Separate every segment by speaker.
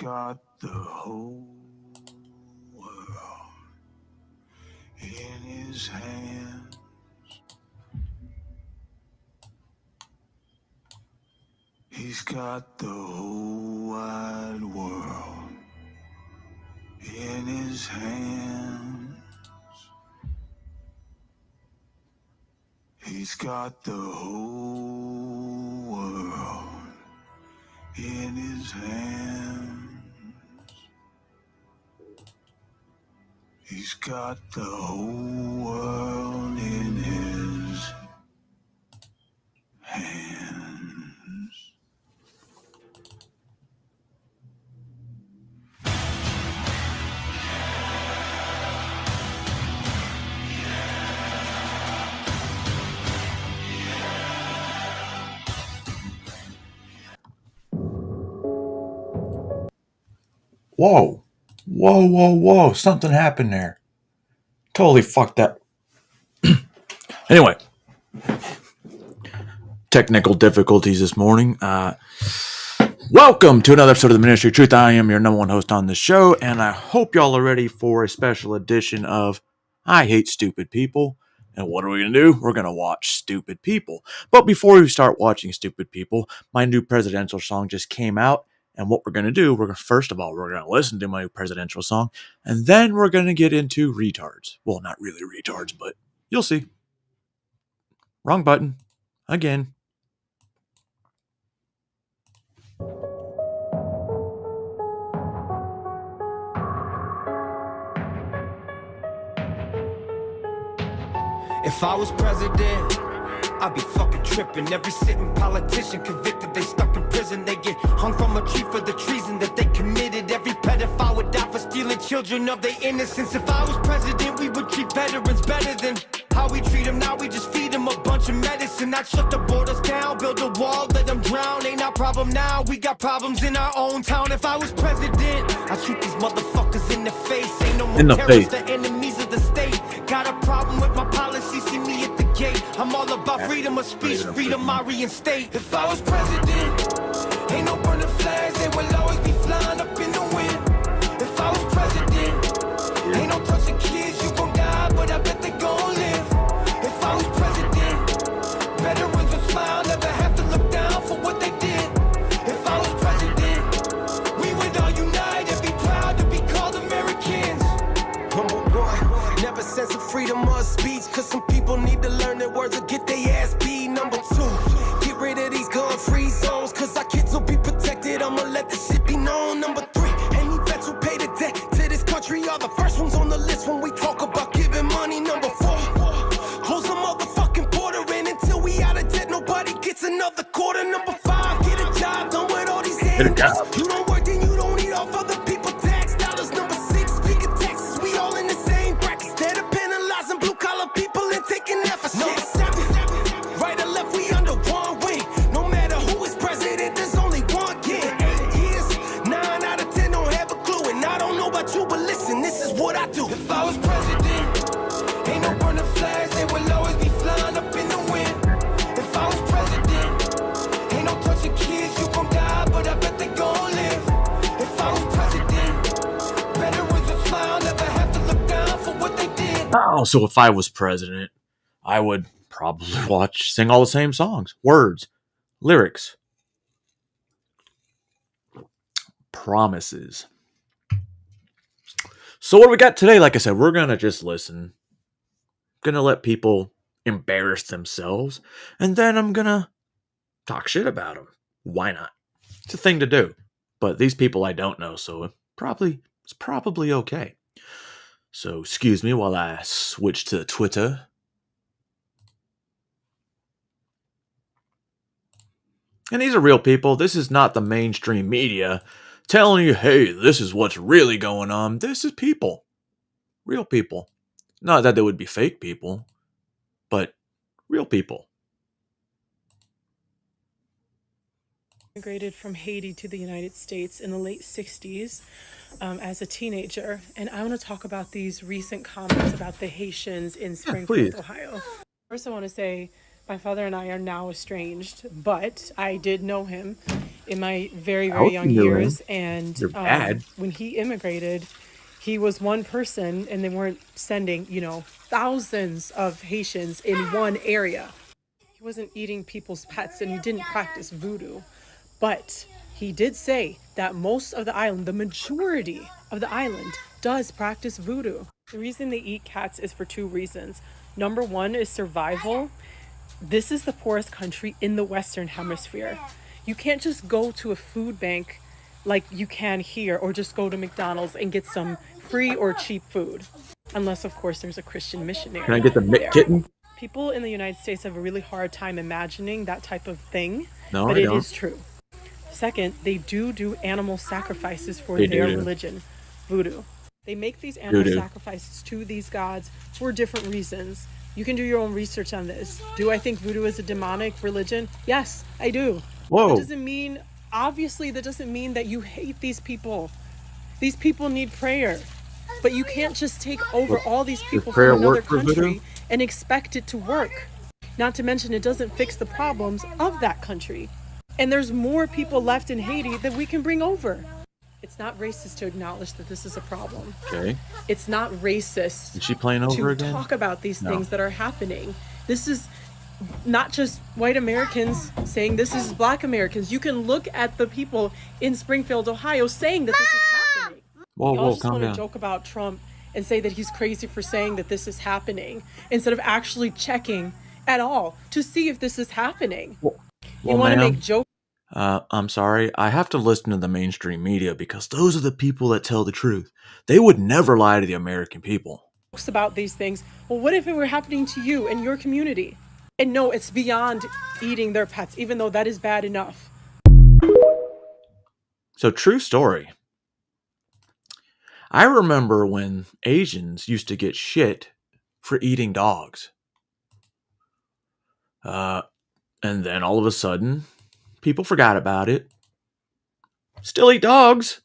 Speaker 1: got the whole world in his hands. He's got the whole wide world in his hands. He's got the whole world in his hands. He's got the whole world in his hands.
Speaker 2: Whoa. Whoa. Something happened there. Totally fucked up. Anyway. Technical difficulties this morning. Welcome to another episode of the Ministry of Truth. I am your number one host on the show, and I hope y'all are ready for a special edition of I Hate Stupid People. And what are we going to do? We're going to watch Stupid People. But before we start watching Stupid People, my new presidential song just came out. And what we're going to do, first of all, we're going to listen to my presidential song, and then we're going to get into retards. Well, not really retards, but you'll see. Wrong button. Again.
Speaker 3: If I was president, I'd be fucking tripping. Every sitting politician convicted, they stuck in prison. They get hung from a tree for the treason that they committed. Every pedophile would die for stealing children of their innocence. If I was president, we would treat veterans better than how we treat them now. We just feed them a bunch of medicine. I'd shut the borders down, build a wall, let them drown. Ain't our problem now, we got problems in our own town. If I was president, I'd shoot these motherfuckers in the face. Ain't no more terrorists, the enemies of the state. Got a problem with my policy, see me at the gate. I'm all about freedom of speech, freedom I reinstate. If I was president, ain't no burning flags, they will always be flying up in the wind. If I was president, ain't no touching kids, you gon' die, but I bet they gon' live. If I was president, veterans would smile, never have to look down for what they did. If I was president, we would all unite and be proud to be called Americans. Number one, never censor freedom of speech, cause some people need to learn their words or get their ass beat. Number two, get rid of these gun-free zones, cause our kids will be protected, I'ma let this shit be known. Number three, any vets who pay the debt to this country are the first ones on the list when we talk about giving money. Number four, close the motherfucking border, and until we out of debt, nobody gets another quarter. Number five, get a job done with all these animals. You don't work, then you don't eat off other people's tax dollars. Number six, speak of Texas, we all in the same bracket. Instead of penalizing blue-collar people and taking that for shit. Number seven, right or left, we under one wing. No matter who is president, there's only one king. 8 years, 9 out of 10 don't have a clue. And I don't know about you, but listen, this is what I do. If I was president, ain't no burning flags, they will always be flying up in the wind. If I was president, ain't no touching kids, you gon' die, but I bet they gon' live. If I was president, veterans would smile, never have to look down for what they did.
Speaker 2: Oh, so if I was president, I would probably sing all the same songs. Words, lyrics, promises. So what do we got today? Like I said, we're going to just listen. Going to let people embarrass themselves. And then I'm going to talk shit about them. Why not? It's a thing to do. But these people I don't know, so it's probably okay. So excuse me while I switch to Twitter. And these are real people. This is not the mainstream media telling you, hey, this is what's really going on. This is people. Real people. Not that they would be fake people, but real people.
Speaker 4: Immigrated from Haiti to the United States in the late 60s as a teenager. And I want to talk about these recent comments about the Haitians in Springfield, Ohio. First, I want to say my father and I are now estranged, but I did know him in my very, very young years. And
Speaker 2: You're bad.
Speaker 4: when he immigrated, he was one person, and they weren't sending, thousands of Haitians in one area. He wasn't eating people's pets, and he didn't practice voodoo. But he did say that most of the island, the majority of the island, does practice voodoo. The reason they eat cats is for two reasons. Number one is survival. This is the poorest country in the Western Hemisphere. You can't just go to a food bank like you can here, or just go to McDonald's and get some free or cheap food. Unless, of course, there's a Christian missionary.
Speaker 2: Can I get the
Speaker 4: there.
Speaker 2: kitten?
Speaker 4: People in the United States have a really hard time imagining that type of thing,
Speaker 2: No,
Speaker 4: but
Speaker 2: I
Speaker 4: it
Speaker 2: don't.
Speaker 4: is true. Second, they do animal sacrifices for
Speaker 2: They
Speaker 4: their
Speaker 2: do.
Speaker 4: religion, voodoo. They make these animal
Speaker 2: Voodoo.
Speaker 4: sacrifices to these gods for different reasons. You can do your own research on this. Do I think voodoo is a demonic religion? Yes, I do.
Speaker 2: Whoa.
Speaker 4: That doesn't mean that you hate these people. These people need prayer. But you can't just take over all these people
Speaker 2: prayer
Speaker 4: from another
Speaker 2: work for voodoo?
Speaker 4: country and expect it to work. Not to mention, it doesn't fix the problems of that country. And there's more people left in Haiti that we can bring over. It's not racist to acknowledge that this is a problem.
Speaker 2: Okay.
Speaker 4: It's not racist
Speaker 2: Is she playing over
Speaker 4: to
Speaker 2: again?
Speaker 4: talk about these
Speaker 2: No.
Speaker 4: things that are happening. This is not just white Americans saying this is black Americans. You can look at the people in Springfield, Ohio saying that this is happening.
Speaker 2: Whoa,
Speaker 4: Y'all
Speaker 2: whoa,
Speaker 4: just
Speaker 2: calm
Speaker 4: want to
Speaker 2: down.
Speaker 4: joke about Trump and say that he's crazy for saying that this is happening, instead of actually checking at all to see if this is happening. You
Speaker 2: Well,
Speaker 4: want to
Speaker 2: ma'am,
Speaker 4: make jokes.
Speaker 2: I'm sorry. I have to listen to the mainstream media because those are the people that tell the truth. They would never lie to the American people.
Speaker 4: About these things. Well, what if it were happening to you and your community? And no, it's beyond eating their pets, even though that is bad enough.
Speaker 2: So, true story. I remember when Asians used to get shit for eating dogs. And then all of a sudden, people forgot about it. Still eat dogs.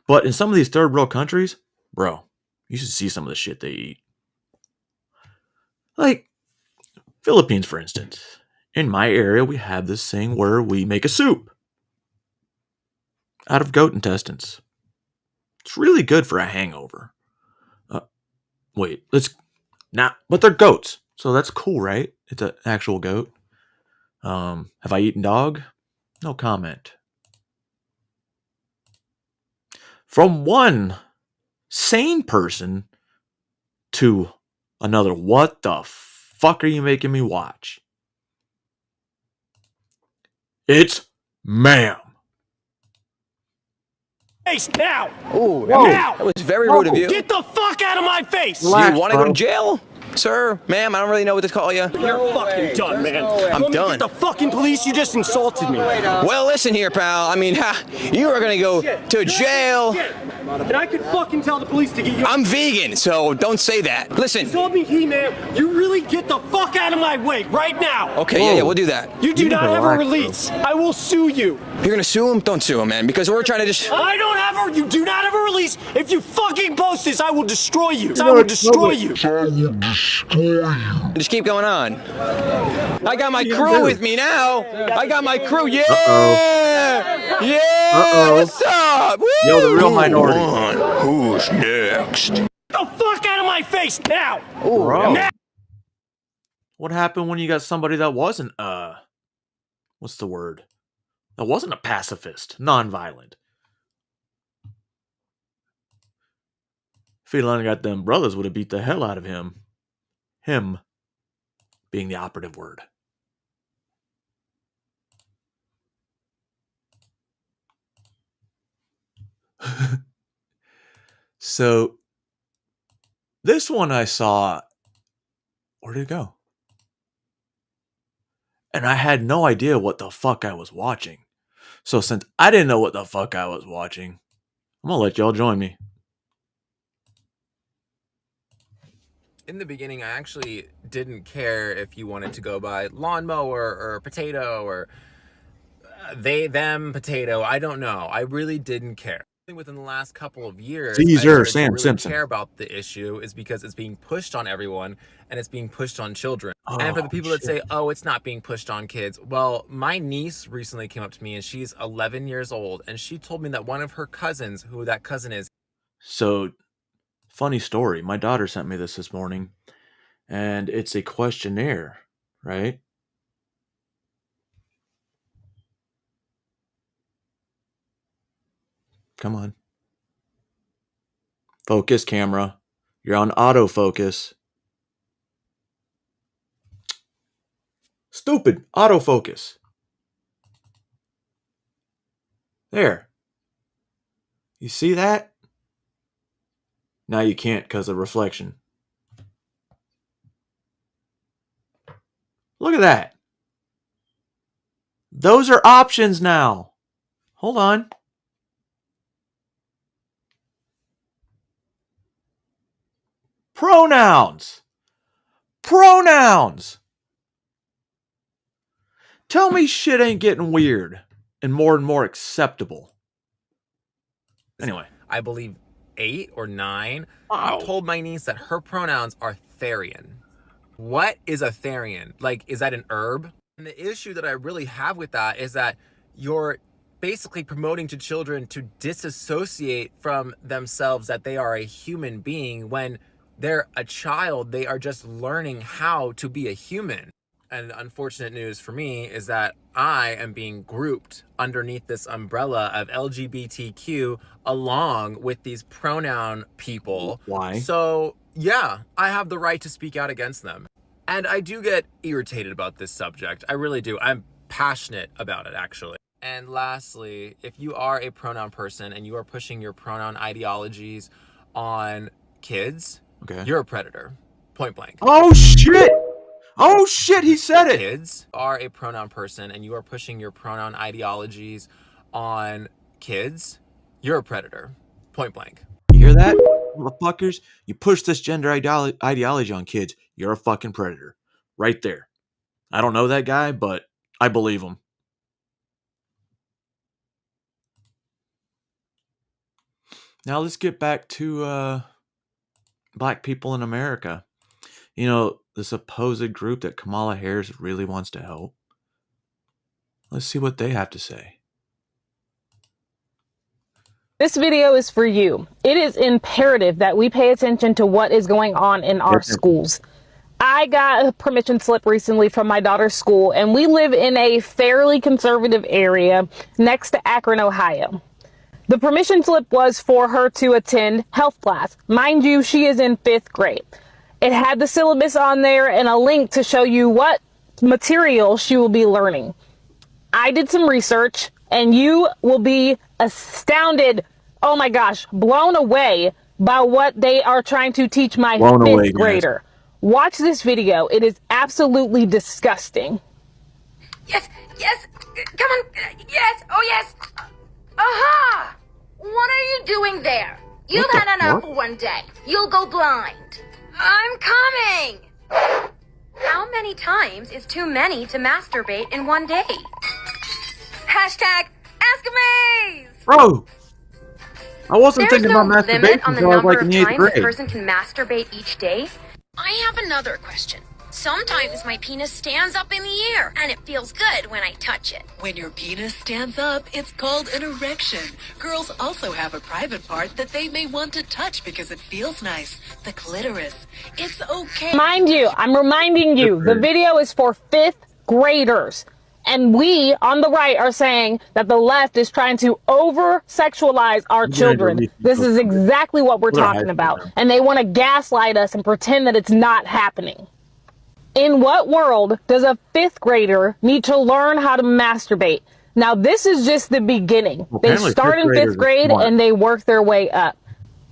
Speaker 2: But in some of these third world countries, bro, you should see some of the shit they eat. Like Philippines, for instance. In my area, we have this thing where we make a soup out of goat intestines. It's really good for a hangover. But they're goats, so that's cool, right? It's an actual goat. Have I eaten dog? No comment. From one sane person to another, what the fuck are you making me watch? It's ma'am.
Speaker 5: Face now!
Speaker 6: Ooh,
Speaker 5: Now!
Speaker 6: that was very rude of you.
Speaker 5: Get the fuck out of my face!
Speaker 6: Do you want to go to jail? Sir, ma'am, I don't really know what to call you.
Speaker 5: You're fucking done, man.
Speaker 6: I'm
Speaker 5: Want me to
Speaker 6: done.
Speaker 5: Get the fucking police, you just insulted me.
Speaker 6: Well, listen here, pal. I mean, you are gonna go to jail.
Speaker 5: And I could fucking tell the police to get you.
Speaker 6: I'm vegan, so don't say that. Listen.
Speaker 5: Told me man. You really get the fuck out of my way right now.
Speaker 6: Okay, yeah, we'll do that.
Speaker 5: You do
Speaker 2: You
Speaker 5: not
Speaker 2: need to
Speaker 5: have a
Speaker 2: relax,
Speaker 5: release. I will sue you.
Speaker 6: You're gonna sue him? Don't sue him, man, because we're trying to just.
Speaker 5: You do not have a release. If you fucking post this, I will destroy you. I will destroy you.
Speaker 6: Just keep going on. I got my crew with me now. I got my crew. Yeah. Yeah. What's up? Woo!
Speaker 2: Yo, the real minority.
Speaker 1: Who's next?
Speaker 5: Get the fuck out of my face now.
Speaker 2: Bro.
Speaker 5: Now.
Speaker 2: What happened when you got somebody that wasn't, what's the word? That wasn't a pacifist, nonviolent. If he'd only got them brothers, would have beat the hell out of him. Him being the operative word. So, this one I saw, where did it go? And I had no idea what the fuck I was watching. So since I didn't know what the fuck I was watching, I'm gonna let y'all join me.
Speaker 7: In the beginning, I actually didn't care if you wanted to go by lawnmower or potato or they, them, potato. I don't know. I really didn't care. within the last couple of years,
Speaker 2: Caesar,
Speaker 7: I started
Speaker 2: Sam
Speaker 7: to really
Speaker 2: Simpson.
Speaker 7: care about the issue is because it's being pushed on everyone and it's being pushed on children.
Speaker 2: Oh,
Speaker 7: and for the people that
Speaker 2: shit.
Speaker 7: say, oh, it's not being pushed on kids. Well, my niece recently came up to me and she's 11 years old. And she told me that one of her cousins, who that cousin is.
Speaker 2: So, funny story. My daughter sent me this morning, and it's a questionnaire, right? Come on. Focus, camera. You're on autofocus. Stupid. Autofocus. There. You see that? Now you can't because of reflection. Look at that. Those are options now. Hold on. Pronouns. Pronouns. Tell me shit ain't getting weird and more acceptable. Anyway.
Speaker 7: I believe 8 or 9.
Speaker 2: Wow.
Speaker 7: I told my niece that her pronouns are Therian. What is a Therian? Like, is that an herb? And the issue that I really have with that is that you're basically promoting to children to disassociate from themselves that they are a human being when they're a child. They are just learning how to be a human. And unfortunate news for me is that I am being grouped underneath this umbrella of LGBTQ along with these pronoun people.
Speaker 2: Why?
Speaker 7: So yeah, I have the right to speak out against them. And I do get irritated about this subject. I really do. I'm passionate about it, actually. And lastly, if you are a pronoun person and you are pushing your pronoun ideologies on kids,
Speaker 2: Okay.
Speaker 7: you're a predator. Point blank.
Speaker 2: Oh shit! Oh shit, he said it!
Speaker 7: Kids are a pronoun person and you are pushing your pronoun ideologies on kids, you're a predator. Point blank.
Speaker 2: You hear that, motherfuckers? You push this gender ideology on kids, you're a fucking predator. Right there. I don't know that guy, but I believe him. Now let's get back to black people in America. You know, the supposed group that Kamala Harris really wants to help. Let's see what they have to say.
Speaker 8: This video is for you. It is imperative that we pay attention to what is going on in our schools. I got a permission slip recently from my daughter's school, and we live in a fairly conservative area next to Akron, Ohio. The permission slip was for her to attend health class. Mind you, she is in 5th grade. It had the syllabus on there and a link to show you what material she will be learning. I did some research, and you will be astounded, oh my gosh, blown away by what they are trying to teach my 5th grader. Watch this video. It is absolutely disgusting.
Speaker 9: Yes, yes, come on, yes, oh yes. Aha! What are you doing there? You've had an apple one day. You'll go blind. I'm coming! How many times is too many to masturbate in one day? Hashtag AskAmaze!
Speaker 2: Bro! I wasn't thinking about
Speaker 9: There's no
Speaker 2: masturbation
Speaker 9: limit on the
Speaker 2: until I was
Speaker 9: number
Speaker 2: like
Speaker 9: of
Speaker 2: in the 8th
Speaker 9: times a
Speaker 2: grade.
Speaker 9: person can masturbate each day. I have another question. Sometimes my penis stands up in the air, and it feels good when I touch it.
Speaker 10: When your penis stands up, it's called an erection. Girls also have a private part that they may want to touch because it feels nice. The clitoris. It's okay.
Speaker 8: Mind you, I'm reminding you, the video is for 5th graders. And we, on the right, are saying that the left is trying to over-sexualize our children. This is exactly what we're talking about. And they want to gaslight us and pretend that it's not happening. In what world does a 5th grader need to learn how to masturbate? Now, this is just the beginning. They start in 5th grade and they work their way up.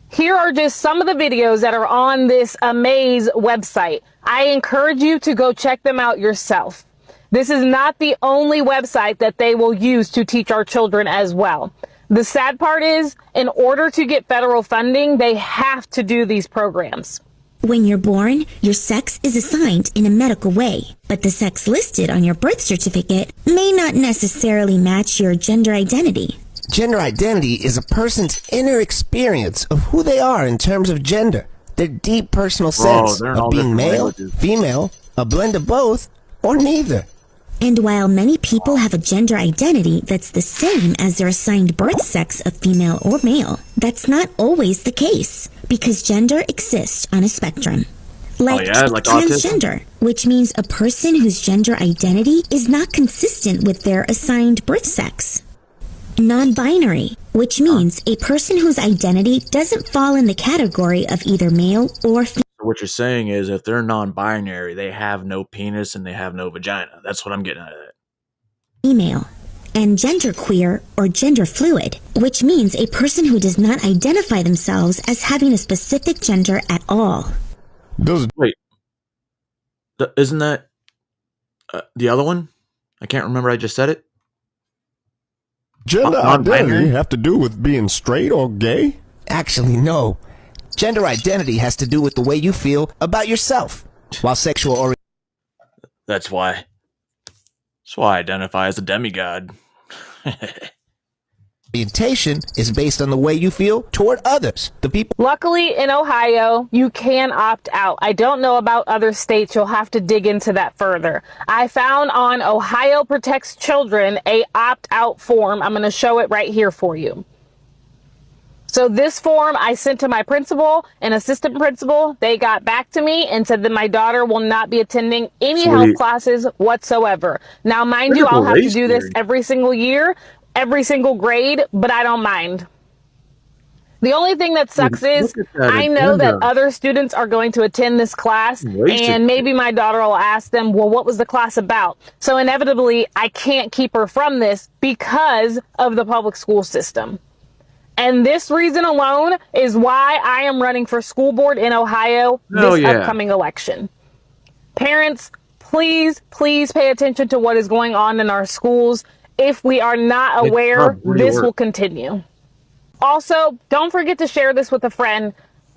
Speaker 8: Here are just some of the videos that are on this Amaze website. I encourage you to go check them out yourself. This is not the only website that they will use to teach our children as well. The sad part is, in order to get federal funding, they have to do these programs.
Speaker 11: When you're born, your sex is assigned in a medical way, but the sex listed on your birth certificate may not necessarily match your gender identity.
Speaker 12: Gender identity is a person's inner experience of who they are in terms of gender, their deep personal sense of being male, female, a blend of both, or neither.
Speaker 11: And while many people have a gender identity that's the same as their assigned birth sex of female or male, that's not always the case, because gender exists on a spectrum. Like transgender, which means a person whose gender identity is not consistent with their assigned birth sex. Non-binary, which means a person whose identity doesn't fall in the category of either male or female.
Speaker 2: What you're saying is if they're non-binary, they have no penis and they have no vagina. That's what I'm getting out of that.
Speaker 11: Female. And genderqueer or gender fluid, which means a person who does not identify themselves as having a specific gender at all.
Speaker 2: Wait. Isn't that the other one? I can't remember. I just said it.
Speaker 13: Gender identity have to do with being straight or gay?
Speaker 12: Actually, no. Gender identity has to do with the way you feel about yourself, while sexual
Speaker 2: That's why I identify as a demigod.
Speaker 12: orientation is based on the way you feel toward others. The people.
Speaker 8: Luckily, in Ohio, you can opt out. I don't know about other states. You'll have to dig into that further. I found on Ohio Protects Children a opt-out form. I'm going to show it right here for you. So this form I sent to my principal and assistant principal. They got back to me and said that my daughter will not be attending any health classes whatsoever. Now, mind you, I'll have to do this every single year, every single grade, but I don't mind. The only thing that sucks is I know that other students are going to attend this class, and maybe my daughter will ask them, well, what was the class about? So inevitably, I can't keep her from this because of the public school system. And this reason alone is why I am running for school board in Ohio this upcoming election. Parents, please pay attention to what is going on in our schools. If we are not aware, this will continue. Also, don't forget to share this with a friend.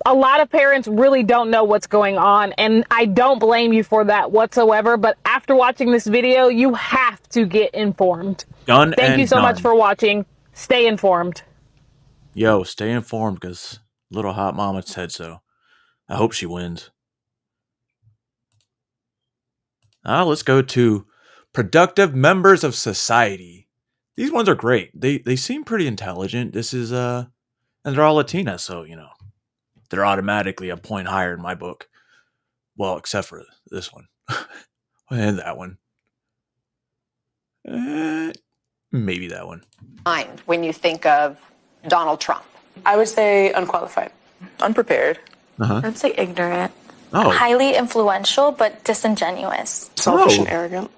Speaker 8: A lot of parents really don't know what's going on, and I don't blame you for that whatsoever, but after watching this video, you have to get informed. Thank you so much for watching. Stay informed.
Speaker 2: Yo, stay informed, because Little Hot Mama said so. I hope she wins. Now let's go to productive members of society. These ones are great. They seem pretty intelligent. This is and they're all Latina, so you know they're automatically a point higher in my book. Well, except for this one and that one. Maybe that one.
Speaker 14: Mind when you think of Donald Trump?
Speaker 15: I would say unqualified, unprepared.
Speaker 16: I'd say ignorant.
Speaker 2: Oh.
Speaker 16: Highly influential, but disingenuous.
Speaker 15: Selfish and arrogant.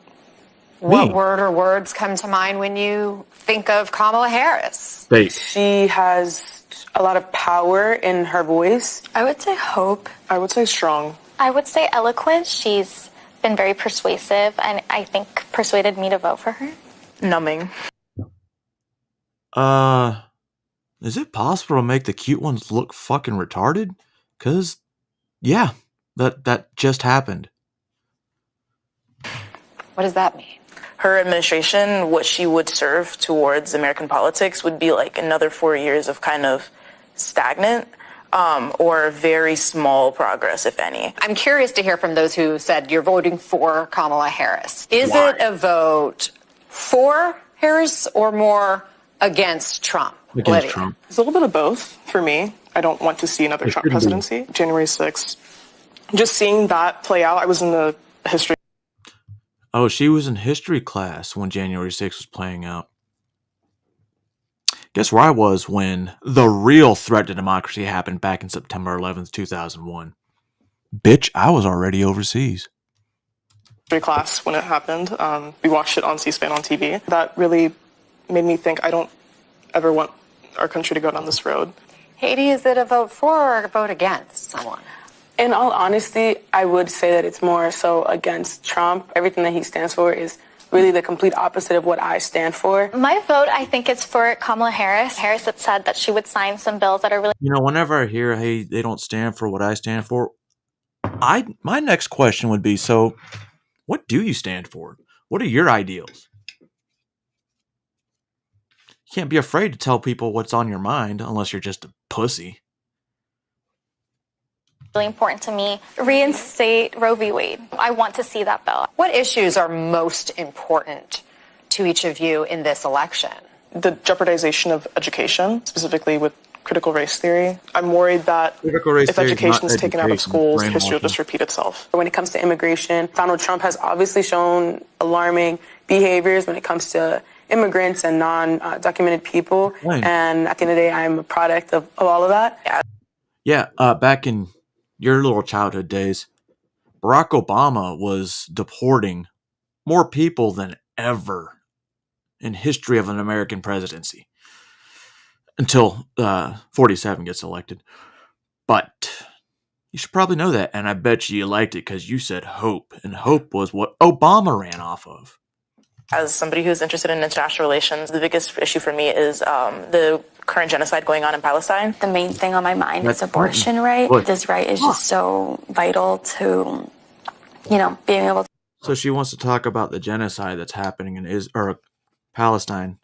Speaker 14: What word or words come to mind when you think of Kamala Harris?
Speaker 15: She has a lot of power in her voice.
Speaker 16: I would say hope.
Speaker 15: I would say strong.
Speaker 16: I would say eloquent. She's been very persuasive, and I think persuaded me to vote for her.
Speaker 15: Numbing.
Speaker 2: Is it possible to make the cute ones look fucking retarded? 'Cause, yeah, that just happened.
Speaker 14: What does that mean?
Speaker 15: Her administration, what she would serve towards American politics would be like another 4 years of kind of stagnant or very small progress, if any.
Speaker 14: I'm curious to hear from those who said you're voting for Kamala Harris. Is it a vote for Harris or more against Trump?
Speaker 2: Against Trump.
Speaker 15: It's a little bit of both for me. I don't want to see another Trump presidency. January 6th. Just seeing that play out, I was in the history.
Speaker 2: Oh, she was in history class when January 6th was playing out. Guess where I was when the real threat to democracy happened back in September 11th, 2001. Bitch, I was already overseas.
Speaker 15: History class when it happened. We watched it on C-SPAN on TV. That really made me think I don't ever want our country to go down this road.
Speaker 14: Haiti, is it a vote for or a vote against someone?
Speaker 15: In all honesty, I would say that it's more so against Trump. Everything that he stands for is really the complete opposite of what I stand for.
Speaker 16: My vote, I think it's for Kamala Harris. Harris had said that she would sign some bills that are really...
Speaker 2: You know, whenever I hear, hey, they don't stand for what I stand for, my next question would be, so what do you stand for? What are your ideals? You can't be afraid to tell people what's on your mind unless you're just a pussy.
Speaker 16: Really important to me. Reinstate Roe v. Wade. I want to see that bill.
Speaker 14: What issues are most important to each of you in this election?
Speaker 15: The jeopardization of education, specifically with critical race theory. I'm worried that if education is taken out of schools, history will just repeat itself.
Speaker 17: When it comes to immigration, Donald Trump has obviously shown alarming behaviors when it comes to immigrants and non-documented people. Right. And at the end of the day, I'm a product of all of that.
Speaker 2: Yeah, back in your little childhood days, Barack Obama was deporting more people than ever in history of an American presidency. Until 47 gets elected. But you should probably know that, and I bet you liked it because you said hope, and hope was what Obama ran off of.
Speaker 15: As somebody who's interested in international relations, the biggest issue for me is the current genocide going on in Palestine.
Speaker 16: The main thing on my mind is abortion right. This right is just so vital to, being able to...
Speaker 2: So she wants to talk about the genocide that's happening in Palestine.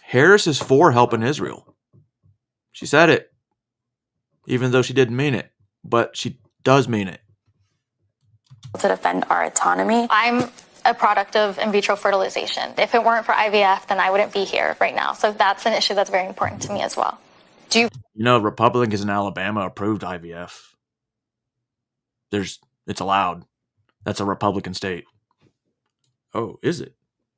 Speaker 2: Harris is for helping Israel. She said it, even though she didn't mean it, but she does mean it.
Speaker 16: To defend our autonomy. I'm a product of in vitro fertilization. If it weren't for IVF, then I wouldn't be here right now. So that's an issue that's very important to me as well.
Speaker 2: Republicans in Alabama approved IVF. It's allowed. That's a Republican state. Oh, is it?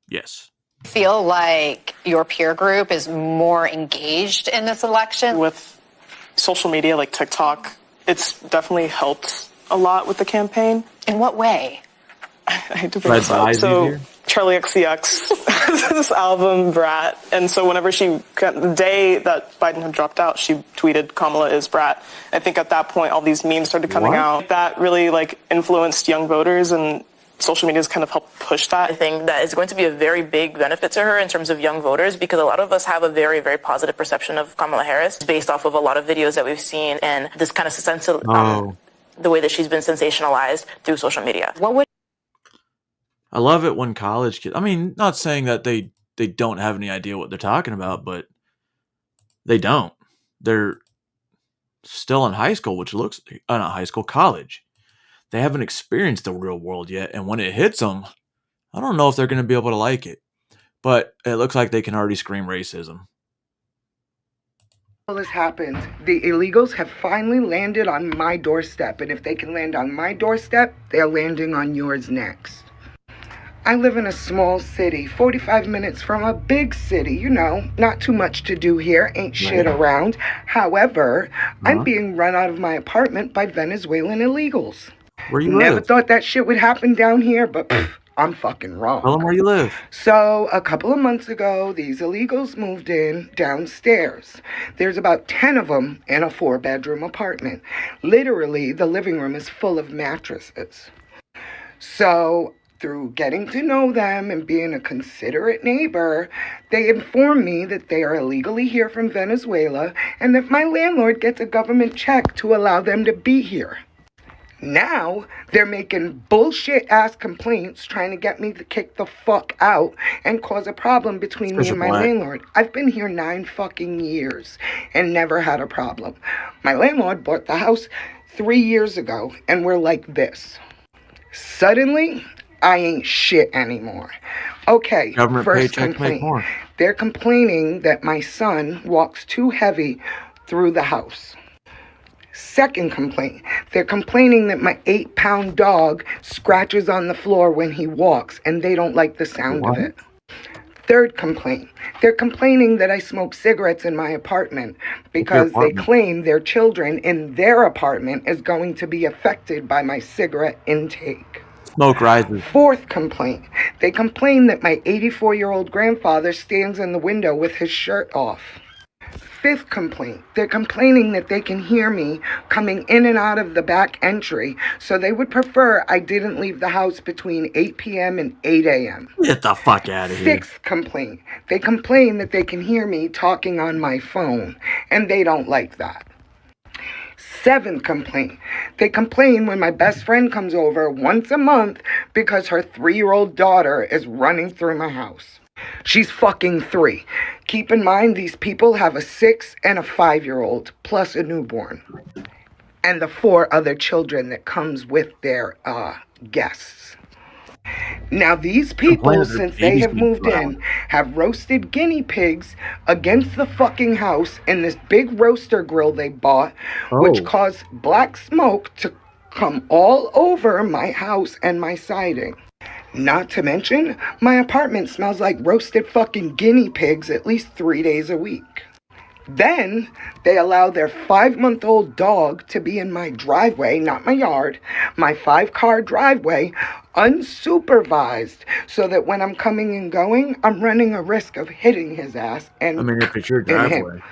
Speaker 2: Yes.
Speaker 14: Feel like your peer group is more engaged in this election?
Speaker 15: With social media like TikTok, it's definitely helped a lot with the campaign.
Speaker 14: In what way?
Speaker 15: I hate to bring this up. So Charlie XCX, this album, Brat. And so whenever the day that Biden had dropped out, she tweeted, Kamala is Brat. I think at that point, all these memes started coming out. That really influenced young voters, and social media has kind of helped push that. I think that is going to be a very big benefit to her in terms of young voters, because a lot of us have a very, very positive perception of Kamala Harris based off of a lot of videos that we've seen and this kind of sense of the way that she's been sensationalized through social media.
Speaker 2: I love it when college kids, not saying that they don't have any idea what they're talking about, but they don't. They're still in high school, which looks, not high school, college. They haven't experienced the real world yet, and when it hits them, I don't know if they're going to be able to like it. But it looks like they can already scream racism.
Speaker 18: All this happened. The illegals have finally landed on my doorstep, and if they can land on my doorstep, they're landing on yours next. I live in a small city, 45 minutes from a big city, not too much to do here, ain't shit around. However, I'm being run out of my apartment by Venezuelan illegals.
Speaker 2: Where you
Speaker 18: Never
Speaker 2: live?
Speaker 18: thought that shit would happen down here, but I'm fucking wrong.
Speaker 2: Tell them where you live.
Speaker 18: So a couple of months ago, these illegals moved in downstairs. There's about 10 of them in a 4-bedroom apartment. Literally, the living room is full of mattresses. So through getting to know them and being a considerate neighbor, they informed me that they are illegally here from Venezuela and that my landlord gets a government check to allow them to be here. Now, they're making bullshit-ass complaints trying to get me to kick the fuck out and cause a problem between me and my landlord. I've been here 9 fucking years and never had a problem. My landlord bought the house 3 years ago, and we're like this. Suddenly, I ain't shit anymore. Okay,
Speaker 2: government
Speaker 18: first
Speaker 2: paycheck
Speaker 18: complaint.
Speaker 2: make more.
Speaker 18: They're complaining that my son walks too heavy through the house. Second complaint, they're complaining that my 8-pound dog scratches on the floor when he walks, and they don't like the sound of it. Third complaint, they're complaining that I smoke cigarettes in my apartment because they claim their children in their apartment is going to be affected by my cigarette intake.
Speaker 2: Smoke rises.
Speaker 18: Fourth complaint, they complain that my 84-year-old grandfather stands in the window with his shirt off. Fifth complaint, they're complaining that they can hear me coming in and out of the back entry, so they would prefer I didn't leave the house between 8 p.m. and 8 a.m.
Speaker 2: Get the fuck out of here.
Speaker 18: Sixth complaint, they complain that they can hear me talking on my phone, and they don't like that. Seventh complaint, they complain when my best friend comes over once a month because her 3-year-old daughter is running through my house. She's fucking 3. Keep in mind, these people have a 6 and a 5-year-old, plus a newborn. And the 4 other children that comes with their guests. Now, these people, since they have moved in, have roasted guinea pigs against the fucking house in this big roaster grill they bought, which caused black smoke to come all over my house and my siding. Not to mention, my apartment smells like roasted fucking guinea pigs at least 3 days a week. Then, they allow their 5-month-old dog to be in my driveway, not my yard, my 5-car driveway, unsupervised, so that when I'm coming and going, I'm running a risk of hitting his ass and
Speaker 2: if it's your driveway.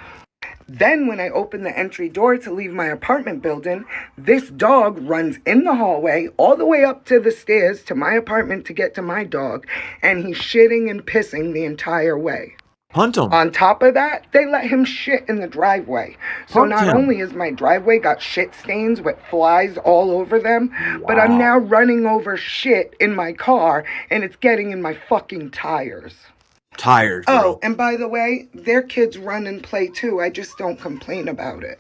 Speaker 18: Then when I open the entry door to leave my apartment building, this dog runs in the hallway all the way up to the stairs to my apartment to get to my dog, and he's shitting and pissing the entire way.
Speaker 2: Hunt him.
Speaker 18: On top of that, they let him shit in the driveway. So not only is my driveway got shit stains with flies all over them, but I'm now running over shit in my car, and it's getting in my fucking tires.
Speaker 2: Tires, bro.
Speaker 18: Oh, and by the way, their kids run and play too. I just don't complain about it.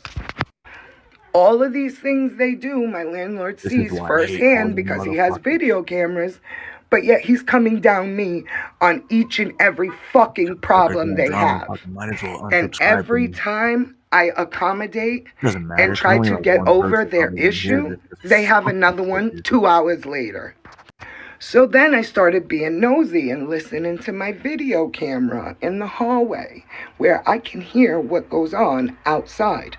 Speaker 18: All of these things they do, my landlord sees firsthand because he has video cameras, but yet he's coming down me on each and every fucking problem they have. And every time I accommodate and try to get over their issue, they have another one 2 hours later. So then I started being nosy and listening to my video camera in the hallway where I can hear what goes on outside.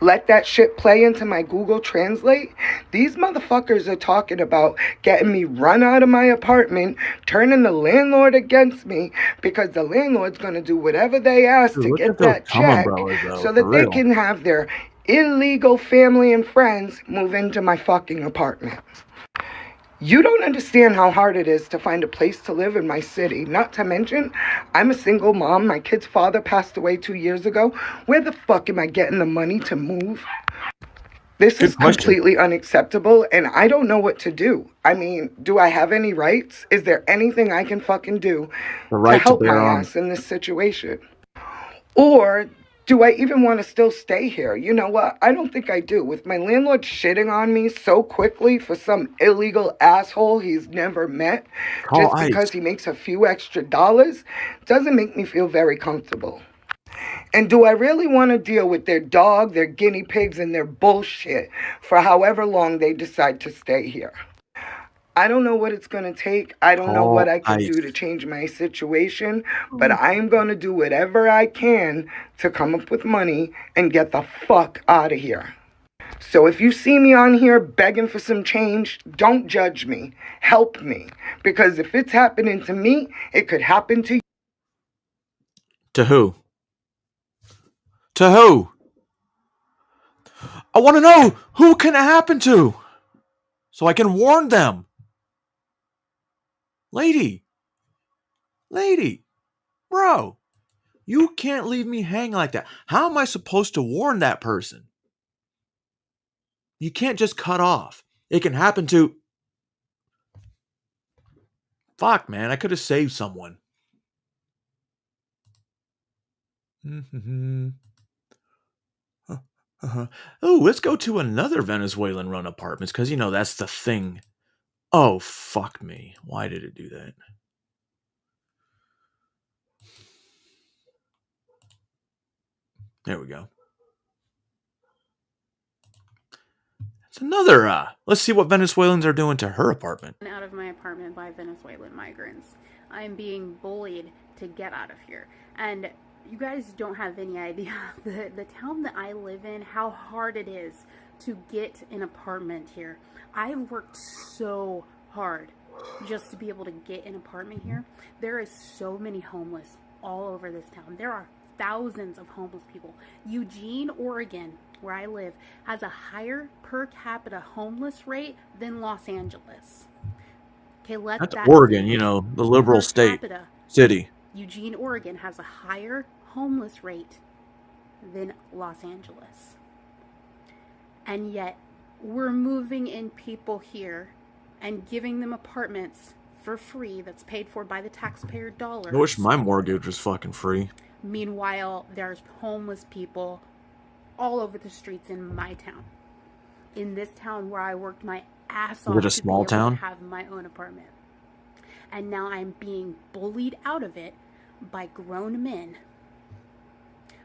Speaker 18: Let that shit play into my Google Translate. These motherfuckers are talking about getting me run out of my apartment, turning the landlord against me, because the landlord's going to do whatever they ask to get that check so that they can have their illegal family and friends move into my fucking apartment. You don't understand how hard it is to find a place to live in my city. Not to mention, I'm a single mom. My kid's father passed away 2 years ago. Where the fuck am I getting the money to move? This is completely unacceptable, and I don't know what to do. I mean, do I have any rights? Is there anything I can fucking do to help my ass in this situation? Or do I even want to still stay here? You know what? I don't think I do. With my landlord shitting on me so quickly for some illegal asshole he's never met, just because he makes a few extra dollars, doesn't make me feel very comfortable. And do I really want to deal with their dog, their guinea pigs, and their bullshit for however long they decide to stay here? I don't know what it's going to take. I don't know what I can do to change my situation, but I am going to do whatever I can to come up with money and get the fuck out of here. So if you see me on here begging for some change, don't judge me. Help me. Because if it's happening to me, it could happen to you.
Speaker 2: To who? To who? I want to know who can it happen to so I can warn them. Lady, bro, you can't leave me hanging like that. How am I supposed to warn that person? You can't just cut off. It can happen to... Fuck, man, I could have saved someone. Oh, let's go to another Venezuelan-run apartments, because, you know, that's the thing. Oh, fuck me. Why did it do that? There we go. It's another, let's see what Venezuelans are doing to her apartment.
Speaker 19: Out of my apartment by Venezuelan migrants. I'm being bullied to get out of here. And you guys don't have any idea the town that I live in, how hard it is to get an apartment here. I've worked so hard just to be able to get an apartment here. There is so many homeless all over this town. There are thousands of homeless people. Eugene, Oregon, where I live, has a higher per capita homeless rate than Los Angeles. Okay,
Speaker 2: that's Oregon, you know, the liberal state, city.
Speaker 19: Eugene, Oregon has a higher homeless rate than Los Angeles. And yet, we're moving in people here and giving them apartments for free that's paid for by the taxpayer dollars.
Speaker 2: I wish my mortgage was fucking free.
Speaker 19: Meanwhile, there's homeless people all over the streets in my town. In this town where I worked my ass off
Speaker 2: to be able to
Speaker 19: have my own apartment. And now I'm being bullied out of it by grown men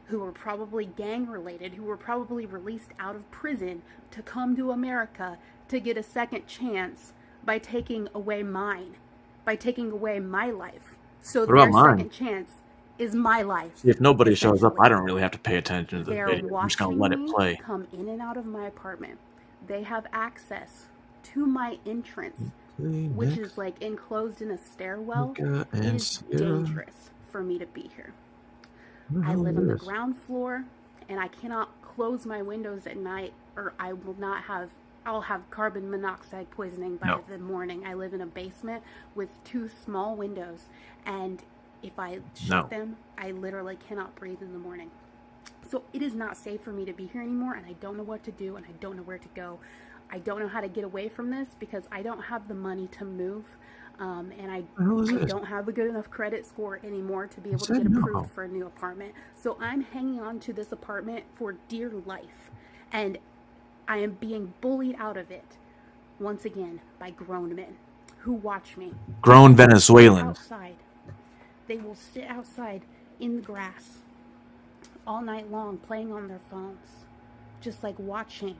Speaker 19: who were probably gang related, who were probably released out of prison to come to America to get a second chance by taking away mine, by taking away my life. So their second chance is my life.
Speaker 2: If nobody shows up, I don't really have to pay attention to the video. I'm just going to let it play.
Speaker 19: Come in and out of my apartment. They have access to my entrance, which is like enclosed in a stairwell. It is dangerous for me to be here. I live on the ground floor, and I cannot close my windows at night, or I'll have carbon monoxide poisoning by the morning. I live in a basement with 2 small windows, and if I shut them, I literally cannot breathe in the morning. So it is not safe for me to be here anymore, and I don't know what to do, and I don't know where to go. I don't know how to get away from this because I don't have the money to move, and I don't have a good enough credit score anymore to be able to get approved for a new apartment. So I'm hanging on to this apartment for dear life, and I am being bullied out of it once again by grown men who watch me.
Speaker 2: Grown Venezuelans.
Speaker 19: They will sit outside in the grass all night long playing on their phones, just like watching.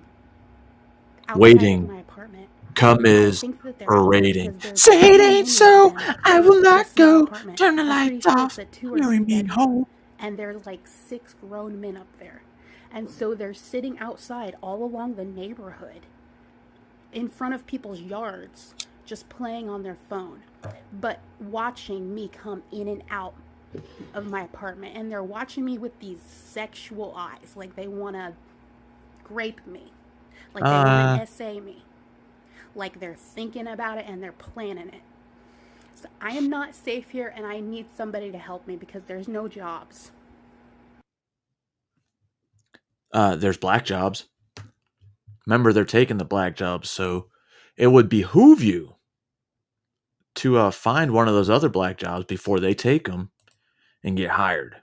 Speaker 2: Waiting.
Speaker 19: My apartment.
Speaker 2: Come is parading. Say it ain't so, I will not go. Turn the lights off. Marry me home.
Speaker 19: And there's like 6 grown men up there. And so they're sitting outside all along the neighborhood in front of people's yards, just playing on their phone, but watching me come in and out of my apartment. And they're watching me with these sexual eyes, like they want to grape me, like they want to essay me, like they're thinking about it and they're planning it. So I am not safe here, and I need somebody to help me because there's no jobs.
Speaker 2: There's black jobs. Remember, they're taking the black jobs, so it would behoove you to find one of those other black jobs before they take them and get hired.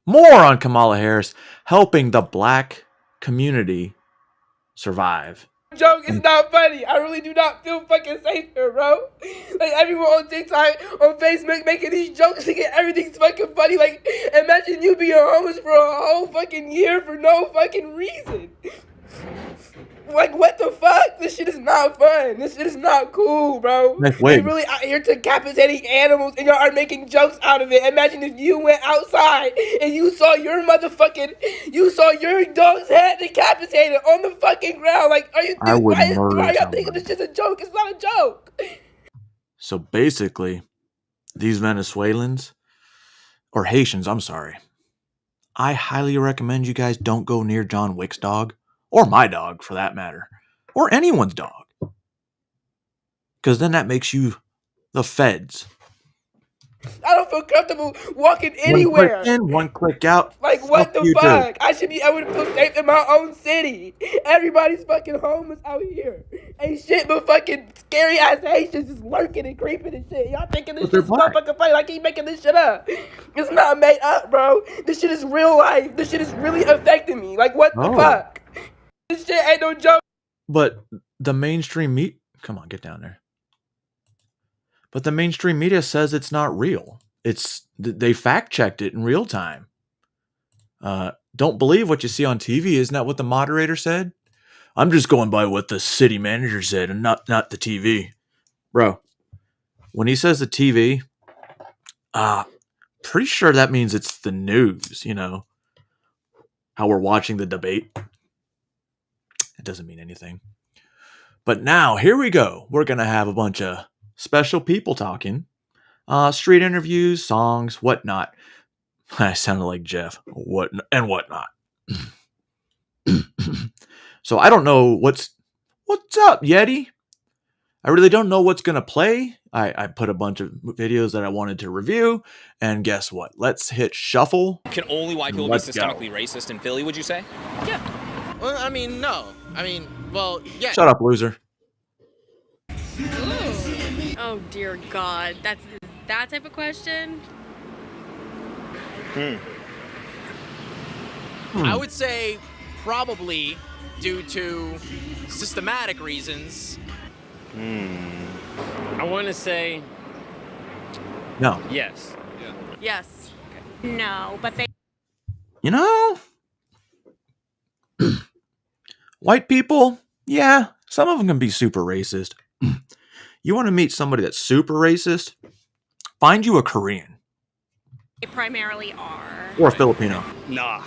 Speaker 2: More on Kamala Harris helping the black community survive.
Speaker 20: Joke, it's not funny. I really do not feel fucking safe here, bro. Like, everyone on TikTok, on Facebook, making these jokes thinking everything's fucking funny. Like, imagine you being homeless for a whole fucking year for no fucking reason. Like, what the fuck? This shit is not fun. This shit is not cool, bro. We're really out here decapitating animals, and y'all are making jokes out of it. Imagine if you went outside and you saw your dog's head decapitated on the fucking ground. Like, why are y'all thinking this shit's a joke? It's not a joke.
Speaker 2: So basically, these Venezuelans, or Haitians, I'm sorry, I highly recommend you guys don't go near John Wick's dog. Or my dog, for that matter. Or anyone's dog. Because then that makes you the feds.
Speaker 20: I don't feel comfortable walking anywhere.
Speaker 2: 1 click in, 1 click out.
Speaker 20: Like, what the fuck? I should be able to feel safe in my own city. Everybody's fucking homeless out here. Ain't shit but fucking scary ass Haitians just lurking and creeping and shit. Y'all thinking this shit's not fucking funny? Like, I keep making this shit up. It's not made up, bro. This shit is real life. This shit is really affecting me. Like, what the fuck? This shit ain't no joke.
Speaker 2: But the mainstream media... Come on, get down there. But the mainstream media says it's not real. They fact-checked it in real time. Don't believe what you see on TV. Isn't that what the moderator said? I'm just going by what the city manager said and not the TV. Bro, when he says the TV, pretty sure that means it's the news, you know. How we're watching the debate. It doesn't mean anything. But now, here we go. We're going to have a bunch of special people talking. Street interviews, songs, whatnot. I sounded like Jeff. Whatnot. So I don't know what's up, Yeti? I really don't know what's going to play. I put a bunch of videos that I wanted to review. And guess what? Let's hit shuffle.
Speaker 6: Can only white people be systemically racist in Philly, would you say?
Speaker 21: Yeah. Well, I mean, no. I mean, well, yeah.
Speaker 2: Shut up, loser.
Speaker 21: Ooh. Oh dear God, that's that type of question.
Speaker 6: I would say probably due to systematic reasons.
Speaker 5: I want to say
Speaker 2: No.
Speaker 5: yes.
Speaker 21: Yes. No, but they.
Speaker 2: You know, white people, yeah, some of them can be super racist. You want to meet somebody that's super racist? Find you a Korean
Speaker 21: They primarily are.
Speaker 2: or a Filipino.
Speaker 22: Nah,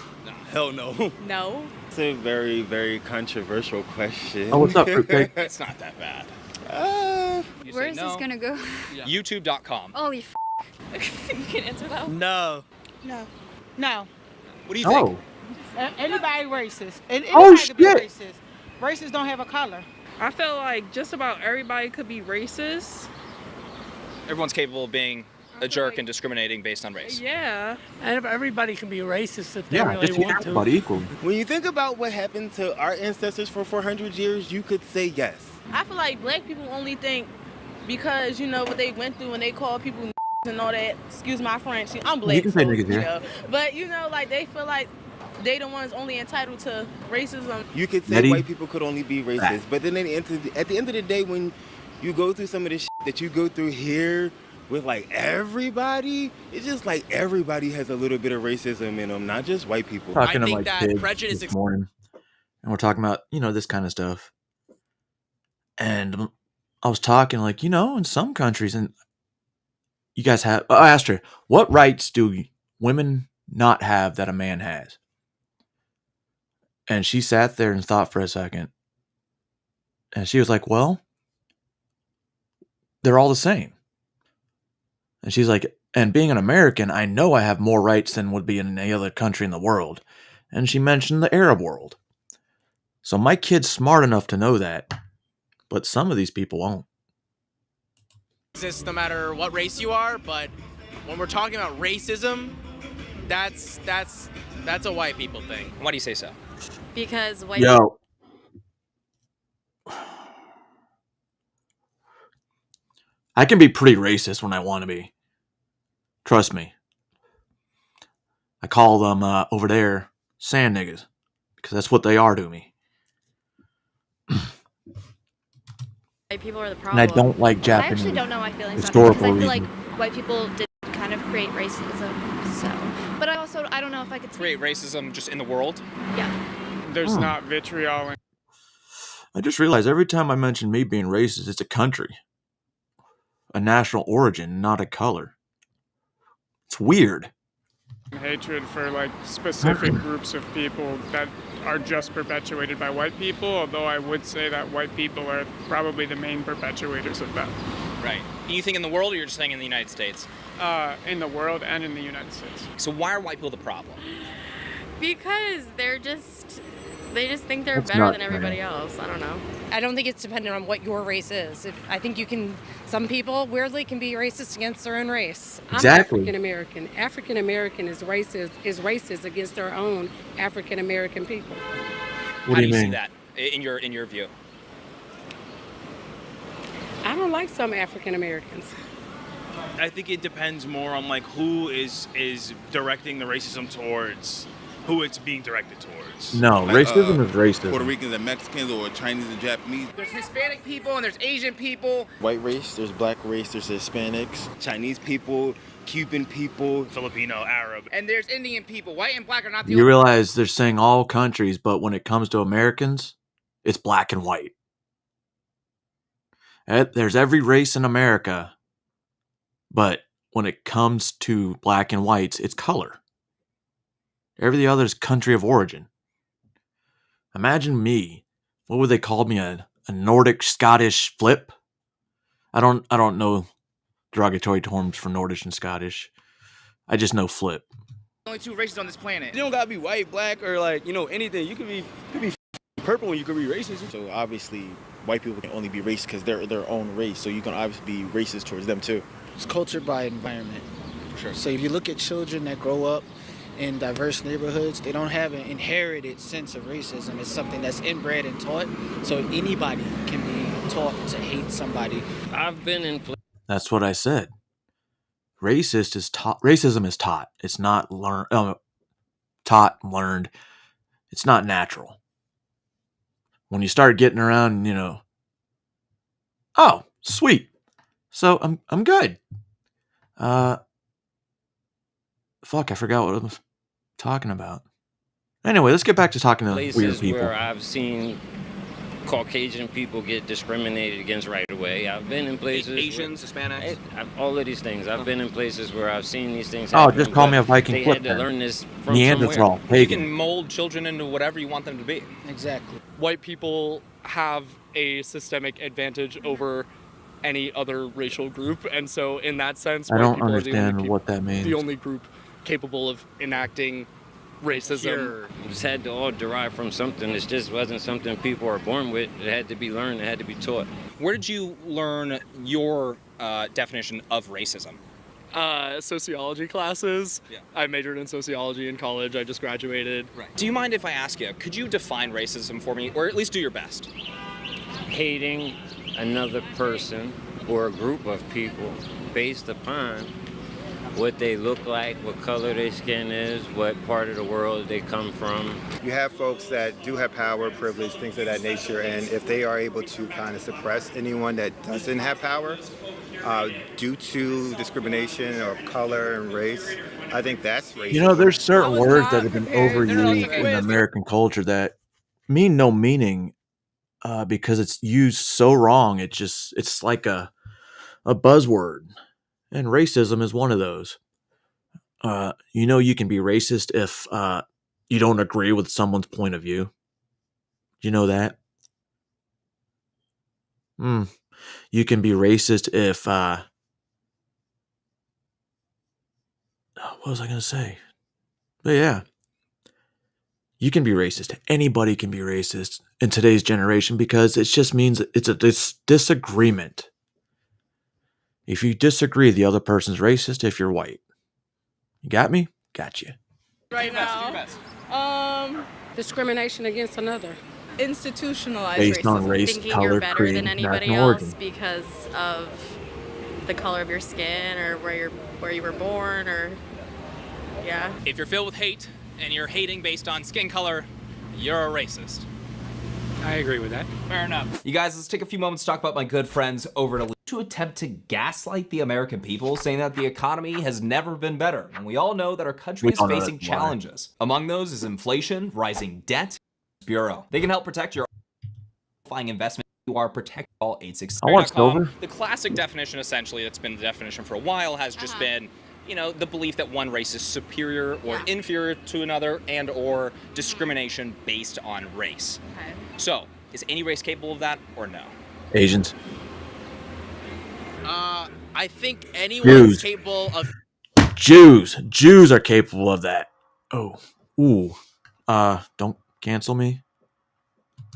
Speaker 22: hell no.
Speaker 21: No.
Speaker 22: It's a very, very controversial question.
Speaker 2: Oh, what's up, Fruitcake?
Speaker 22: It's not that bad.
Speaker 21: Where is this gonna go?
Speaker 22: YouTube.com.
Speaker 21: Holy f. You can answer that one.
Speaker 22: No.
Speaker 23: No. No.
Speaker 22: What do you think?
Speaker 23: Anybody racist. Anybody
Speaker 2: Oh,
Speaker 23: can be
Speaker 2: shit.
Speaker 23: racist. Racists don't have a color.
Speaker 24: I feel like just about everybody could be racist.
Speaker 6: Everyone's capable of being a jerk and discriminating based on race.
Speaker 24: Yeah.
Speaker 23: And everybody can be racist if they
Speaker 2: Yeah,
Speaker 23: really
Speaker 2: just treat
Speaker 23: want to.
Speaker 2: everybody equally.
Speaker 22: When you think about what happened to our ancestors for 400 years, you could say yes.
Speaker 23: I feel like black people only think because, you know, what they went through when they call people and all that. Excuse my French. I'm black.
Speaker 2: You can say
Speaker 23: so,
Speaker 2: niggas
Speaker 23: you
Speaker 2: here.
Speaker 23: know. But, you know, like, they feel like they the ones only entitled to racism.
Speaker 22: You could say
Speaker 2: Nettie?
Speaker 22: white people could only be racist, but then at the end of the day, when you go through some of the shit that you go through here with like everybody, it's just like everybody has a little bit of racism in them, not just white people.
Speaker 2: Talking to
Speaker 6: think
Speaker 2: my
Speaker 6: that
Speaker 2: kids
Speaker 6: prejudice
Speaker 2: this morning, and we're talking about, you know, this kind of stuff. And I was talking like, you know, in some countries, and you guys have, I asked her, what rights do women not have that a man has? And she sat there and thought for a second. And she was like, well, they're all the same. And she's like, and being an American, I know I have more rights than would be in any other country in the world. And she mentioned the Arab world. So my kid's smart enough to know that. But some of these people won't.
Speaker 6: Exists no matter what race you are, but when we're talking about racism, that's a white people thing. Why do you say so?
Speaker 21: Because white.
Speaker 2: Yo. I can be pretty racist when I want to be. Trust me. I call them over there sand niggas. Because that's what they are to me.
Speaker 21: White people are the
Speaker 2: And
Speaker 21: problem.
Speaker 2: I don't like Japanese.
Speaker 25: I actually don't know my feelings on it
Speaker 2: historical
Speaker 25: because I feel like
Speaker 2: reasons.
Speaker 25: white people did kind of create racism. So, but I don't know if I could
Speaker 6: Create racism just in the world?
Speaker 25: Yeah.
Speaker 26: There's
Speaker 2: Oh.
Speaker 26: not vitriol.
Speaker 2: I just realized every time I mention me being racist, it's a country. A national origin, not a color. It's weird.
Speaker 26: Hatred for like specific groups of people that are just perpetuated by white people, although I would say that white people are probably the main perpetuators of that.
Speaker 6: Right. You think in the world, or you're just saying in the United States?
Speaker 26: In the world and in the United States.
Speaker 6: So why are white people the problem?
Speaker 21: Because they just think they're
Speaker 2: That's
Speaker 21: better
Speaker 2: not
Speaker 21: than everybody
Speaker 2: fair.
Speaker 21: else. I don't know.
Speaker 27: I don't think it's dependent on what your race is. I think you can, some people weirdly can be racist against their own race.
Speaker 2: Exactly.
Speaker 23: I'm African American. African American is racist against their own African American people.
Speaker 2: What
Speaker 6: How
Speaker 2: do you
Speaker 6: see
Speaker 2: mean?
Speaker 6: that in your view?
Speaker 23: I don't like some African Americans.
Speaker 22: I think it depends more on like who is directing the racism towards, who it's being directed towards.
Speaker 2: No, racism is racism.
Speaker 28: Puerto Ricans and Mexicans, or Chinese and Japanese.
Speaker 6: There's Hispanic people and there's Asian people.
Speaker 22: White race, there's black race, there's Hispanics, Chinese people, Cuban people, Filipino, Arab.
Speaker 6: And there's Indian people. White and black are not the
Speaker 2: You
Speaker 6: only.
Speaker 2: realize they're saying all countries, but when it comes to Americans, it's black and white. There's every race in America, but when it comes to black and whites, it's color. Every other is country of origin. Imagine me. What would they call me? A Nordic Scottish flip? I don't know derogatory terms for Nordic and Scottish. I just know flip.
Speaker 6: Only two races on this planet.
Speaker 22: You don't gotta be white, black, or like, you know, anything. You could be purple and you could be racist. So obviously, white people can only be racist because they're their own race. So you can obviously be racist towards them too.
Speaker 29: It's culture by environment.
Speaker 6: For sure.
Speaker 29: So if you look at children that grow up
Speaker 1: in diverse neighborhoods, they don't have an inherited sense of racism. It's something that's inbred and taught. So anybody can be taught to hate somebody.
Speaker 3: I've been in.
Speaker 2: That's what I said. Racism is taught. It's not learned. It's not natural. When you start getting around, oh, sweet. So I'm good. Fuck, I forgot what I was talking about. Anyway, let's get back to talking to weird
Speaker 3: Places
Speaker 2: people.
Speaker 3: where I've seen Caucasian people get discriminated against right away. I've been in places
Speaker 4: Asians, Hispanics,
Speaker 3: all of these things. I've been in places where I've seen these things
Speaker 2: Oh,
Speaker 3: happen.
Speaker 2: just call me a Viking
Speaker 3: They
Speaker 2: flip
Speaker 3: had to
Speaker 2: then.
Speaker 3: learn this from
Speaker 2: Neanderthal,
Speaker 3: somewhere.
Speaker 4: you
Speaker 2: pagan.
Speaker 4: can mold children into whatever you want them to be.
Speaker 1: Exactly.
Speaker 7: White people have a systemic advantage over any other racial group, and so in that sense,
Speaker 2: I
Speaker 7: white
Speaker 2: don't
Speaker 7: people are the only
Speaker 2: understand
Speaker 7: people,
Speaker 2: what that means.
Speaker 7: the only group capable of enacting racism.
Speaker 3: It just had to all derive from something. It just wasn't something people are born with. It had to be learned. It had to be taught.
Speaker 4: Where did you learn your definition of racism?
Speaker 7: Sociology classes. Yeah. I majored in sociology in college. I just graduated.
Speaker 4: Right. Do you mind if I ask you, could you define racism for me, or at least do your best?
Speaker 3: Hating another person or a group of people based upon what they look like, what color their skin is, what part of the world they come from.
Speaker 9: You have folks that do have power, privilege, things of that nature, and if they are able to kind of suppress anyone that doesn't have power due to discrimination of color and race, I think that's racism.
Speaker 2: There's certain words that have been overused in American culture that mean no meaning because it's used so wrong. It's like a buzzword. And racism is one of those. You can be racist if you don't agree with someone's point of view. You know that? You can be racist if... what was I going to say? But yeah. You can be racist. Anybody can be racist in today's generation because it just means it's a disagreement. If you disagree, the other person's racist if you're white. You got me? Got you.
Speaker 23: Right now,
Speaker 10: discrimination against another.
Speaker 23: Institutionalized
Speaker 2: Based
Speaker 23: racism.
Speaker 2: on race,
Speaker 23: Thinking
Speaker 2: color,
Speaker 23: you're better
Speaker 2: creed,
Speaker 23: than anybody
Speaker 2: national
Speaker 23: else
Speaker 2: origin.
Speaker 23: because of the color of your skin or where you were born or yeah.
Speaker 4: If you're filled with hate and you're hating based on skin color, you're a racist.
Speaker 11: I agree with that.
Speaker 4: Fair enough.
Speaker 13: You guys, let's take a few moments to talk about my good friends over at to attempt to gaslight the American people, saying that the economy has never been better. And we all know that our country is facing challenges. Among those is inflation, rising debt, Bureau. They can help protect your investment. You are protect all 866.
Speaker 2: I want silver.
Speaker 4: The classic definition, essentially, that's been the definition for a while, has just been, the belief that one race is superior or inferior to another, and or discrimination based on race.
Speaker 23: Okay.
Speaker 4: So, is any race capable of that or no?
Speaker 2: Asians.
Speaker 6: I think anyone's
Speaker 2: Jews.
Speaker 6: capable of.
Speaker 2: Jews are capable of that. Oh. Ooh. Don't cancel me.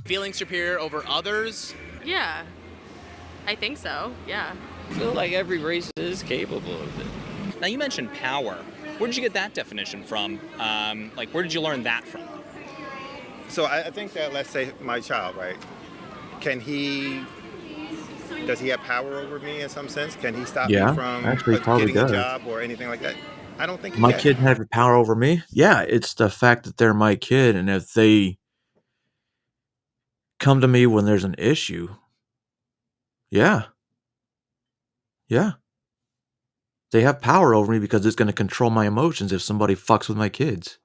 Speaker 6: Feeling superior over others.
Speaker 23: Yeah. I think so. Yeah.
Speaker 3: I feel like every race is capable of it.
Speaker 4: Now, you mentioned power. Where did you get that definition from? Where did you learn that from?
Speaker 9: So I think that, let's say my child, right? Does he have power over me in some sense? Can he stop me from getting a job or anything like that? I don't think he
Speaker 2: My
Speaker 9: can.
Speaker 2: kid have power over me? Yeah, it's the fact that they're my kid, and if they come to me when there's an issue, yeah. They have power over me because it's going to control my emotions if somebody fucks with my kids.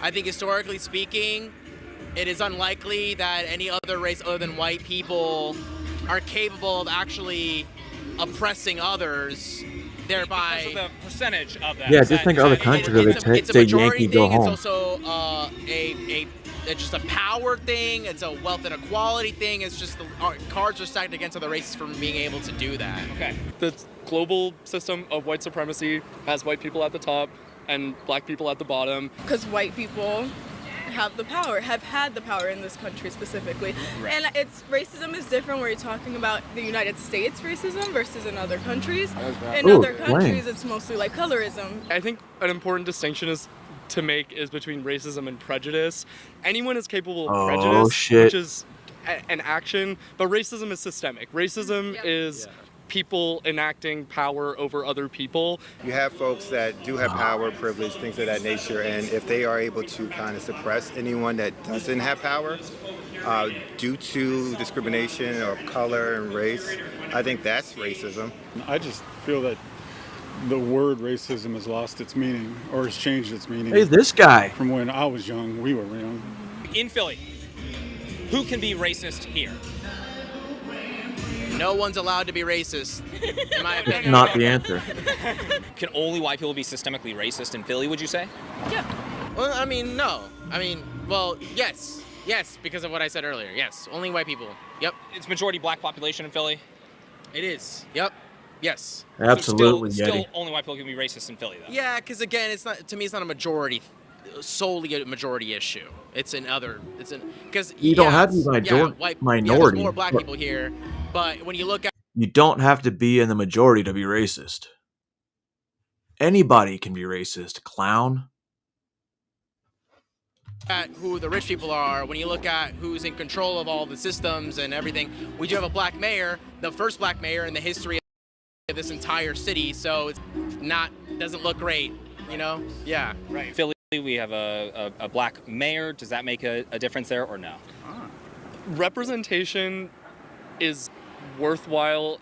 Speaker 6: I think historically speaking, it is unlikely that any other race other than white people are capable of actually oppressing others, thereby...
Speaker 4: Because of the percentage of that.
Speaker 2: Yeah, just think of other countries where they say Yankee go home.
Speaker 6: It's also it's just a power thing. It's a wealth inequality thing. It's just the cards are stacked against other races for being able to do that.
Speaker 7: Okay. The global system of white supremacy has white people at the top and black people at the bottom.
Speaker 23: Because white people have the power, have had the power in this country specifically.
Speaker 4: Right.
Speaker 23: And racism is different where you're talking about the United States racism versus in other countries. In other countries, it's mostly like colorism.
Speaker 7: I think an important distinction is to make is between racism and prejudice. Anyone is capable of prejudice, which is an action, but racism is systemic. Racism is people enacting power over other people.
Speaker 9: You have folks that do have power, privilege, things of that nature, and if they are able to kind of suppress anyone that doesn't have power due to discrimination of color and race, I think that's racism.
Speaker 8: I just feel that the word racism has lost its meaning, or has changed its meaning.
Speaker 2: Hey, this guy.
Speaker 8: From when I was young, we were young.
Speaker 4: In Philly, who can be racist here?
Speaker 6: No one's allowed to be racist, in my opinion.
Speaker 2: Not the answer.
Speaker 4: Can only white people be systemically racist in Philly, would you say?
Speaker 6: Yeah. Well, I mean, no. I mean, well, yes. Yes, because of what I said earlier. Yes, only white people. Yep.
Speaker 4: It's majority black population in Philly?
Speaker 6: It is. Yep. Yes.
Speaker 2: Absolutely,
Speaker 4: so still only white people can be racist in Philly, though.
Speaker 6: Yeah, because again, it's not, to me, it's not a majority, solely a majority issue. It's because
Speaker 2: You don't have to be minority.
Speaker 6: There's more black people here, but when you look at
Speaker 2: You don't have to be in the majority to be racist. Anybody can be racist, clown.
Speaker 6: who the rich people are, when you look at who's in control of all the systems and everything, we do have a black mayor, the first black mayor in the history of this entire city, so it's doesn't look great, you know? Yeah.
Speaker 4: Right. Philly, we have a black mayor. Does that make a difference there or no?
Speaker 7: Representation is worthwhile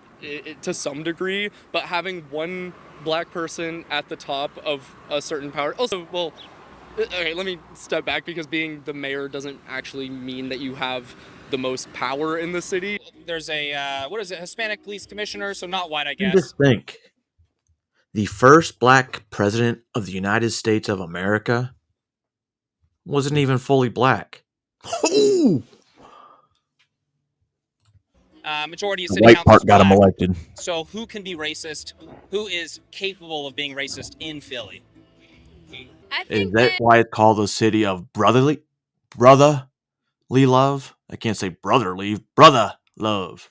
Speaker 7: to some degree, but having one black person at the top of a certain power also, well, okay, let me step back, because being the mayor doesn't actually mean that you have the most power in the city.
Speaker 4: There's a Hispanic police commissioner, so not white, I guess.
Speaker 2: Just think, the first black president of the United States of America wasn't even fully black. Ooh!
Speaker 4: Majority of
Speaker 2: The
Speaker 4: city
Speaker 2: white
Speaker 4: council
Speaker 2: part got him elected.
Speaker 4: So who can be racist? Who is capable of being racist in Philly?
Speaker 2: Is that why it's called the city of brotherly love? I can't say brotherly, brother love.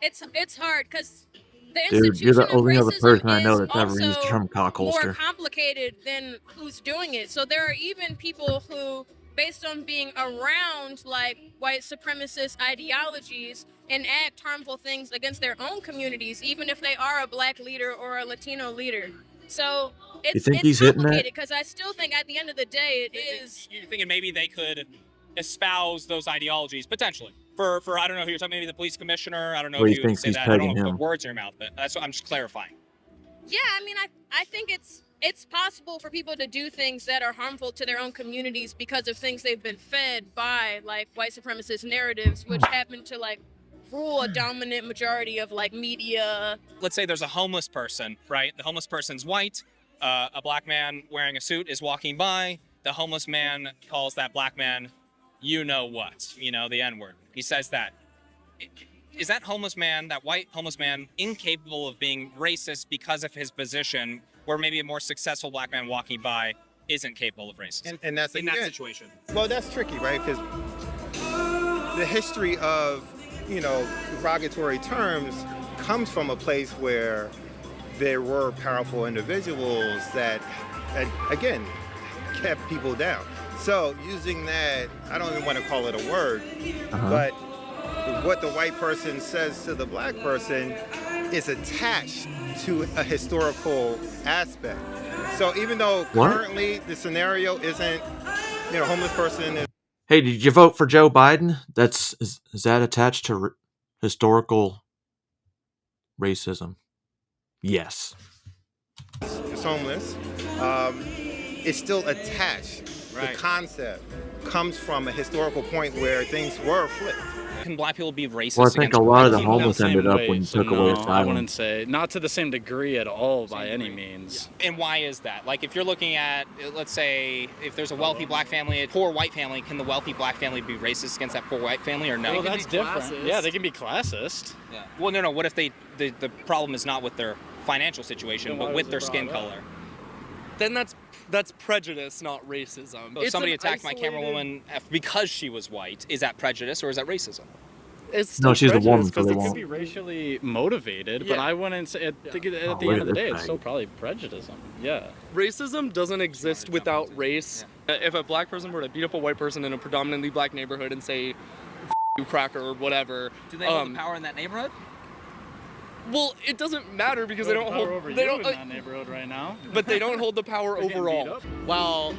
Speaker 10: It's hard because the
Speaker 2: Dude, you're the
Speaker 10: institution of
Speaker 2: only other
Speaker 10: racism
Speaker 2: person I know
Speaker 10: is
Speaker 2: that's ever used the
Speaker 10: also
Speaker 2: term
Speaker 10: more
Speaker 2: cockholster.
Speaker 10: complicated than who's doing it. So there are even people who, based on being around like white supremacist ideologies, enact harmful things against their own communities, even if they are a black leader or a Latino leader. So it's
Speaker 2: he's hitting that?
Speaker 10: complicated because I still think at the end of the day it is.
Speaker 4: You're thinking maybe they could espouse those ideologies potentially for I don't know who you're talking. Maybe the police commissioner. I don't know
Speaker 2: Well,
Speaker 4: if
Speaker 2: he
Speaker 4: you would
Speaker 2: thinks
Speaker 4: say
Speaker 2: he's
Speaker 4: that. I don't
Speaker 2: pegging
Speaker 4: want to
Speaker 2: him.
Speaker 4: put words in your mouth, but that's what I'm just clarifying.
Speaker 10: Yeah, I mean, I think it's possible for people to do things that are harmful to their own communities because of things they've been fed by like white supremacist narratives, which happen to like rule a dominant majority of like media.
Speaker 4: Let's say there's a homeless person, right? The homeless person's white. A black man wearing a suit is walking by. The homeless man calls that black man, you know what, the N-word. He says that. Is that homeless man, that white homeless man, incapable of being racist because of his position, where maybe a more successful black man walking by isn't capable of racism?
Speaker 9: And that's
Speaker 4: in that situation.
Speaker 9: Well, that's tricky, right? Because the history of, derogatory terms comes from a place where there were powerful individuals that, again, kept people down. So using that, I don't even want to call it a word, but what the white person says to the black person is attached to a historical aspect. So even though currently the scenario isn't, homeless person is.
Speaker 2: Hey, did you vote for Joe Biden? Is that attached to historical racism? Yes.
Speaker 9: Is homeless. It's still attached.
Speaker 4: Right.
Speaker 9: The concept comes from a historical point where things were flipped.
Speaker 4: Can black people be racist?
Speaker 2: Well, I think a lot of the homeless
Speaker 11: Same
Speaker 2: ended up
Speaker 11: way,
Speaker 2: when you
Speaker 11: so
Speaker 2: took away
Speaker 11: no, I
Speaker 2: asylum.
Speaker 11: wouldn't say, not to the same degree at all by any means.
Speaker 4: And why is that? Like, if you're looking at, let's say, if there's a wealthy black family, a poor white family, can the wealthy black family be racist against that poor white family or no?
Speaker 11: Well, that's different. Yeah, they can be classist.
Speaker 4: Yeah. Well, no. What if the problem is not with their financial situation, but with their skin color?
Speaker 7: then that's prejudice, not racism.
Speaker 4: If somebody attacked my camera woman because she was white, is that prejudice or is that racism?
Speaker 7: It's
Speaker 2: No, she's a woman, so
Speaker 11: because
Speaker 2: they
Speaker 11: it could
Speaker 2: won't.
Speaker 11: be racially motivated, but
Speaker 7: Yeah.
Speaker 11: I wouldn't say. At the
Speaker 2: look
Speaker 11: end
Speaker 2: at
Speaker 11: of the
Speaker 2: this
Speaker 11: day,
Speaker 2: guy.
Speaker 11: it's still probably prejudice. Yeah.
Speaker 7: Racism doesn't exist without race. If a black person were to beat up a white person in a predominantly black neighborhood and say, "F you, cracker," or whatever,
Speaker 4: Do they hold the power in that neighborhood?
Speaker 7: well, it doesn't matter because they don't hold.
Speaker 11: over
Speaker 7: They
Speaker 11: you
Speaker 7: don't.
Speaker 11: in that neighborhood right now.
Speaker 7: But they don't hold the power
Speaker 11: They're getting beat
Speaker 7: overall.
Speaker 11: up.
Speaker 6: Well,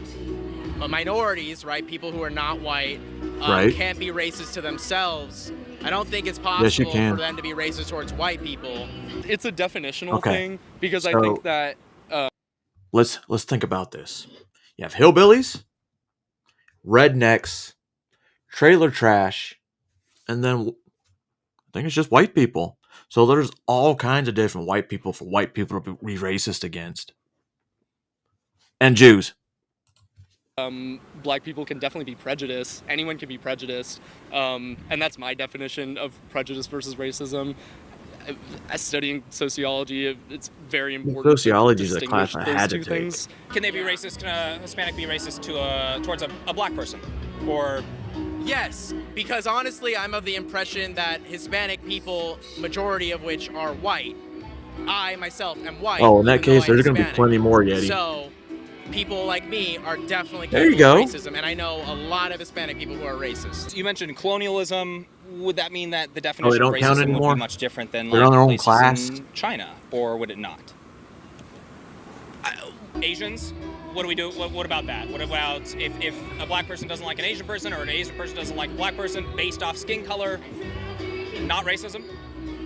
Speaker 6: minorities, right? People who are not white,
Speaker 2: Right.
Speaker 6: can't be racist to themselves. I don't think it's
Speaker 2: Yes, you
Speaker 6: possible
Speaker 2: can.
Speaker 6: for them to be racist towards white people.
Speaker 7: It's a definitional
Speaker 2: Okay.
Speaker 7: thing because I
Speaker 2: So-
Speaker 7: think that
Speaker 2: Let's think about this. You have hillbillies, rednecks, trailer trash, and then I think it's just white people. So there's all kinds of different white people for white people to be racist against. And Jews.
Speaker 7: black people can definitely be prejudiced. Anyone can be prejudiced, and that's my definition of prejudice versus racism. As studying sociology, it's very important.
Speaker 2: Sociology is
Speaker 7: to
Speaker 2: a class
Speaker 7: distinguish
Speaker 2: I
Speaker 7: those
Speaker 2: had to
Speaker 7: two
Speaker 2: take.
Speaker 7: things.
Speaker 4: Can they be racist? Can a Hispanic be racist towards a black person? Or
Speaker 6: Yes, because honestly, I'm of the impression that Hispanic people, majority of which are white, I myself am white.
Speaker 2: Oh, in that
Speaker 6: even though
Speaker 2: case,
Speaker 6: I'm
Speaker 2: there's going to be
Speaker 6: Hispanic.
Speaker 2: plenty more, Yeti.
Speaker 6: So, people like me are definitely
Speaker 2: There you
Speaker 6: capable of
Speaker 2: go.
Speaker 6: racism, and I know a lot of Hispanic people who are racist.
Speaker 4: you mentioned colonialism. Would that mean that the definition
Speaker 2: Oh, they don't
Speaker 4: of
Speaker 2: count
Speaker 4: racism would
Speaker 2: anymore?
Speaker 4: be much different than
Speaker 2: They're
Speaker 4: like
Speaker 2: on their own
Speaker 4: places
Speaker 2: class?
Speaker 4: in China, or would it not? Asians, what do we do? What about that? What about if a black person doesn't like an Asian person, or an Asian person doesn't like a black person based off skin color? Not racism?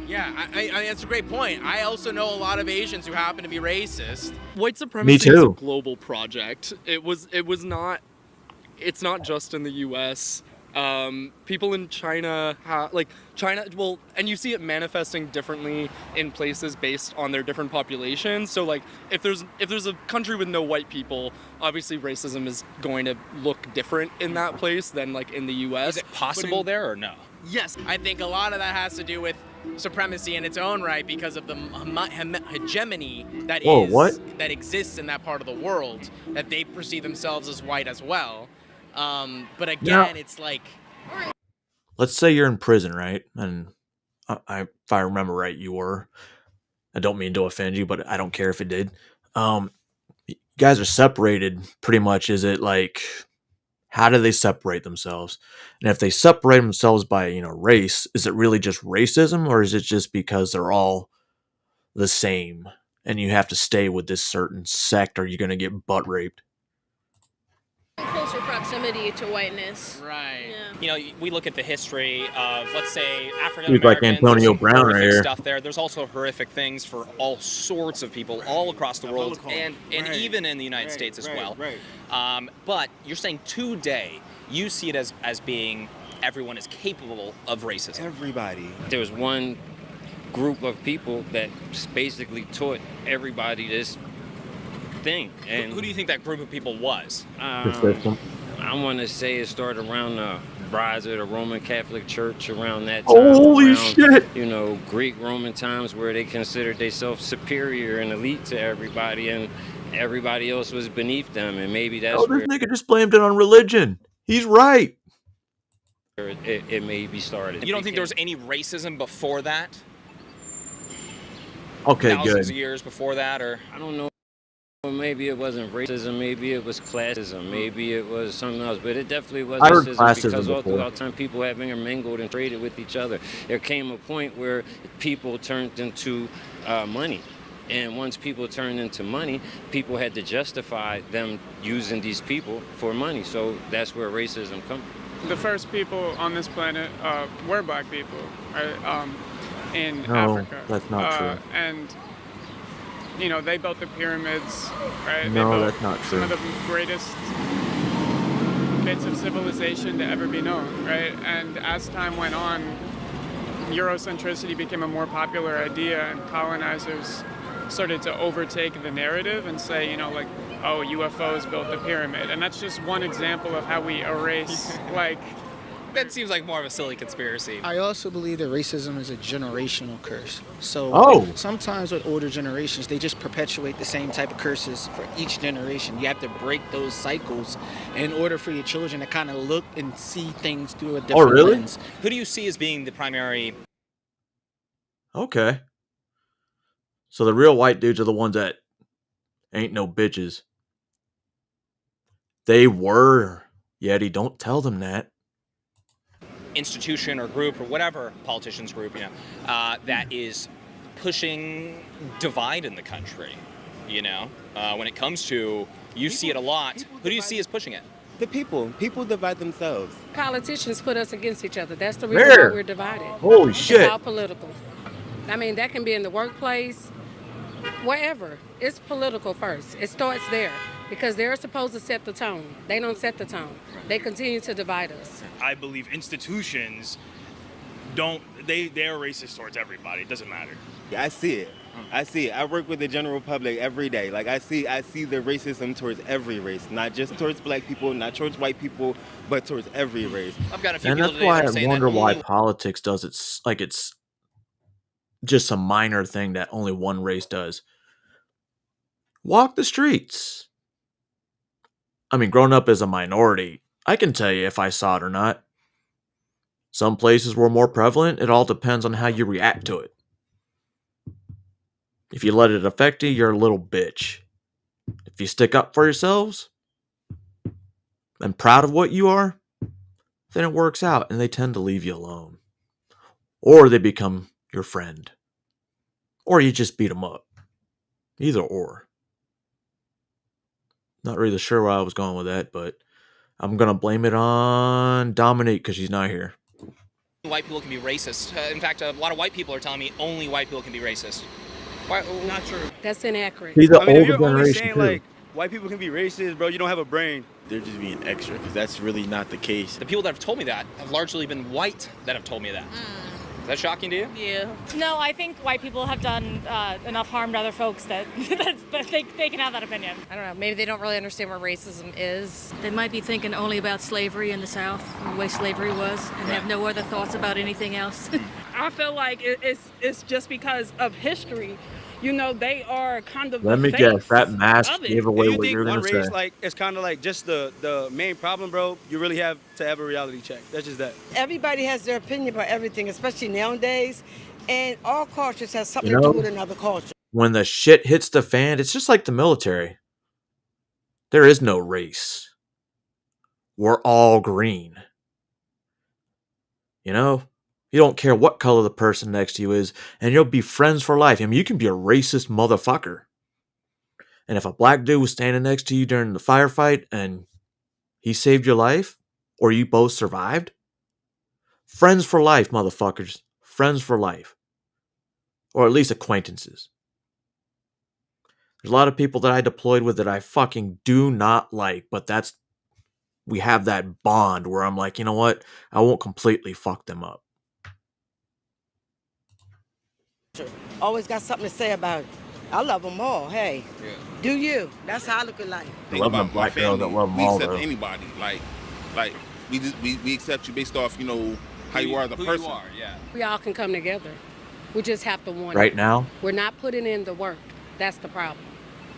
Speaker 6: Yeah, I mean, that's a great point. I also know a lot of Asians who happen to be racist.
Speaker 7: White supremacy is a
Speaker 2: too.
Speaker 7: global project. It was not. It's not just in the U.S. People in China, well, and you see it manifesting differently in places based on their different populations. So, like, if there's a country with no white people, obviously racism is going to look different in that place than like in the U.S.
Speaker 4: Is it possible there or no?
Speaker 6: Yes, I think a lot of that has to do with supremacy in its own right because of the hegemony that
Speaker 2: Whoa, what?
Speaker 6: that exists in that part of the world, that they perceive themselves as white as well. But again, it's like,
Speaker 2: Let's say you're in prison, right? And if I remember right, you were. I don't mean to offend you, but I don't care if it did. You guys are separated pretty much. Is it like, how do they separate themselves? And if they separate themselves by, race, is it really just racism, or is it just because they're all the same and you have to stay with this certain sect or you're going to get butt raped?
Speaker 10: Closer proximity to whiteness.
Speaker 6: right.
Speaker 10: Yeah.
Speaker 4: We look at the history of, let's say, African
Speaker 2: He's like
Speaker 4: Americans.
Speaker 2: Antonio
Speaker 4: there's some
Speaker 2: Brown right
Speaker 4: horrific
Speaker 2: here.
Speaker 4: stuff there. There's also horrific things for all sorts of people all across the world, and even in the United States as well. But you're saying today you see it as being everyone is capable of racism.
Speaker 22: Everybody.
Speaker 3: There was one group of people that basically taught everybody this thing. And
Speaker 4: Who do you think that group of people was?
Speaker 2: Persistent.
Speaker 3: I want to say it started around the rise of the Roman Catholic Church around that time.
Speaker 2: Holy
Speaker 3: around,
Speaker 2: shit!
Speaker 3: Greek Roman times where they considered themselves superior and elite to everybody, and everybody else was beneath them. And maybe that's
Speaker 2: Oh, this
Speaker 3: where
Speaker 2: nigga just blamed it on religion. He's right.
Speaker 3: it maybe started.
Speaker 4: You don't think there was any racism before that?
Speaker 2: Okay,
Speaker 4: Thousands
Speaker 2: good.
Speaker 4: of years before that, or
Speaker 3: I don't know. Maybe it wasn't racism, maybe it was classism, maybe it was something else, but it definitely was
Speaker 2: I heard
Speaker 3: racism
Speaker 2: classism
Speaker 3: because all
Speaker 2: before.
Speaker 3: throughout time people have intermingled and traded with each other. There came a point where people turned into money. And once people turned into money, people had to justify them using these people for money. So that's where racism comes from.
Speaker 26: The first people on this planet were black people, right? In
Speaker 2: No,
Speaker 26: Africa.
Speaker 2: that's not true.
Speaker 26: And they built the pyramids, right? They
Speaker 2: No,
Speaker 26: built
Speaker 2: that's not
Speaker 26: some of
Speaker 2: true.
Speaker 26: the greatest bits of civilization to ever be known, right? And as time went on, Eurocentricity became a more popular idea, and colonizers started to overtake the narrative and say, UFOs built the pyramid. And that's just one example of how we erase,
Speaker 4: That seems like more of a silly conspiracy.
Speaker 1: I also believe that racism is a generational curse. So sometimes with older generations, they just perpetuate the same type of curses for each generation. You have to break those cycles in order for your children to kind of look and see things through a different lens.
Speaker 4: Who do you see as being the primary?
Speaker 2: Okay. So the real white dudes are the ones that ain't no bitches. They were. Yeti, don't tell them that.
Speaker 4: Institution or group or whatever politicians group, that is pushing divide in the country. When it comes to, you see it a lot. Who do you see as pushing it?
Speaker 22: The people. People divide themselves.
Speaker 12: Politicians put us against each other. That's the reason why we're divided.
Speaker 2: Holy shit.
Speaker 12: It's all political. I mean, that can be in the workplace, wherever. It's political first. It starts there because they're supposed to set the tone. They don't set the tone. They continue to divide us.
Speaker 14: I believe institutions they're racist towards everybody. It doesn't matter.
Speaker 22: Yeah, I see it. I work with the general public every day. Like I see the racism towards every race, not just towards black people, not towards white people, but towards every race.
Speaker 4: I've got a few
Speaker 2: And
Speaker 4: people
Speaker 2: that's
Speaker 4: today
Speaker 2: why
Speaker 4: that are
Speaker 2: I
Speaker 4: saying
Speaker 2: wonder
Speaker 4: that
Speaker 2: why
Speaker 4: only
Speaker 2: politics does it's just a minor thing that only one race does. Walk the streets. I mean, growing up as a minority, I can tell you if I saw it or not. Some places were more prevalent. It all depends on how you react to it. If you let it affect you, you're a little bitch. If you stick up for yourselves and proud of what you are, then it works out and they tend to leave you alone. Or they become your friend. Or you just beat them up. Either or. Not really sure where I was going with that, but I'm going to blame it on Dominique because she's not here.
Speaker 4: white people can be racist. In fact, a lot of white people are telling me only white people can be racist. Why? Not true.
Speaker 12: That's inaccurate.
Speaker 2: He's the
Speaker 14: I mean, if
Speaker 2: older
Speaker 14: you're only
Speaker 2: generation
Speaker 14: saying
Speaker 2: too.
Speaker 14: like white people can be racist, bro, you don't have a brain.
Speaker 15: They're just being extra because that's really not the case.
Speaker 4: The people that have told me that have largely been white that have told me that. Is that shocking to you?
Speaker 16: Yeah. No, I think white people have done enough harm to other folks that they can have that opinion.
Speaker 27: I don't know. Maybe they don't really understand what racism is.
Speaker 17: They might be thinking only about slavery in the South, the way slavery was, and have no other thoughts about anything else.
Speaker 24: I feel like it's just because of history. You know, they are kind of.
Speaker 2: Let me guess. That mask gave away what you were
Speaker 14: one
Speaker 2: going to
Speaker 14: race
Speaker 2: say.
Speaker 14: like it's kind of like just the main problem, bro. You really have to have a reality check. That's just that.
Speaker 18: Everybody has their opinion about everything, especially nowadays, and all cultures have something
Speaker 2: You
Speaker 18: to
Speaker 2: know,
Speaker 18: do with another culture.
Speaker 2: When the shit hits the fan, it's just like the military. There is no race. We're all green. You know? You don't care what color the person next to you is, and you'll be friends for life. I mean, you can be a racist motherfucker. And if a black dude was standing next to you during the firefight and he saved your life, or you both survived, friends for life, motherfuckers. Friends for life. Or at least acquaintances. There's a lot of people that I deployed with that I fucking do not like, but we have that bond where I'm like, you know what? I won't completely fuck them up.
Speaker 18: Always got something to say about it. I love them all. Hey, do you? That's how I look at life.
Speaker 22: Think about
Speaker 2: black
Speaker 22: my
Speaker 2: girls
Speaker 22: family.
Speaker 2: that love them
Speaker 22: We
Speaker 2: all,
Speaker 22: accept
Speaker 2: though.
Speaker 22: anybody. Like we accept you based off, you know, how you are as a person.
Speaker 12: We all can come together. We just have to want
Speaker 2: Right
Speaker 12: it.
Speaker 2: now?
Speaker 12: We're not putting in the work. That's the problem.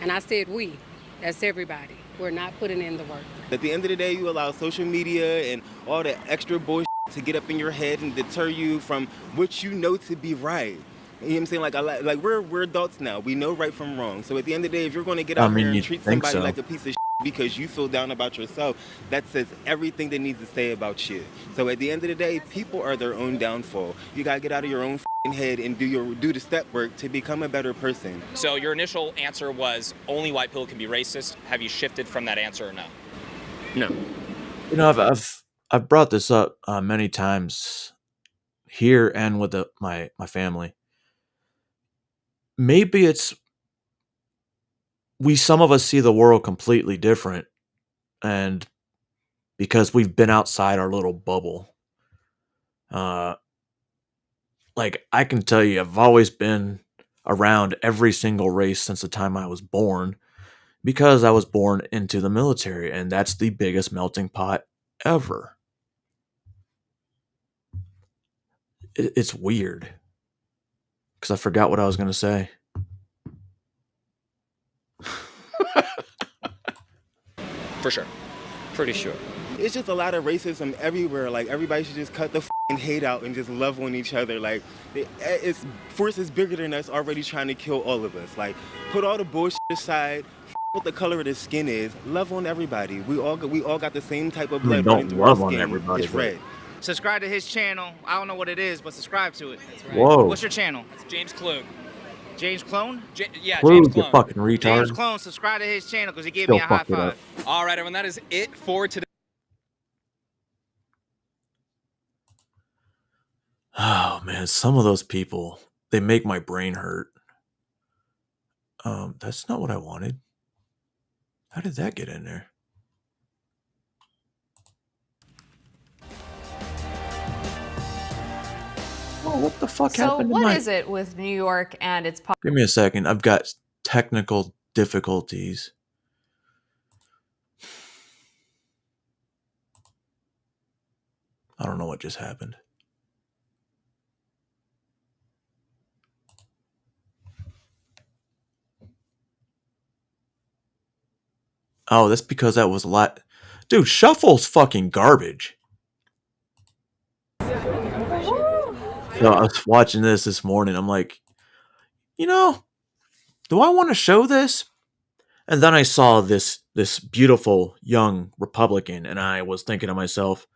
Speaker 12: And I said we. That's everybody. We're not putting in the work.
Speaker 22: At the end of the day, you allow social media and all the extra bullshit to get up in your head and deter you from what you know to be right. You know what I'm saying? Like we're adults now. We know right from wrong. So at the end of the day, if you're going to get out here and
Speaker 2: you'd
Speaker 22: treat
Speaker 2: think
Speaker 22: somebody
Speaker 2: so.
Speaker 22: like a piece of shit because you feel down about yourself, that says everything they need to say about you. So at the end of the day, people are their own downfall. You gotta get out of your own head and do the step work to become a better person.
Speaker 4: So your initial answer was only white people can be racist. Have you shifted from that answer or no?
Speaker 22: No.
Speaker 2: You know, I've brought this up many times here and with my family. Maybe it's some of us see the world completely different, and because we've been outside our little bubble. Like I can tell you, I've always been around every single race since the time I was born, because I was born into the military, and that's the biggest melting pot ever. it's weird. Because I forgot what I was going to say.
Speaker 4: For sure. Pretty sure.
Speaker 22: It's just a lot of racism everywhere. Like, everybody should just cut the hate out and just love on each other. Like, it's forces bigger than us already trying to kill all of us. Like, put all the bullshit aside. What the color of the skin is, love on everybody. We all got the same type of blood running through our skin.
Speaker 2: Everybody.
Speaker 22: It's red.
Speaker 5: Subscribe to his channel. I don't know what it is, but subscribe to it.
Speaker 2: Right. Whoa.
Speaker 5: What's your channel?
Speaker 4: It's James Klug.
Speaker 5: James Clone?
Speaker 4: Yeah,
Speaker 2: Clone,
Speaker 4: James Clone.
Speaker 2: you fucking retard.
Speaker 5: James Clone, subscribe to his channel because he gave me a high five.
Speaker 4: All right, everyone, that is it for today.
Speaker 2: Oh, man, some of those people, they make my brain hurt. That's not what I wanted. How did that get in there? Oh, what the fuck happened?
Speaker 13: So what is it with New York and its...
Speaker 2: Give me a second. I've got technical difficulties. I don't know what just happened. Oh, that's because that was a lot. Dude, Shuffle's fucking garbage. So I was watching this morning. I'm like, you know, do I want to show this? And then I saw this beautiful young Republican, and I was thinking to myself,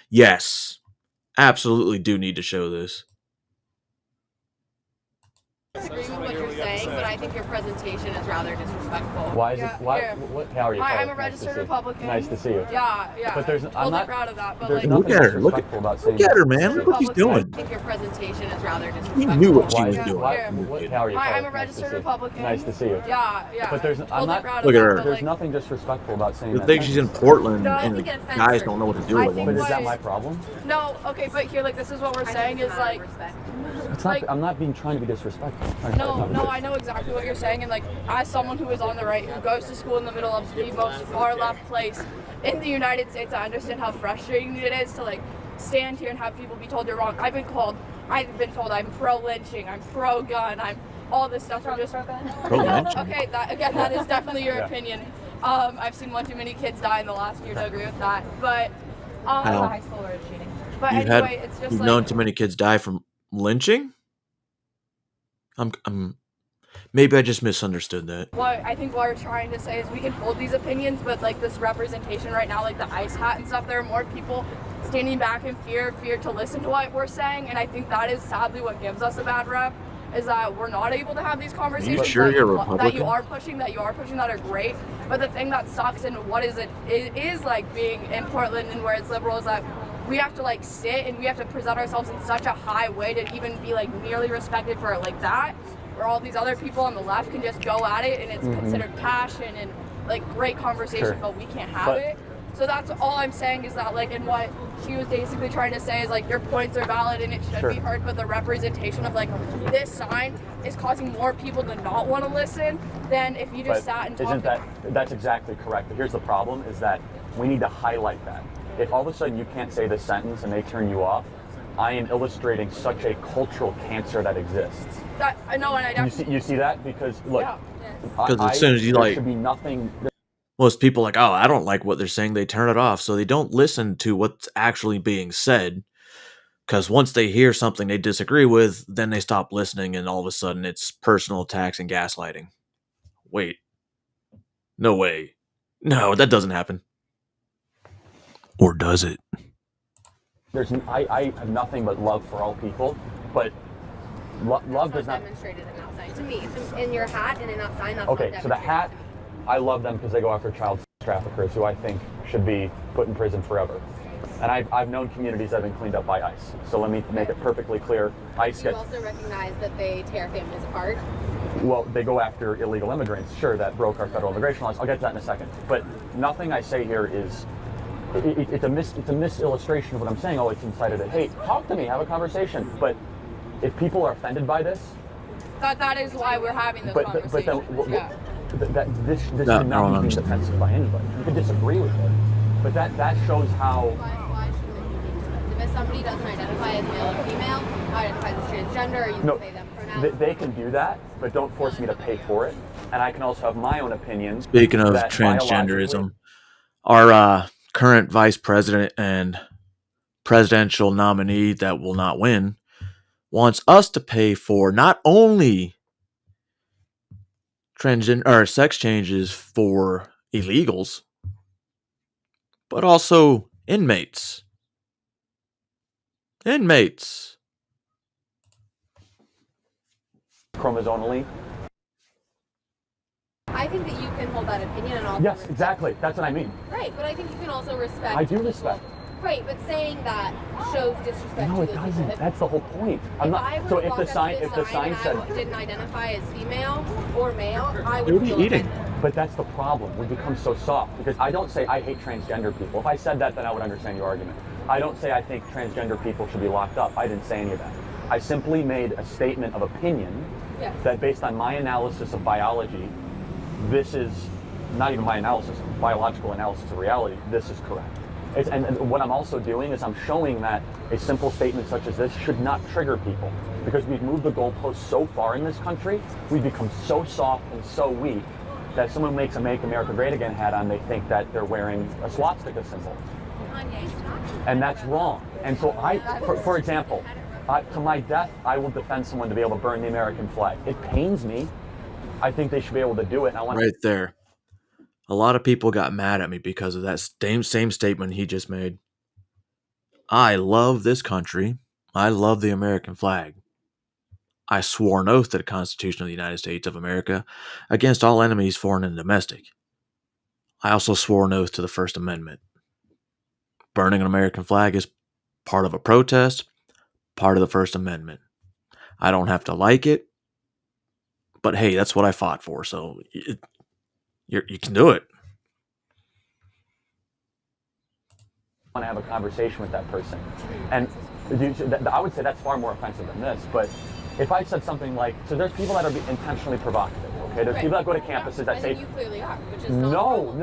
Speaker 2: yes, absolutely do need to show this.
Speaker 13: I disagree with what you're saying, but I think your presentation is rather disrespectful.
Speaker 19: Why is it? Why? How are you?
Speaker 13: Hi, I'm a registered Republican.
Speaker 19: Nice to see you.
Speaker 13: Yeah.
Speaker 19: But there's, I'm not
Speaker 13: proud of that. But
Speaker 19: there's
Speaker 13: like,
Speaker 19: nothing
Speaker 2: Look at her. Look at her, man. Look what she's doing.
Speaker 13: I think your presentation is rather disrespectful.
Speaker 2: You knew what she was doing.
Speaker 19: How are you?
Speaker 13: Hi, I'm a registered Republican.
Speaker 19: Nice to see you.
Speaker 13: Yeah.
Speaker 19: But there's, I'm not.
Speaker 2: Look at her.
Speaker 19: There's nothing disrespectful about saying
Speaker 2: You
Speaker 19: that.
Speaker 2: think she's in Portland,
Speaker 13: No, I
Speaker 2: and the
Speaker 13: think it offends
Speaker 2: guys
Speaker 13: her.
Speaker 2: don't know what to do with
Speaker 19: But
Speaker 2: them.
Speaker 19: is that my problem?
Speaker 13: No, okay, but here, like, this is what we're saying is like.
Speaker 19: It's not. I'm not being trying to be disrespectful.
Speaker 13: No, I know exactly what you're saying, and like, as someone who is on the right, who goes to school in the middle of the most far left place in the United States, I understand how frustrating it is to like stand here and have people be told you're wrong. I've been told I'm pro-lynching, I'm pro-gun, I'm all this stuff. I'm just
Speaker 2: Pro-lynching?
Speaker 13: Okay, that is definitely your opinion. I've seen one too many kids die in the last year to agree with that, but high school or cheating. But anyway, it's just
Speaker 2: You've
Speaker 13: like,
Speaker 2: known too many kids die from lynching? I'm maybe I just misunderstood that.
Speaker 13: what I think what we're trying to say is we can hold these opinions, but like this representation right now, like the ICE hat and stuff, there are more people standing back in fear to listen to what we're saying, and I think that is sadly what gives us a bad rep, is that we're not able to have these conversations
Speaker 2: sure
Speaker 13: that,
Speaker 2: you're a Republican?
Speaker 13: that you are pushing that are great, but the thing that sucks and what is it is like being in Portland and where it's liberal is that we have to like sit and we have to present ourselves in such a high way to even be like nearly respected for it like that, where all these other people on the left can just go at it and it's considered passion and like great conversation, but we can't have it. So that's all I'm saying is that like, and what she was basically trying to say is like your points are valid and it should be heard, but the representation of like this sign is causing more people to not want to listen than if you just sat and talked.
Speaker 19: That's exactly correct. But here's the problem: is that we need to highlight that. If all of a sudden you can't say this sentence and they turn you off, I am illustrating such a cultural cancer that exists.
Speaker 13: That I know, and I definitely
Speaker 19: You see that? Because look,
Speaker 2: Because as soon as you
Speaker 19: there
Speaker 2: like,
Speaker 19: should be nothing.
Speaker 2: most people like, oh, I don't like what they're saying, they turn it off, so they don't listen to what's actually being said. Because once they hear something they disagree with, then they stop listening, and all of a sudden it's personal attacks and gaslighting. Wait, no way, no, that doesn't happen. Or does it?
Speaker 19: I have nothing but love for all people, but love does not.
Speaker 13: demonstrated in that sign to me. In your hat and in that sign, that's
Speaker 19: Okay,
Speaker 13: not
Speaker 19: so the hat, I love them because they go after child traffickers who I think should be put in prison forever. And I've known communities that have been cleaned up by ICE. So let me make it perfectly clear. ICE
Speaker 13: You
Speaker 19: gets,
Speaker 13: also recognize that they tear families apart.
Speaker 19: well, they go after illegal immigrants, sure, that broke our federal immigration laws. I'll get to that in a second. But nothing I say here is, it's a mis-illustration of what I'm saying. Oh, it's incited at hate. Talk to me, have a conversation. But if people are offended by this,
Speaker 13: That is why we're having those
Speaker 19: but
Speaker 13: conversations.
Speaker 19: then this should
Speaker 2: No,
Speaker 19: not be defensive by anybody. You can disagree with it, but that shows how.
Speaker 13: Why should it be somebody doesn't identify as male or female, identifies as transgender, or you
Speaker 19: No,
Speaker 13: can say them pronouns.
Speaker 19: they can do that, but don't force me to pay for it. And I can also have my own opinion.
Speaker 2: Speaking of
Speaker 19: that
Speaker 2: transgenderism, our current vice president and presidential nominee that will not win wants us to pay for not only transgender or sex changes for illegals, but also inmates. Inmates.
Speaker 19: Chromosomally.
Speaker 13: I think that you can hold that opinion and also
Speaker 19: Yes, exactly. That's what I mean.
Speaker 13: Right, but I think you can also respect.
Speaker 19: I do
Speaker 13: people.
Speaker 19: respect.
Speaker 13: Right, but saying that shows disrespect
Speaker 19: No,
Speaker 13: to
Speaker 19: it
Speaker 13: those
Speaker 19: doesn't.
Speaker 13: people.
Speaker 19: That's the whole point.
Speaker 13: If
Speaker 19: I'm not.
Speaker 13: I were
Speaker 19: So
Speaker 13: to
Speaker 19: if
Speaker 13: walk
Speaker 19: the
Speaker 13: up to
Speaker 19: sign,
Speaker 13: this
Speaker 19: if the sign
Speaker 13: and
Speaker 19: said,
Speaker 13: I didn't identify as female or male, I
Speaker 2: What
Speaker 13: would
Speaker 2: are you
Speaker 13: feel
Speaker 2: eating?
Speaker 13: offended.
Speaker 19: but that's the problem. We become so soft because I don't say I hate transgender people. If I said that, then I would understand your argument. I don't say I think transgender people should be locked up. I didn't say any of that. I simply made a statement of opinion
Speaker 13: Yes.
Speaker 19: that based on my analysis of biology, this is not even my analysis, biological analysis of reality, this is correct. And what I'm also doing is I'm showing that a simple statement such as this should not trigger people because we've moved the goalposts so far in this country, we've become so soft and so weak that if someone makes a Make America Great Again hat on, they think that they're wearing a swastika symbol. And that's wrong. And so for example, to my death, I will defend someone to be able to burn the American flag. It pains me. I think they should be able to do it. And I want
Speaker 2: Right there. A lot of people got mad at me because of that same statement he just made. I love this country. I love the American flag. I swore an oath to the Constitution of the United States of America against all enemies, foreign and domestic. I also swore an oath to the First Amendment. Burning an American flag is part of a protest, part of the First Amendment. I don't have to like it, but hey, that's what I fought for, so you can do it.
Speaker 19: I want to have a conversation with that person. And I would say that's far more offensive than this, but if I said something like, so there's people that are intentionally provocative, okay? There's people that go to campuses that say,
Speaker 13: you clearly are, which is not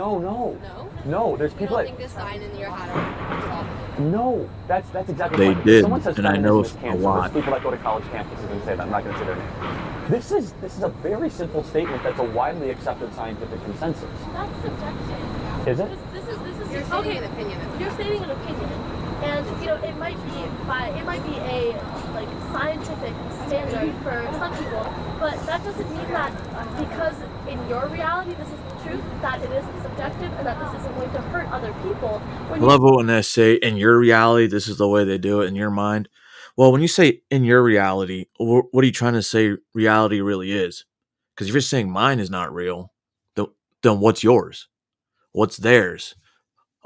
Speaker 19: No, there's
Speaker 13: You
Speaker 19: people
Speaker 13: don't
Speaker 19: that,
Speaker 13: think this sign in your hat are
Speaker 19: no, that's exactly
Speaker 2: They
Speaker 19: right.
Speaker 2: did,
Speaker 19: Someone says
Speaker 2: and I know
Speaker 19: feminism is
Speaker 2: a
Speaker 19: cancer.
Speaker 2: lot.
Speaker 19: There's people that go to college campuses and say that. I'm not going to say their name. This is a very simple statement that's a widely accepted scientific consensus.
Speaker 8: That's subjective.
Speaker 19: Is it?
Speaker 8: This is
Speaker 13: You're stating an opinion.
Speaker 8: You're stating an opinion, and it might be a like scientific standard for some people, but that doesn't mean that because in your reality this is the truth, that it isn't subjective and that this isn't going to hurt other people.
Speaker 2: I love it when they say, in your reality, this is the way they do it in your mind. Well, when you say in your reality, what are you trying to say reality really is? Because if you're saying mine is not real, then what's yours? What's theirs?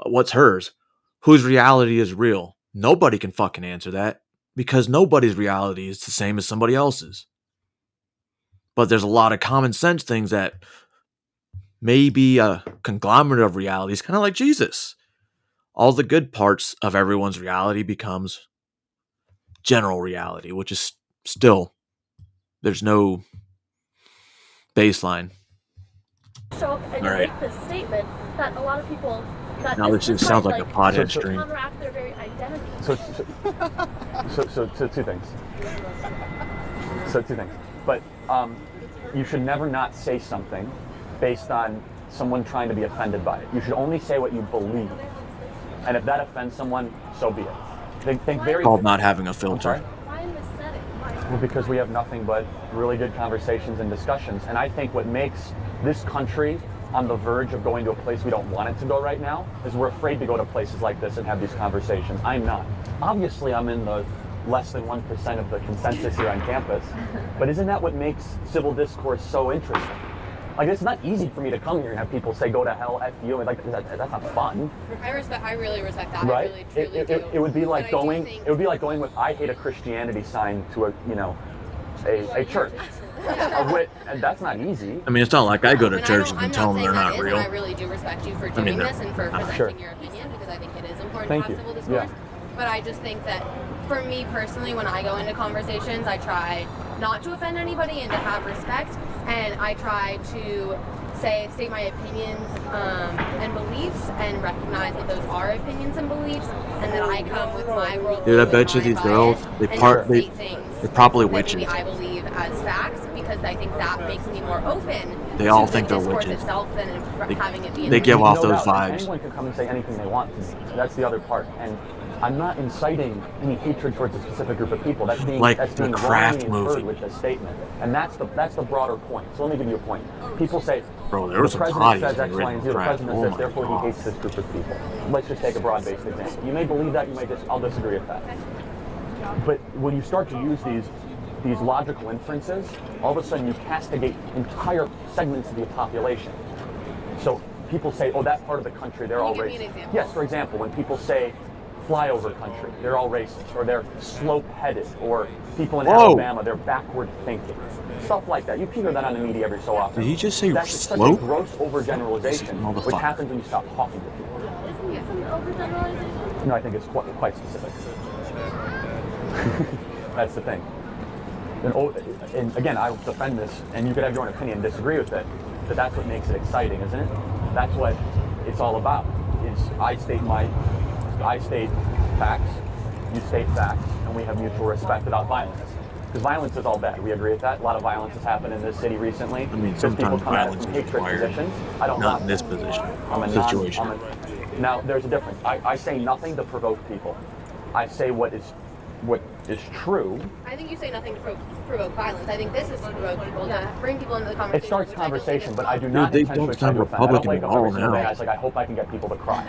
Speaker 2: What's hers? Whose reality is real? Nobody can fucking answer that because nobody's reality is the same as somebody else's. But there's a lot of common sense things that may be a conglomerate of realities, kind of like Jesus. All the good parts of everyone's reality becomes general reality, which is still, there's no baseline.
Speaker 8: Show up and
Speaker 2: All right.
Speaker 8: make this statement that a lot of people that
Speaker 2: Now this just sounds like a pothead stream.
Speaker 8: counteract their very identity.
Speaker 19: So two things. But you should never not say something based on someone trying to be offended by it. You should only say what you believe. And if that offends someone, so be it. Think very
Speaker 2: Called not having a filter.
Speaker 8: Why in this setting? Why?
Speaker 19: Well, because we have nothing but really good conversations and discussions. And I think what makes this country on the verge of going to a place we don't want it to go right now is we're afraid to go to places like this and have these conversations. I'm not. Obviously, I'm in the less than 1% of the consensus here on campus. But isn't that what makes civil discourse so interesting? Like, it's not easy for me to come here and have people say, go to hell, F you. Like, that's not fun.
Speaker 13: I really respect that.
Speaker 19: Right?
Speaker 13: I really, truly do.
Speaker 19: It would be like
Speaker 13: But I do
Speaker 19: going.
Speaker 13: think-
Speaker 19: It would be like going with "I hate a Christianity" sign to a church. And that's not easy.
Speaker 2: I mean, it's not like I go to
Speaker 13: And
Speaker 2: church
Speaker 13: I'm
Speaker 2: and tell them
Speaker 13: saying
Speaker 2: they're
Speaker 13: that
Speaker 2: not
Speaker 13: is,
Speaker 2: real.
Speaker 13: And I really do respect you for
Speaker 2: I mean,
Speaker 13: doing this and for
Speaker 2: I'm
Speaker 13: presenting
Speaker 2: sure.
Speaker 13: your opinion because I think it is important
Speaker 19: Thank
Speaker 13: to
Speaker 19: you.
Speaker 13: have civil discourse.
Speaker 19: Yeah.
Speaker 13: But I just think that for me personally, when I go into conversations, I try not to offend anybody and to have respect, and I try to
Speaker 7: state my opinions and beliefs, and recognize that those are opinions and beliefs, and that I come with my world.
Speaker 2: Dude, I bet you these girls, they probably witches.
Speaker 7: Maybe I believe as facts, because I think that makes me more open.
Speaker 2: They all
Speaker 7: to
Speaker 2: think
Speaker 7: the
Speaker 2: they're
Speaker 7: discourse
Speaker 2: witches.
Speaker 7: Itself than having it be
Speaker 2: They give off
Speaker 19: No
Speaker 2: those
Speaker 19: doubt.
Speaker 2: vibes.
Speaker 19: Anyone can come and say anything they want to me. That's the other part. And I'm not inciting any hatred towards a specific group of people. That's being
Speaker 2: Like
Speaker 19: that's
Speaker 2: the
Speaker 19: being
Speaker 2: Kraft
Speaker 19: wrongly inferred
Speaker 2: movie.
Speaker 19: with this statement. And that's the broader point. So let me give you a point. People say,
Speaker 2: Bro, there was
Speaker 19: the
Speaker 2: some
Speaker 19: president
Speaker 2: hotties
Speaker 19: says
Speaker 2: in
Speaker 19: X, Y, and Z. The
Speaker 2: Kraft.
Speaker 19: president
Speaker 2: Oh
Speaker 19: says
Speaker 2: my
Speaker 19: therefore
Speaker 2: God.
Speaker 19: he hates this group of people. Let's just take a broad-based example. You may believe that. You may I'll disagree with that. But when you start to use these logical inferences, all of a sudden you castigate entire segments of the population. So people say, oh, that part of the country, they're all
Speaker 7: Can you give me
Speaker 19: racist.
Speaker 7: an example?
Speaker 19: Yes, for example, when people say flyover country, they're all racist, or they're slope-headed, or people in
Speaker 2: Whoa.
Speaker 19: Alabama, they're backward thinking. Stuff like that. You hear that on the media every so often.
Speaker 2: Did he just say
Speaker 19: That's such a
Speaker 2: slope?
Speaker 19: gross overgeneralization, which
Speaker 2: Motherfucker.
Speaker 19: happens when you stop talking to people.
Speaker 8: Isn't it some overgeneralization?
Speaker 19: No, I think it's quite specific. That's the thing. And again, I will defend this, and you could have your own opinion, disagree with it, but that's what makes it exciting, isn't it? That's what it's all about. Is I state facts, you state facts, and we have mutual respect without violence. Because violence is all bad. We agree with that. A lot of violence has happened in this city recently.
Speaker 2: I mean,
Speaker 19: Because people
Speaker 2: sometimes
Speaker 19: come at it
Speaker 2: violence
Speaker 19: from
Speaker 2: is
Speaker 19: hatred
Speaker 2: required.
Speaker 19: positions. I don't
Speaker 2: Not
Speaker 19: want
Speaker 2: in this
Speaker 19: that.
Speaker 2: position.
Speaker 19: I'm a
Speaker 2: Situation.
Speaker 19: Now, there's a difference. I say nothing to provoke people. I say what is true.
Speaker 7: I think you say nothing to provoke violence. I think this is to provoke people, to bring people into the conversation.
Speaker 19: It starts conversation, but I do
Speaker 2: Dude,
Speaker 19: not
Speaker 2: they
Speaker 19: intentionally
Speaker 2: don't
Speaker 19: try
Speaker 2: sound
Speaker 19: to offend. I don't
Speaker 2: Republican
Speaker 19: wake
Speaker 2: at
Speaker 19: up every
Speaker 2: all
Speaker 19: single day.
Speaker 2: now.
Speaker 19: I was like, I hope I can get people to cry.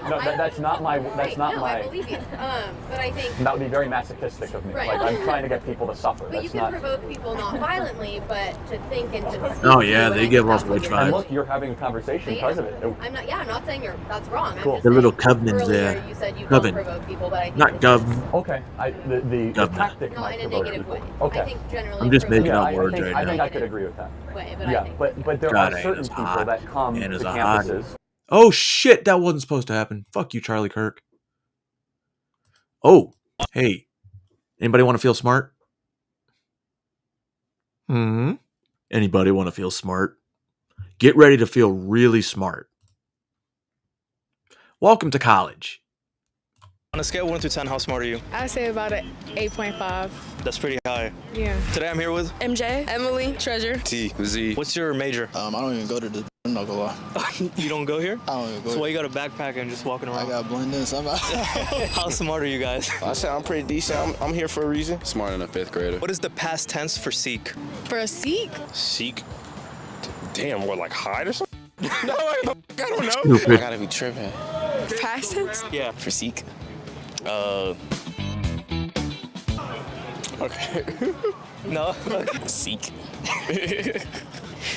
Speaker 19: No, that's not my. That's not
Speaker 7: no,
Speaker 19: my.
Speaker 7: I believe you. But I think.
Speaker 19: That would be very masochistic of me.
Speaker 7: Right.
Speaker 19: Like I'm trying to get people to suffer.
Speaker 7: But
Speaker 19: That's
Speaker 7: you can
Speaker 19: not.
Speaker 7: provoke people not violently, but to think and to speak.
Speaker 2: Oh yeah,
Speaker 7: to,
Speaker 2: they
Speaker 7: and
Speaker 2: give
Speaker 7: I
Speaker 2: off
Speaker 7: think
Speaker 2: witch
Speaker 7: that's what
Speaker 19: And
Speaker 2: vibes.
Speaker 19: look, you're having a conversation because of it.
Speaker 7: I'm not. Yeah, I'm not saying that's wrong.
Speaker 19: Cool.
Speaker 7: I'm just
Speaker 2: The little
Speaker 7: saying
Speaker 2: covenants
Speaker 7: earlier
Speaker 2: there.
Speaker 7: You said you
Speaker 2: Coven.
Speaker 7: don't provoke people, but I think
Speaker 2: Not
Speaker 7: it's
Speaker 2: gov.
Speaker 19: Okay. The
Speaker 2: Government.
Speaker 19: tactic
Speaker 7: No,
Speaker 19: might
Speaker 7: in a
Speaker 19: provoke
Speaker 7: negative
Speaker 19: people.
Speaker 7: way.
Speaker 19: Okay.
Speaker 7: I think generally.
Speaker 2: I'm just making
Speaker 7: provoke
Speaker 2: up
Speaker 19: I
Speaker 2: words
Speaker 19: think,
Speaker 2: right
Speaker 19: I think
Speaker 2: now.
Speaker 19: I could agree with that.
Speaker 7: way, but
Speaker 19: Yeah,
Speaker 7: I think.
Speaker 19: but there
Speaker 2: God,
Speaker 19: are
Speaker 2: Anna's
Speaker 19: certain people
Speaker 2: hot.
Speaker 19: that come to
Speaker 2: Anna's a hottie.
Speaker 19: campuses.
Speaker 2: Oh shit, that wasn't supposed to happen. Fuck you, Charlie Kirk. Oh, hey. Anybody want to feel smart? Anybody want to feel smart? Get ready to feel really smart. Welcome to college.
Speaker 9: On a scale of 1 through 10, how smart are you?
Speaker 11: I'd say about an 8.5.
Speaker 9: That's pretty high.
Speaker 11: Yeah.
Speaker 9: Today I'm here with
Speaker 11: MJ, Emily, Treasure.
Speaker 9: T. Z. What's your major?
Speaker 20: I don't even go to the. I'm not gonna lie.
Speaker 9: You don't go here?
Speaker 20: I don't even go.
Speaker 9: So why you got a backpack and just walking around?
Speaker 20: I got blend in somehow.
Speaker 9: How smart are you guys?
Speaker 21: I say I'm pretty decent. I'm here for a reason. Smarter than a fifth grader.
Speaker 9: What is the past tense for seek?
Speaker 11: For a Sikh?
Speaker 21: Seek? Damn, what, like hide or something? No, I don't know.
Speaker 2: Stupid.
Speaker 21: I gotta be tripping.
Speaker 11: Past tense?
Speaker 9: Yeah.
Speaker 21: For seek? Okay.
Speaker 9: No.
Speaker 21: Seek.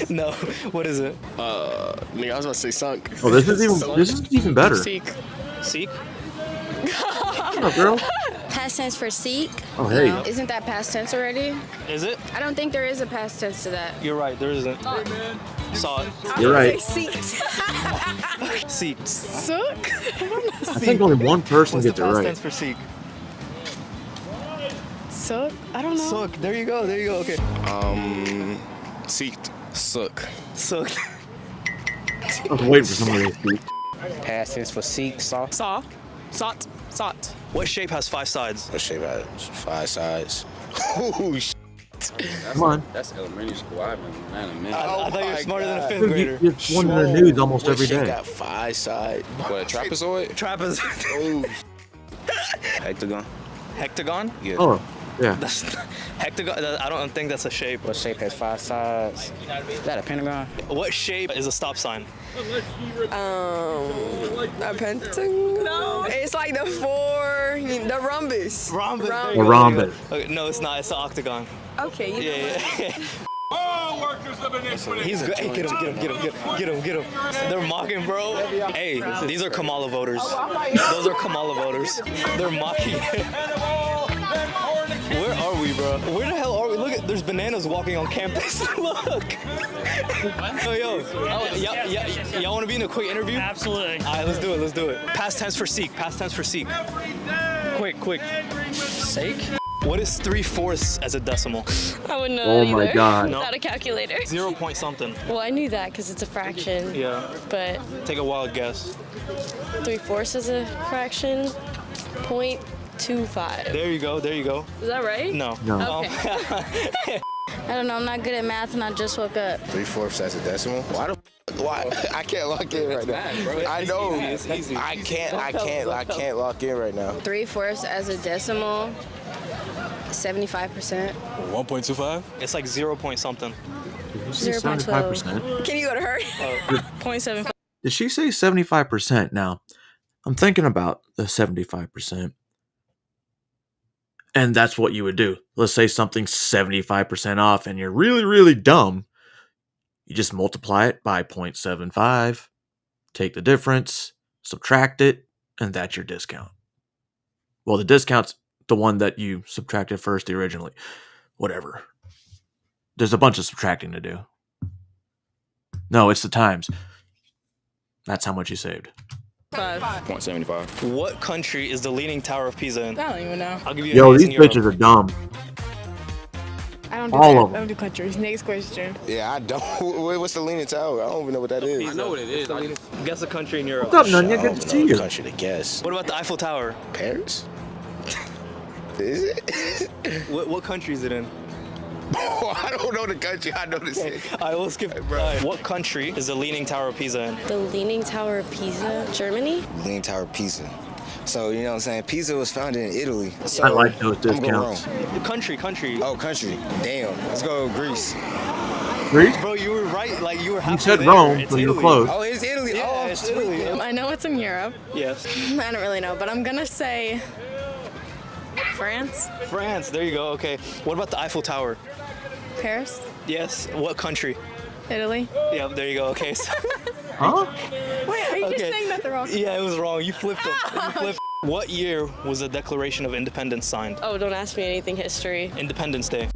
Speaker 9: No. What is it?
Speaker 21: Nigga, I was about to say sunk.
Speaker 2: Oh, this is even better.
Speaker 9: Seek. Seek?
Speaker 2: What's up, girl?
Speaker 11: Past tense for seek?
Speaker 2: Oh, hey.
Speaker 11: No. Isn't that past tense already?
Speaker 9: Is it?
Speaker 11: I don't think there is a past tense to that.
Speaker 9: You're right. There isn't. Saw it.
Speaker 2: You're right.
Speaker 9: Seek.
Speaker 11: Sook?
Speaker 2: I think only one person
Speaker 9: What's
Speaker 2: gets
Speaker 9: the
Speaker 2: it
Speaker 9: past
Speaker 2: right.
Speaker 9: tense for seek?
Speaker 11: Sook? I don't know.
Speaker 9: Sook. There you go. There you go. Okay.
Speaker 21: Seeked. Sook.
Speaker 9: Sook.
Speaker 2: I was waiting for somebody to speak.
Speaker 21: Past tense for seek, saw.
Speaker 11: Saw. Sought. Sought.
Speaker 9: What shape has 5 sides?
Speaker 21: What shape has 5 sides? Oh, shit.
Speaker 2: Come on.
Speaker 21: That's elementary school. I remember that in a minute.
Speaker 9: I thought you were smarter than a 5th
Speaker 2: Dude,
Speaker 9: grader.
Speaker 2: it's one in the news almost every
Speaker 21: Shape
Speaker 2: day.
Speaker 21: got 5 sides. What, a trapezoid?
Speaker 9: Trapezoid.
Speaker 21: Hectagon.
Speaker 9: Hectagon?
Speaker 21: Yeah.
Speaker 2: Oh, yeah.
Speaker 9: That's hectagon. I don't think that's a shape.
Speaker 21: What shape has 5 sides? Is that a pentagon?
Speaker 9: What shape is a stop sign?
Speaker 11: A pentagon? No. It's like the the rhombus.
Speaker 9: Rhombus.
Speaker 2: A rhombus.
Speaker 9: Okay, no, it's not. It's an octagon.
Speaker 11: Okay.
Speaker 9: Yeah. All workers of iniquity. He's good. Hey, get him. They're mocking, bro. Hey, these are Kamala voters. Those are Kamala voters. They're mocking. Where are we, bro? Where the hell are we? Look at, there's bananas walking on campus. Look. Y'all want to be in a quick interview?
Speaker 16: Absolutely.
Speaker 9: All right, let's do it. Past tense for seek. Quick. Sake? What is 3/4 as a decimal?
Speaker 1: I wouldn't know
Speaker 2: Oh
Speaker 1: that
Speaker 2: my
Speaker 1: either.
Speaker 2: God.
Speaker 1: Without a calculator.
Speaker 9: 0 point something.
Speaker 1: Well, I knew that because it's a fraction.
Speaker 9: Yeah.
Speaker 1: But
Speaker 9: Take a wild guess.
Speaker 1: 3/4 is a fraction. 0.25.
Speaker 9: There you go. There you go.
Speaker 1: Is that right?
Speaker 9: No.
Speaker 1: Okay.
Speaker 3: I don't know. I'm not good at math, and I just woke up.
Speaker 6: 3/4 as a decimal? Why? I can't lock in right now. I know.
Speaker 9: It's easy.
Speaker 6: I can't lock in right now.
Speaker 3: 3/4 as a decimal. 75%.
Speaker 9: 1.25? It's like 0 point something.
Speaker 2: 75%.
Speaker 1: Can you go to her? 0.75.
Speaker 2: Did she say 75%? Now, I'm thinking about the 75%. And that's what you would do. Let's say something's 75% off and you're really, really dumb. You just multiply it by 0.75, take the difference, subtract it, and that's your discount. Well, the discount's the one that you subtracted first originally. Whatever. There's a bunch of subtracting to do. No, it's the times. That's how much you saved.
Speaker 9: 0.75. What country is the Leaning Tower of Pisa in?
Speaker 24: I don't even know.
Speaker 9: I'll give you
Speaker 2: Yo,
Speaker 9: a
Speaker 2: these bitches are dumb.
Speaker 24: I don't do
Speaker 2: All
Speaker 24: that.
Speaker 2: of
Speaker 24: I don't do countries. Next question.
Speaker 6: Yeah, I don't. What's the Leaning Tower? I don't even know what that is.
Speaker 9: I know what it is. Guess a country in Europe.
Speaker 2: What's up, Nunya? Good to see you.
Speaker 6: Country to guess.
Speaker 9: What about the Eiffel Tower?
Speaker 6: Paris? Is it?
Speaker 9: What country is it in?
Speaker 6: I don't know the country. I know the city.
Speaker 9: I will skip. What country is the Leaning Tower of Pisa in?
Speaker 1: The Leaning Tower of Pisa, Germany?
Speaker 6: Leaning Tower of Pisa. So, you know what I'm saying? Pisa was founded in Italy. So
Speaker 2: I like those
Speaker 6: I'm going
Speaker 2: discounts.
Speaker 6: wrong.
Speaker 9: Country.
Speaker 6: Oh, country. Damn. Let's go Greece.
Speaker 2: Greece?
Speaker 9: Bro, you were right. Like, you were halfway
Speaker 2: You said
Speaker 9: there.
Speaker 2: Rome,
Speaker 9: It's
Speaker 2: so you were
Speaker 9: Italy.
Speaker 2: close.
Speaker 6: Oh, it's Italy.
Speaker 9: Yeah,
Speaker 6: Oh,
Speaker 9: it's Italy.
Speaker 24: I know it's in Europe.
Speaker 9: Yes.
Speaker 24: I don't really know, but I'm gonna say France,
Speaker 9: France. There you go. Okay. What about the Eiffel Tower?
Speaker 24: Paris,
Speaker 9: Yes. What country?
Speaker 24: Italy.
Speaker 9: Yeah, there you go. Okay. So,
Speaker 2: Huh?
Speaker 24: Wait, are you just
Speaker 9: Okay.
Speaker 24: saying that the wrong?
Speaker 9: yeah, it was wrong. You flipped them. You flipped. What year was the Declaration of Independence signed?
Speaker 1: Oh, don't ask me anything history.
Speaker 9: Independence Day.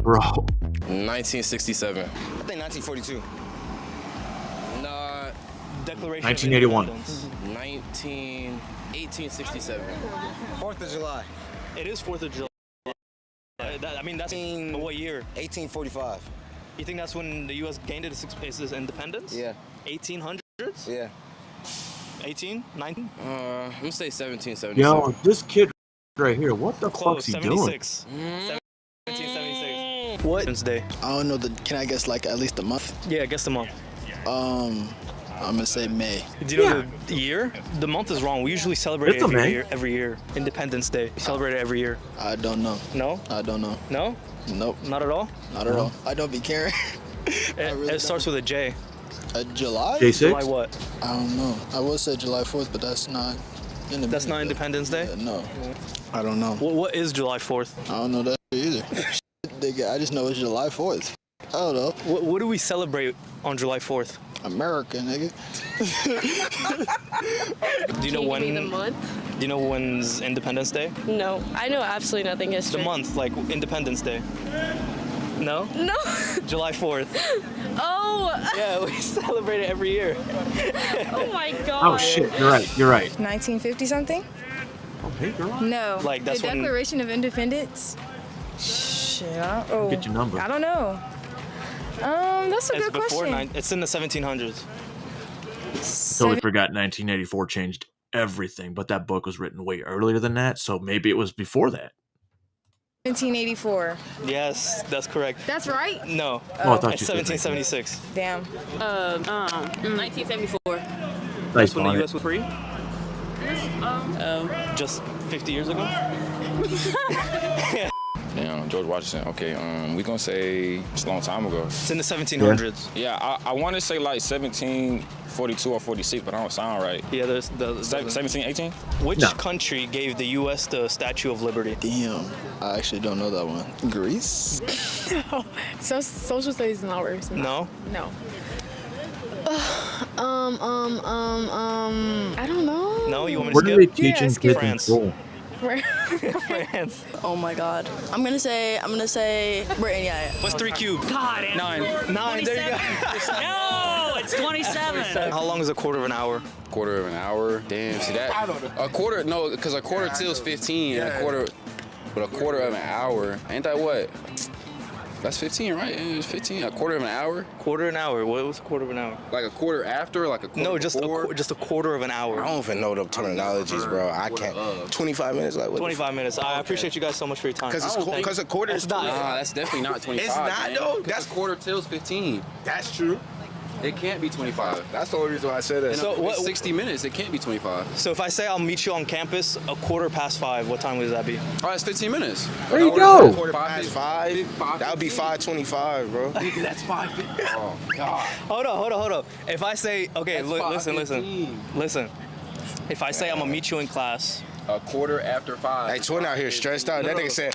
Speaker 2: Bro.
Speaker 6: 1967. I think 1942.
Speaker 20: Nah,
Speaker 9: Declaration
Speaker 2: 1981.
Speaker 9: of Independence.
Speaker 20: 1867.
Speaker 6: 4th of July.
Speaker 9: It is 4th of July. That's what year?
Speaker 6: 1845.
Speaker 9: You think that's when the U.S. gained its independence?
Speaker 6: Yeah.
Speaker 9: 1800s?
Speaker 6: Yeah.
Speaker 9: 18? 19?
Speaker 20: I'm gonna say 1777.
Speaker 2: Yo, this kid right here, what the
Speaker 9: Close.
Speaker 2: fuck's he
Speaker 9: 76.
Speaker 2: doing?
Speaker 9: 1776. What day?
Speaker 20: I don't know. Can I guess like at least a month?
Speaker 9: Yeah, guess the month.
Speaker 20: I'm gonna say May.
Speaker 9: Do you know the year? The month is wrong. We usually celebrate
Speaker 2: It's
Speaker 9: it
Speaker 2: a May.
Speaker 9: every year. Independence Day. We celebrate it every year.
Speaker 20: I don't know.
Speaker 9: No?
Speaker 20: I don't know.
Speaker 9: No?
Speaker 20: Nope.
Speaker 9: Not at all?
Speaker 20: Not at all. I don't be caring.
Speaker 9: It starts with a J.
Speaker 20: July?
Speaker 2: J6?
Speaker 9: July what?
Speaker 20: I don't know. I would say July 4th, but that's not.
Speaker 9: That's not Independence Day?
Speaker 20: Yeah, no. I don't know.
Speaker 9: What is July 4th?
Speaker 20: I don't know that either. I just know it's July 4th. I don't know.
Speaker 9: What do we celebrate on July 4th?
Speaker 20: America, nigga.
Speaker 9: Do you know when?
Speaker 1: Give me the month?
Speaker 9: Do you know when's Independence Day?
Speaker 1: No, I know absolutely nothing
Speaker 9: The
Speaker 1: history.
Speaker 9: month, like Independence Day. No?
Speaker 1: No.
Speaker 9: July 4th.
Speaker 1: Oh.
Speaker 9: Yeah, we celebrate it every year.
Speaker 1: Oh my God.
Speaker 2: Oh shit, you're right. You're right.
Speaker 24: 1950 something?
Speaker 2: Oh, hey, girl.
Speaker 24: No.
Speaker 9: Like, that's
Speaker 24: the
Speaker 9: when-
Speaker 24: Declaration of Independence. Shit.
Speaker 2: Get your number.
Speaker 24: I don't know. That's a
Speaker 9: It's
Speaker 24: good
Speaker 9: before
Speaker 24: question.
Speaker 9: it's in the 1700s.
Speaker 2: Totally forgot 1984 changed everything, but that book was written way earlier than that, so maybe it was before that.
Speaker 24: 1784.
Speaker 9: Yes, that's correct.
Speaker 24: That's right?
Speaker 9: No.
Speaker 2: Oh, I thought
Speaker 9: It's
Speaker 2: you said
Speaker 9: 1776.
Speaker 24: Damn.
Speaker 1: 1974.
Speaker 9: That's when the
Speaker 2: Bonnet.
Speaker 9: U.S. was free? Just 50 years ago?
Speaker 10: Damn, George Washington. Okay, we gonna say it's a long time ago.
Speaker 9: It's in the 1700s.
Speaker 10: Yeah, I want to say like 1742 or 46, but I don't sound right.
Speaker 9: Yeah, there's
Speaker 10: 17, 18?
Speaker 9: Which country gave the U.S. the Statue of Liberty?
Speaker 20: Damn. I actually don't know that one. Greece?
Speaker 24: No. So, social studies is not worse.
Speaker 9: No?
Speaker 24: No. I don't know.
Speaker 9: No, you want me
Speaker 2: Where
Speaker 9: to
Speaker 2: do they
Speaker 9: skip?
Speaker 2: teach in kids in
Speaker 9: France.
Speaker 2: school?
Speaker 9: France.
Speaker 1: Oh my God. I'm gonna say Britain. Yeah.
Speaker 9: What's 3 cubed?
Speaker 1: God.
Speaker 9: 9. There you go.
Speaker 1: No, it's 27.
Speaker 9: How long is a quarter of an hour?
Speaker 10: Quarter of an hour? Damn, see that? A quarter, no, because a quarter till is 15, and a quarter...
Speaker 14: But a quarter of an hour, ain't that what? That's 15, right? It's 15. A quarter of an hour.
Speaker 9: Quarter an hour. What was a quarter of an hour?
Speaker 14: Like a quarter after, like a quarter
Speaker 9: No, just
Speaker 14: before?
Speaker 9: just a quarter of an hour.
Speaker 22: I don't even know the terminologies, bro. I can't. 25 minutes, like what?
Speaker 9: 25 minutes. I appreciate you guys so much for your time.
Speaker 22: Because a quarter is
Speaker 9: not.
Speaker 14: Nah, that's definitely not 25.
Speaker 22: It's not
Speaker 14: man.
Speaker 22: though.
Speaker 14: That's quarter till's 15.
Speaker 22: That's true.
Speaker 14: It can't be 25.
Speaker 22: That's the only reason why I said that.
Speaker 14: So what? 60 minutes. It can't be 25.
Speaker 9: So if I say I'll meet you on campus a 5:15, what time would that be?
Speaker 14: Oh, that's 15 minutes.
Speaker 2: There you go.
Speaker 22: 5:05. That would be 5:25, bro.
Speaker 14: That's 5:50. Oh God.
Speaker 9: Hold on. If I say, okay, listen. If I say I'm gonna meet you in class
Speaker 14: a quarter after 5.
Speaker 22: Hey, Twin out here stressed out. That nigga said.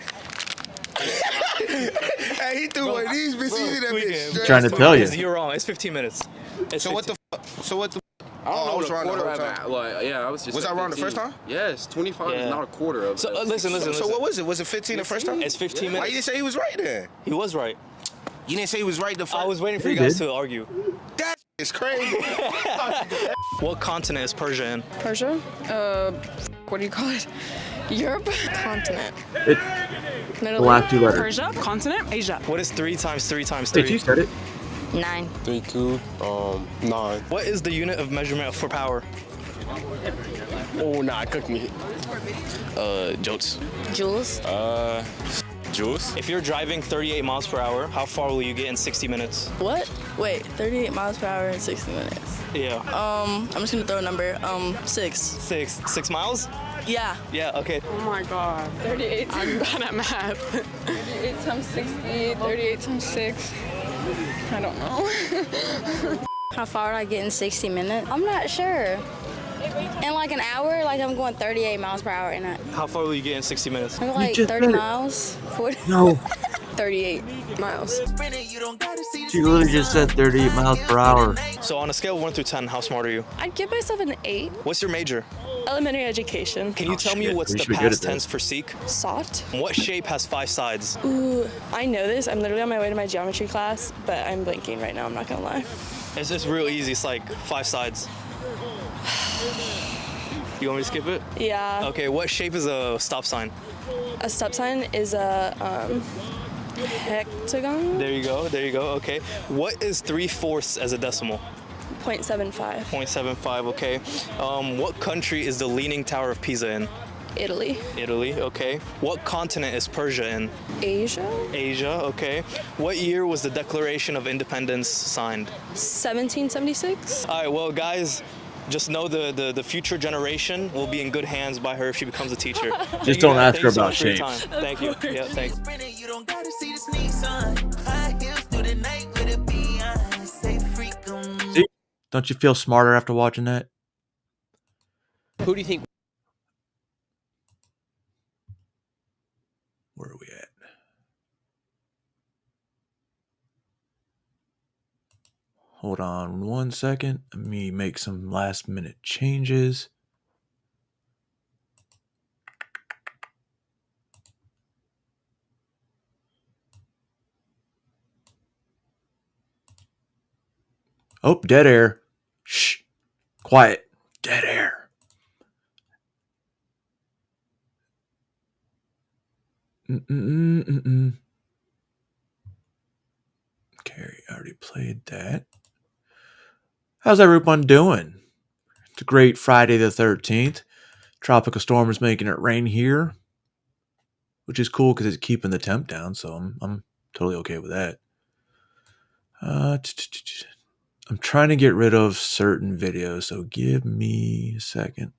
Speaker 22: Hey, he threw one of these bitches.
Speaker 2: Trying to tell you.
Speaker 9: You're wrong. It's 15 minutes.
Speaker 22: So what the fuck? So what the?
Speaker 14: I don't know.
Speaker 22: I was wrong the whole time.
Speaker 14: I was just.
Speaker 22: Was I wrong the
Speaker 14: 15.
Speaker 22: first time?
Speaker 14: Yes, 25 is not a quarter of.
Speaker 9: So listen.
Speaker 22: So what was it? Was it 15 the first time?
Speaker 9: It's 15 minutes.
Speaker 22: Why you didn't say he was right then?
Speaker 9: He was right.
Speaker 22: You didn't say he was right the first.
Speaker 9: I was waiting for you guys to argue.
Speaker 22: That is crazy.
Speaker 9: What continent is Persia in?
Speaker 11: Persia? What do you call it? Europe? Continent.
Speaker 2: It's the last two letters.
Speaker 11: Persia? Continent? Asia.
Speaker 9: What is 3 times 3 times 3?
Speaker 2: Hey, you said it.
Speaker 11: 9.
Speaker 21: 3 cubed, 9.
Speaker 9: What is the unit of measurement for power?
Speaker 21: Oh, nah, cook me. Joules.
Speaker 11: Joules?
Speaker 21: Joules.
Speaker 9: If you're driving 38 miles per hour, how far will you get in 60 minutes?
Speaker 1: What? Wait, 38 miles per hour in 60 minutes.
Speaker 9: Yeah.
Speaker 1: I'm just gonna throw a number. 6.
Speaker 9: 6 miles?
Speaker 1: Yeah.
Speaker 9: Yeah, okay.
Speaker 11: Oh my god. 38. I'm bad at math. 38 times 60, 38 times 6. I don't know.
Speaker 3: How far would I get in 60 minutes? I'm not sure. In like an hour, like I'm going 38 miles per hour in it.
Speaker 9: How far will you get in 60 minutes?
Speaker 3: Maybe like 30 miles, 40.
Speaker 2: No.
Speaker 11: 38 miles.
Speaker 2: She literally just said 38 miles per hour.
Speaker 9: So on a scale of 1 through 10, how smart are you?
Speaker 11: I'd give myself an 8.
Speaker 9: What's your major?
Speaker 11: Elementary education.
Speaker 9: Can you tell me what's
Speaker 2: We
Speaker 9: the
Speaker 2: should be good at
Speaker 9: past
Speaker 2: this.
Speaker 9: tense for seek?
Speaker 11: Sought.
Speaker 9: What shape has 5 sides?
Speaker 11: Ooh, I know this. I'm literally on my way to my geometry class, but I'm blanking right now. I'm not gonna lie.
Speaker 9: It's just real easy. It's like 5 sides. You want me to skip it?
Speaker 11: Yeah.
Speaker 9: Okay, what shape is a stop sign?
Speaker 11: A stop sign is a hectagon.
Speaker 9: There you go. Okay. What is 3/4 as a decimal?
Speaker 11: 0.75.
Speaker 9: 0.75, okay. What country is the Leaning Tower of Pisa in?
Speaker 11: Italy.
Speaker 9: Italy, okay. What continent is Persia in?
Speaker 11: Asia.
Speaker 9: Asia, okay. What year was the Declaration of Independence signed?
Speaker 11: 1776.
Speaker 9: All right, well, guys, just know the future generation will be in good hands by her if she becomes a teacher.
Speaker 2: Just don't ask her
Speaker 9: Thanks so
Speaker 2: about
Speaker 9: much for your
Speaker 2: shapes.
Speaker 9: time. Thank you. Yeah, thanks.
Speaker 2: See? Don't you feel smarter after watching that?
Speaker 15: Who do you think?
Speaker 2: Where are we at? Hold on 1 second. Let me make some last minute changes. Oh, dead air. Shh. Quiet. Dead air. Okay, I already played that. How's everyone doing? It's a great Friday the 13th. Tropical storm is making it rain here, which is cool because it's keeping the temp down, so I'm totally okay with that. I'm trying to get rid of certain videos, so give me a second.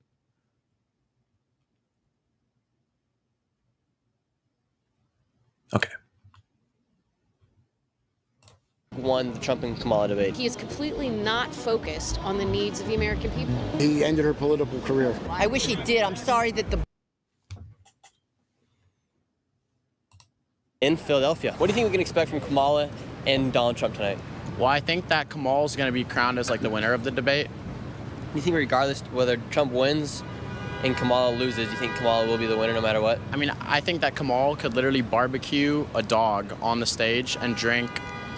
Speaker 2: Okay.
Speaker 15: Won the Trump and Kamala debate.
Speaker 17: He is completely not focused on the needs of the American people.
Speaker 23: He ended her political career.
Speaker 25: I wish he did. I'm sorry that the...
Speaker 15: In Philadelphia. What do you think we can expect from Kamala and Donald Trump tonight?
Speaker 26: Well, I think that Kamal's going to be crowned as like the winner of the debate.
Speaker 15: You think regardless whether Trump wins and Kamala loses, you think Kamala will be the winner no matter what?
Speaker 26: I mean, I think that Kamal could literally barbecue a dog on the stage and drink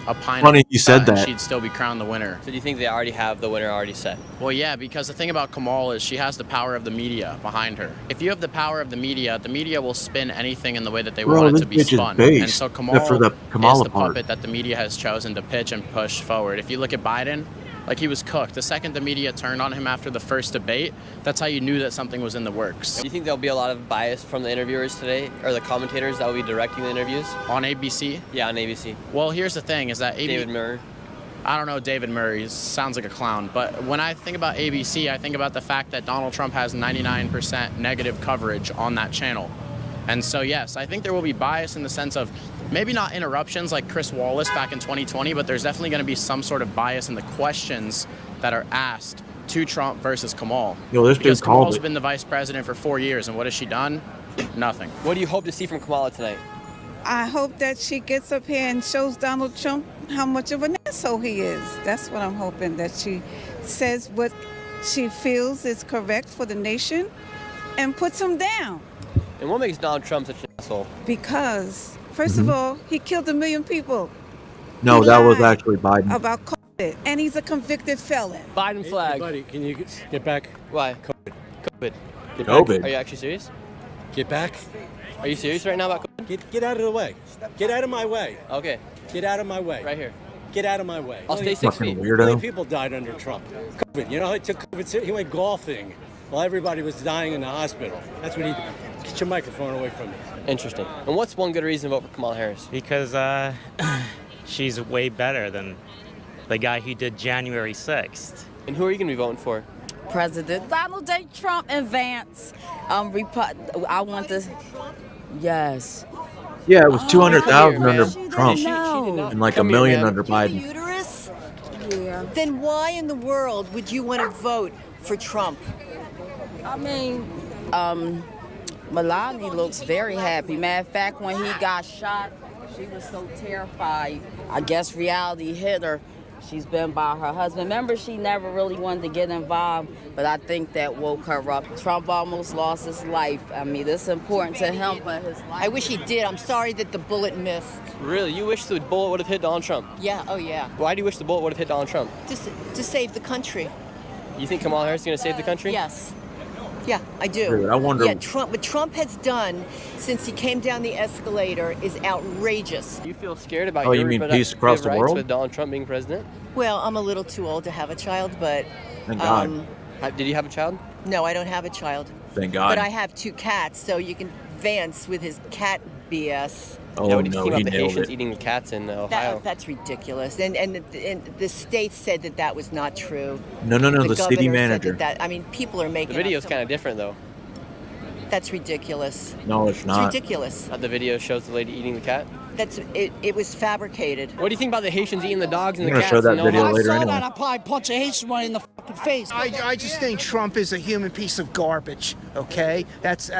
Speaker 26: opine
Speaker 2: Funny you said
Speaker 26: and
Speaker 2: that.
Speaker 26: she'd still be crowned the winner.
Speaker 15: So do you think they already have the winner already set?
Speaker 26: Well, yeah, because the thing about Kamala is she has the power of the media behind her. If you have the power of the media will spin anything in the way that they want it to be
Speaker 2: this bitch is
Speaker 26: spun.
Speaker 2: based
Speaker 26: And so Kamala
Speaker 2: for the Kamala
Speaker 26: is the
Speaker 2: part.
Speaker 26: puppet that the media has chosen to pitch and push forward. If you look at Biden, like he was cooked. The second the media turned on him after the first debate, that's how you knew that something was in the works.
Speaker 15: Do you think there'll be a lot of bias from the interviewers today, or the commentators that will be directing the interviews?
Speaker 26: On ABC?
Speaker 15: Yeah, on ABC.
Speaker 26: Well, here's the thing, is that
Speaker 15: David Murray.
Speaker 26: I don't know David Murray. He sounds like a clown. But when I think about ABC, I think about the fact that Donald Trump has 99% negative coverage on that channel. And so, yes, I think there will be bias in the sense of maybe not interruptions like Chris Wallace back in 2020, but there's definitely going to be some sort of bias in the questions that are asked to Trump versus Kamala.
Speaker 2: Yo, this dude
Speaker 26: because
Speaker 2: called
Speaker 26: Kamala's
Speaker 2: it.
Speaker 26: been the vice president for 4 years, and what has she done? Nothing.
Speaker 15: What do you hope to see from Kamala tonight?
Speaker 4: I hope that she gets up here and shows Donald Trump how much of an asshole he is. That's what I'm hoping, that she says what she feels is correct for the nation and puts him down.
Speaker 15: And what makes Donald Trump such an asshole?
Speaker 4: Because, first of all, he killed 1 million people.
Speaker 2: No,
Speaker 4: He
Speaker 2: that was
Speaker 4: lied
Speaker 2: actually Biden.
Speaker 4: about COVID, and he's a convicted felon.
Speaker 15: Biden flag.
Speaker 23: Hey, buddy, can you get back?
Speaker 15: Why?
Speaker 23: COVID.
Speaker 15: COVID.
Speaker 23: Get
Speaker 2: COVID.
Speaker 23: back.
Speaker 15: Are you actually serious?
Speaker 23: Get back.
Speaker 15: Are you serious right now about COVID?
Speaker 23: Get out of the way. Get out of my way.
Speaker 15: Okay.
Speaker 23: Get out of my way.
Speaker 15: Right here.
Speaker 23: Get out of my way.
Speaker 15: I'll stay 6
Speaker 2: Fucking
Speaker 15: feet.
Speaker 2: weirdo.
Speaker 23: How many people died under Trump? COVID. You know, he took COVID. He went golfing while everybody was dying in the hospital. That's what he did. Get your microphone away from me.
Speaker 15: Interesting. And what's one good reason to vote for Kamala Harris?
Speaker 5: Because she's way better than the guy who did January 6th.
Speaker 15: And who are you going to be voting for?
Speaker 3: President Donald J. Trump and Vance. I want to. Yes.
Speaker 2: Yeah, it was 200,000 under
Speaker 15: She
Speaker 2: Trump
Speaker 15: did not.
Speaker 2: and like
Speaker 15: Come
Speaker 2: a
Speaker 15: here,
Speaker 2: million
Speaker 15: ma'am.
Speaker 2: under Biden.
Speaker 25: Uterus?
Speaker 3: Yeah.
Speaker 25: Then why in the world would you want to vote for Trump?
Speaker 3: I mean, Melania looks very happy. Matter of fact, when he got shot, she was so terrified. I guess reality hit her. She's been by her husband. Remember, she never really wanted to get involved, but I think that woke her up. Trump almost lost his life. I mean, it's important to him, but his life.
Speaker 25: I wish he did. I'm sorry that the bullet missed.
Speaker 15: Really? You wish the bullet would have hit Donald Trump?
Speaker 25: Yeah, oh yeah.
Speaker 15: Why do you wish the bullet would have hit Donald Trump?
Speaker 25: To save the country.
Speaker 15: You think Kamala Harris is going to save the country?
Speaker 25: Yes. Yeah, I do.
Speaker 2: Dude, I wonder-
Speaker 25: Yeah, what Trump has done since he came down the escalator is outrageous.
Speaker 15: Do you feel scared about
Speaker 2: Oh,
Speaker 15: your
Speaker 2: you mean
Speaker 15: reproductive
Speaker 2: peace across the
Speaker 15: rights
Speaker 2: world?
Speaker 15: with Donald Trump being president?
Speaker 25: Well, I'm a little too old to have a child, but
Speaker 2: Thank God.
Speaker 15: Did you have a child?
Speaker 25: no, I don't have a child.
Speaker 2: Thank God.
Speaker 25: But I have 2 cats, so you can Vance with his cat BS.
Speaker 2: Oh,
Speaker 15: yeah, what do you
Speaker 2: no,
Speaker 15: think
Speaker 2: he
Speaker 15: about the
Speaker 2: nailed
Speaker 15: Haitians
Speaker 2: it.
Speaker 15: eating the cats in Ohio?
Speaker 25: That's ridiculous. And the state said that was not true.
Speaker 2: No, the city
Speaker 25: governor
Speaker 2: manager.
Speaker 25: said that. I mean, people are
Speaker 15: The
Speaker 25: making
Speaker 15: video's
Speaker 25: up
Speaker 15: kind of different, though.
Speaker 25: That's ridiculous.
Speaker 2: No, it's not.
Speaker 25: It's ridiculous.
Speaker 15: The video shows the lady eating the cat.
Speaker 25: It was fabricated.
Speaker 15: What do you think about the Haitians eating the dogs and
Speaker 2: I'm
Speaker 15: the
Speaker 2: gonna
Speaker 15: cats?
Speaker 2: show that
Speaker 15: in
Speaker 2: video
Speaker 15: Ohio?
Speaker 2: later
Speaker 8: I saw
Speaker 2: anyway.
Speaker 8: that. I'll probably punch a Haitian one in the fucking face. I just think Trump is a human piece of garbage, okay? That's,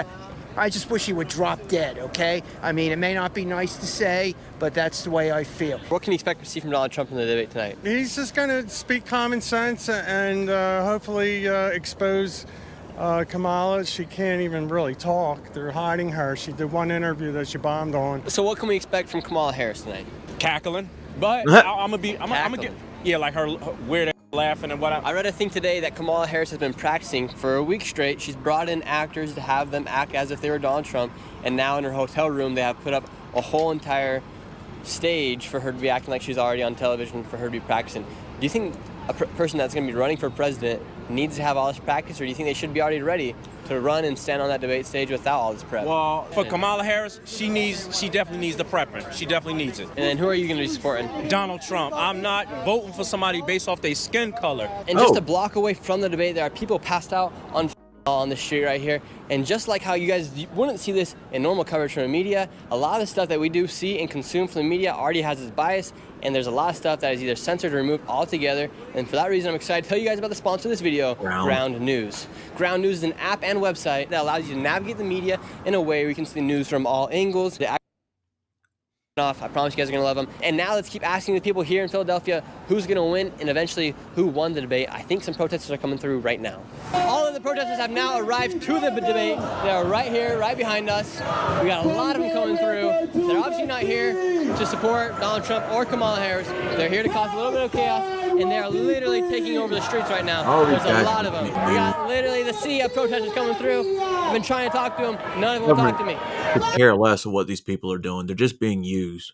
Speaker 8: I just wish he would drop dead, okay? I mean, it may not be nice to say, but that's the way I feel.
Speaker 15: What can you expect to see from Donald Trump in the debate tonight?
Speaker 12: He's just going to speak common sense and hopefully expose Kamala. She can't even really talk. They're hiding her. She did one interview that she bombed on.
Speaker 15: So what can we expect from Kamala Harris tonight?
Speaker 10: Cackling. But I'm gonna
Speaker 15: Cackling.
Speaker 10: get like her weird laughing and whatnot.
Speaker 15: I read a thing today that Kamala Harris has been practicing for a week straight. She's brought in actors to have them act as if they were Donald Trump, and now in her hotel room they have put up a whole entire stage for her to be acting like she's already on television for her to be practicing. Do you think a person that's going to be running for president needs to have all this practice, or do you think they should be already ready to run and stand on that debate stage without all this prep?
Speaker 10: Well, for Kamala Harris, she definitely needs the prepping. She definitely needs it.
Speaker 15: And then who are you going to be supporting?
Speaker 10: Donald Trump. I'm not voting for somebody based off their skin color.
Speaker 15: And just a block away from the debate, there are people passed out on the street right here. And just like how you guys wouldn't see this in normal coverage from the media, a lot of the stuff that we do see and consume from the media already has its bias, and there's a lot of stuff that is either censored or removed altogether. And for that reason, I'm excited to tell you guys about the sponsor of this video, Ground News. Ground News is an app and website that allows you to navigate the media in a way where you can see the news from all angles. Off. I promise you guys are going to love them. And now let's keep asking the people here in Philadelphia who's going to win and eventually who won the debate. I think some protesters are coming through right now. All of the protesters have now arrived to the debate. They are right here, right behind us. We got a lot of them coming through. They're obviously not here to support Donald Trump or Kamala Harris. They're here to cause a little bit of chaos, and they are literally taking over the streets right now.
Speaker 2: Oh,
Speaker 15: There's a
Speaker 2: guys.
Speaker 15: lot of them. We got literally the sea of protesters coming through. I've been trying to talk to them. None of them will talk to me.
Speaker 2: Could care less of what these people are doing. They're just being used.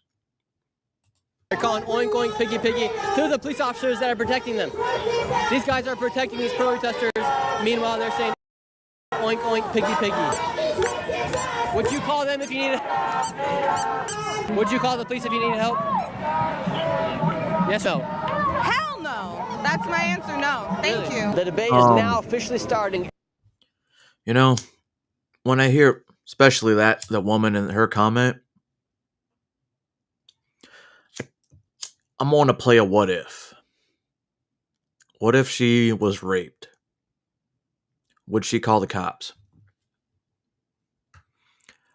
Speaker 15: They're calling oink oink piggy piggy to the police officers that are protecting them. These guys are protecting these protesters. Meanwhile, they're saying oink oink piggy piggy. Would you call them if you needed? Would you call the police if you needed help? Yes, no.
Speaker 6: Hell no. That's my answer. No. Thank you.
Speaker 15: The debate is now officially starting.
Speaker 2: You know, when I hear, especially that woman and her comment, I'm going to play a what if. What if she was raped? Would she call the cops?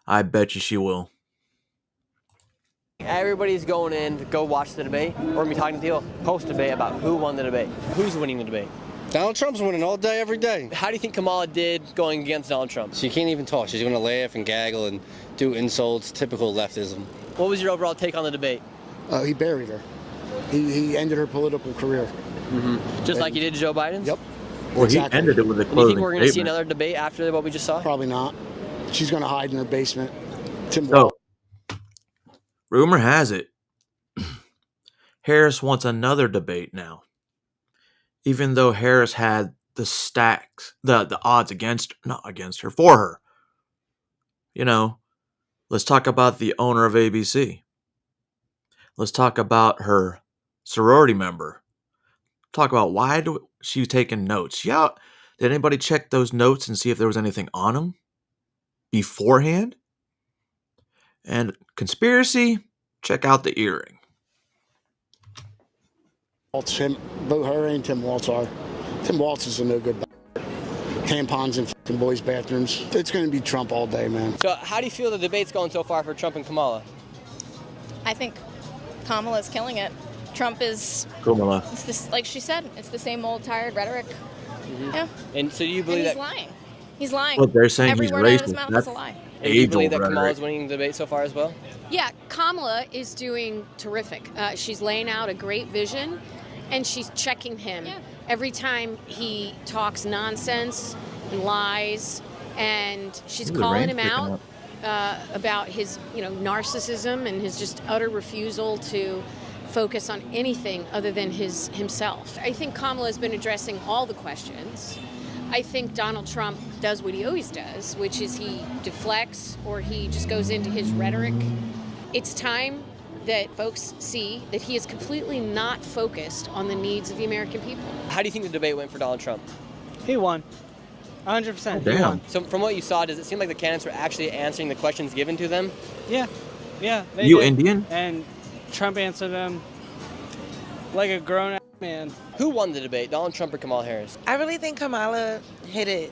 Speaker 2: I bet you she will.
Speaker 15: Everybody's going in to go watch the debate. We're going to be talking to people post-debate about who won the debate. Who's winning the debate?
Speaker 7: Donald Trump's winning all day, every day.
Speaker 15: How do you think Kamala did going against Donald Trump?
Speaker 7: She can't even talk. She's going to laugh and gaggle and do insults, typical leftism.
Speaker 15: What was your overall take on the debate?
Speaker 13: He buried her. He ended her political career.
Speaker 15: Just like he did Joe Biden's?
Speaker 13: Yep.
Speaker 2: Well,
Speaker 13: Exactly.
Speaker 2: he ended it with a
Speaker 15: Do you
Speaker 2: closing
Speaker 15: think we're going to see
Speaker 2: statement.
Speaker 15: another debate after what we just saw?
Speaker 13: Probably not. She's going to hide in her basement. Tim
Speaker 2: So, rumor has it, Harris wants another debate now. Even though Harris had the stacks, the odds not against her, for her. You know, let's talk about the owner of ABC. Let's talk about her sorority member. Talk about why she was taking notes. Yeah, did anybody check those notes and see if there was anything on them beforehand? And conspiracy, check out the earring.
Speaker 13: Waltz, both her and Tim Waltz are. Tim Waltz is a no good. Tampons in fucking boys' bathrooms. It's going to be Trump all day, man.
Speaker 15: So how do you feel the debate's going so far for Trump and Kamala?
Speaker 16: I think Kamala's killing it. Trump is,
Speaker 2: Kamala.
Speaker 16: it's this, like she said, it's the same old tired rhetoric. Yeah.
Speaker 15: And so do you believe
Speaker 16: And he's
Speaker 15: that?
Speaker 16: lying. He's lying.
Speaker 2: Well, they're saying
Speaker 16: Every
Speaker 2: he's
Speaker 16: word out of his
Speaker 2: racist.
Speaker 16: mouth
Speaker 2: That's
Speaker 16: is a lie.
Speaker 15: And do you
Speaker 2: age-old
Speaker 15: believe that
Speaker 2: rhetoric.
Speaker 15: Kamala's winning the debate so far as well?
Speaker 17: Yeah, Kamala is doing terrific. She's laying out a great vision, and she's checking him every time he talks nonsense and lies, and she's
Speaker 2: Ooh, the
Speaker 17: calling
Speaker 2: rain's
Speaker 17: him
Speaker 2: picking
Speaker 17: out
Speaker 2: up.
Speaker 17: about his, narcissism and his just utter refusal to focus on anything other than himself. I think Kamala has been addressing all the questions. I think Donald Trump does what he always does, which is he deflects or he just goes into his rhetoric. It's time that folks see that he is completely not focused on the needs of the American people.
Speaker 15: How do you think the debate went for Donald Trump?
Speaker 18: He won. 100%.
Speaker 2: Oh,
Speaker 18: He
Speaker 2: damn.
Speaker 18: won.
Speaker 15: So from what you saw, does it seem like the candidates were actually answering the questions given to them?
Speaker 18: Yeah. They
Speaker 2: You
Speaker 18: did.
Speaker 2: Indian?
Speaker 18: And Trump answered them like a grown-ass man.
Speaker 15: Who won the debate, Donald Trump or Kamala Harris?
Speaker 19: I really think Kamala hit it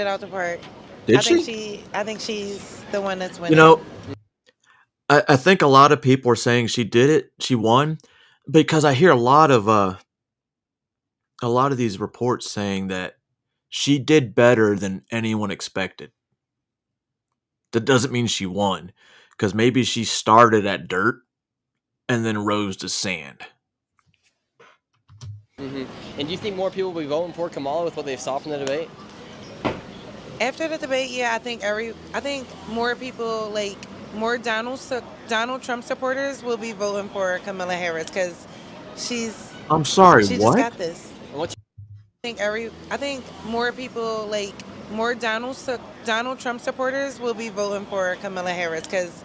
Speaker 19: out the park.
Speaker 2: Did
Speaker 19: I think she's the one that's winning.
Speaker 2: You know, I think a lot of people are saying she did it, she won, because I hear a lot of these reports saying that she did better than anyone expected. That doesn't mean she won, because maybe she started at dirt and then rose to sand.
Speaker 15: And do you think more people will be voting for Kamala with what they saw from the debate?
Speaker 19: After the debate, yeah, I think more people, like more Donald Trump supporters, will be voting for Kamala Harris because
Speaker 2: I'm sorry,
Speaker 19: she
Speaker 2: what?
Speaker 19: just got this. I think more people, like more Donald Trump supporters, will be voting for Kamala Harris because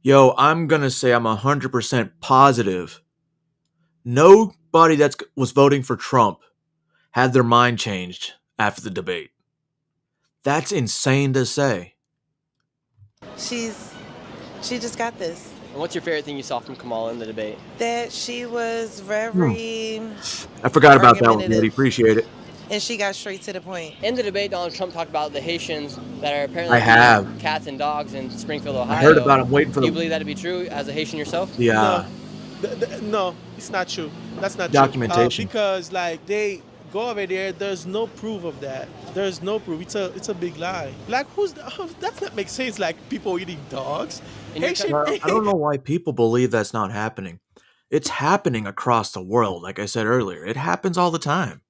Speaker 2: Yo, I'm going to say I'm 100% positive. Nobody that was voting for Trump had their mind changed after the debate. That's insane to say.
Speaker 19: she just got this.
Speaker 15: And what's your favorite thing you saw from Kamala in the debate?
Speaker 19: That she was very,
Speaker 2: I forgot about that one,
Speaker 19: argumentative.
Speaker 2: Buddy. Appreciate it.
Speaker 19: and she got straight to the point.
Speaker 15: In the debate, Donald Trump talked about the Haitians that are apparently
Speaker 2: I have.
Speaker 15: cats and dogs in Springfield, Ohio.
Speaker 2: I heard about it. I'm waiting for
Speaker 15: Do you
Speaker 2: the
Speaker 15: believe that to be true as a Haitian yourself?
Speaker 2: Yeah.
Speaker 27: No, it's not true. That's not
Speaker 2: Documentation.
Speaker 27: true. Because like they
Speaker 1: go over there, there's no proof of that. There's no proof. It's a big lie. Like, that's not make sense. Like, people eating dogs.
Speaker 2: I don't know why people believe that's not happening. It's happening across the world. Like I said earlier, it happens all the time.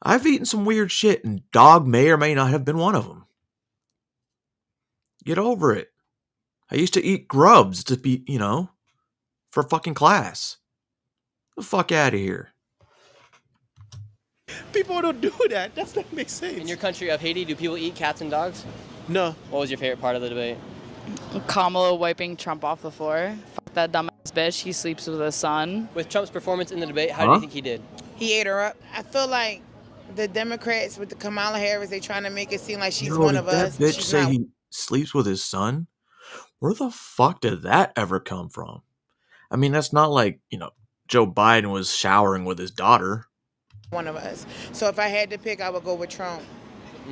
Speaker 2: I've eaten some weird shit, and dog may or may not have been one of them. Get over it. I used to eat grubs to be, for fucking class. Get the fuck out of here.
Speaker 1: People don't do that. That's not make sense.
Speaker 15: In your country of Haiti, do people eat cats and dogs?
Speaker 1: No.
Speaker 15: What was your favorite part of the debate?
Speaker 6: Kamala wiping Trump off the floor. Fuck that dumbass bitch. He sleeps with his son.
Speaker 15: With Trump's performance in the debate, how do you think he did?
Speaker 19: He ate her up. I feel like the Democrats with the Kamala Harris, they trying to make it seem like she's one of us.
Speaker 2: Did that bitch say he sleeps with his son? Where the fuck did that ever come from? I mean, that's not like, Joe Biden was showering with his daughter.
Speaker 19: One of us. So if I had to pick, I would go with Trump.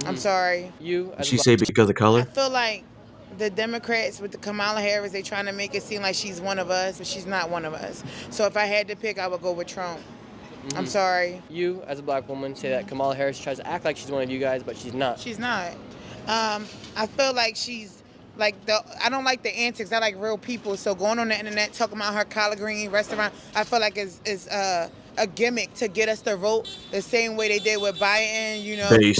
Speaker 19: I'm sorry.
Speaker 2: Did she say because of color?
Speaker 19: I feel like the Democrats with the Kamala Harris, they trying to make it seem like she's one of us, but she's not one of us. So if I had to pick, I would go with Trump. I'm sorry.
Speaker 15: You, as a black woman, say that Kamala Harris tries to act like she's one of you guys, but she's not.
Speaker 19: She's not. I feel like she's like I don't like the antics. I like real people. So going on the internet talking about her collard green restaurant, I feel like is a gimmick to get us to vote the same way they did with Biden.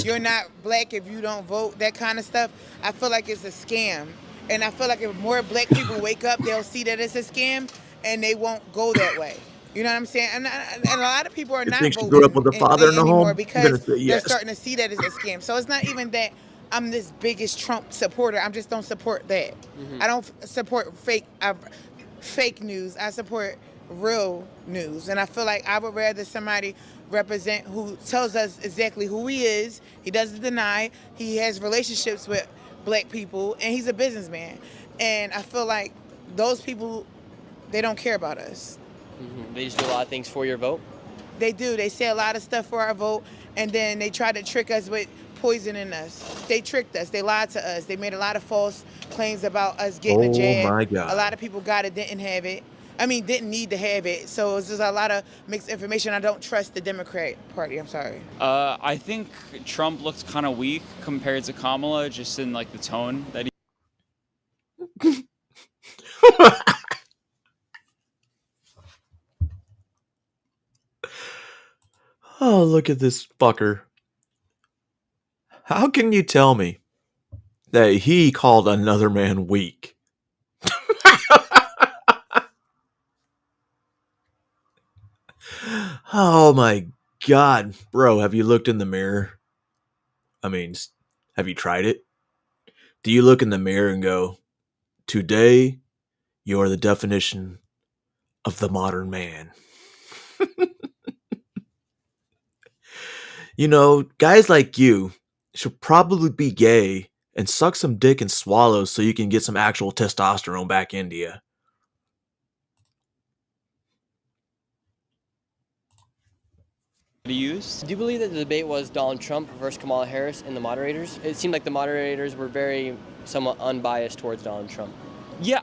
Speaker 19: You're not black if you don't vote. That kind of stuff. I feel like it's a scam, and I feel like if more black people wake up, they'll see that it's a scam, and they won't go that way. You know what I'm saying? And a lot of people are not
Speaker 2: think she
Speaker 19: voting
Speaker 2: grew up with a father in the
Speaker 19: anymore
Speaker 2: home?
Speaker 19: because
Speaker 2: You're gonna say yes.
Speaker 19: they're starting to see that as a scam. So it's not even that I'm this biggest Trump supporter. I just don't support that. I don't support fake news. I support real news. And I feel like I would rather somebody represent who tells us exactly who he is. He doesn't deny. He has relationships with black people, and he's a businessman. And I feel like those people, they don't care about us.
Speaker 15: They just do a lot of things for your vote?
Speaker 19: They do. They say a lot of stuff for our vote, and then they try to trick us with poisoning us. They tricked us. They lied to us. They made a lot of false claims about us getting a jab.
Speaker 2: My God.
Speaker 19: A lot of people got it, didn't have it. Didn't need to have it. So it's just a lot of mixed information. I don't trust the Democrat Party. I'm sorry.
Speaker 14: I think Trump looked kind of weak compared to Kamala, just in like the tone that he.
Speaker 2: Oh, look at this fucker. How can you tell me that he called another man weak? Oh my God, bro, have you looked in the mirror? Have you tried it? Do you look in the mirror and go, today you are the definition of the modern man? Guys like you should probably be gay and suck some dick and swallow so you can get some actual testosterone back into you.
Speaker 15: Do you believe that the debate was Donald Trump versus Kamala Harris and the moderators? It seemed like the moderators were somewhat unbiased towards Donald Trump.
Speaker 14: Yeah,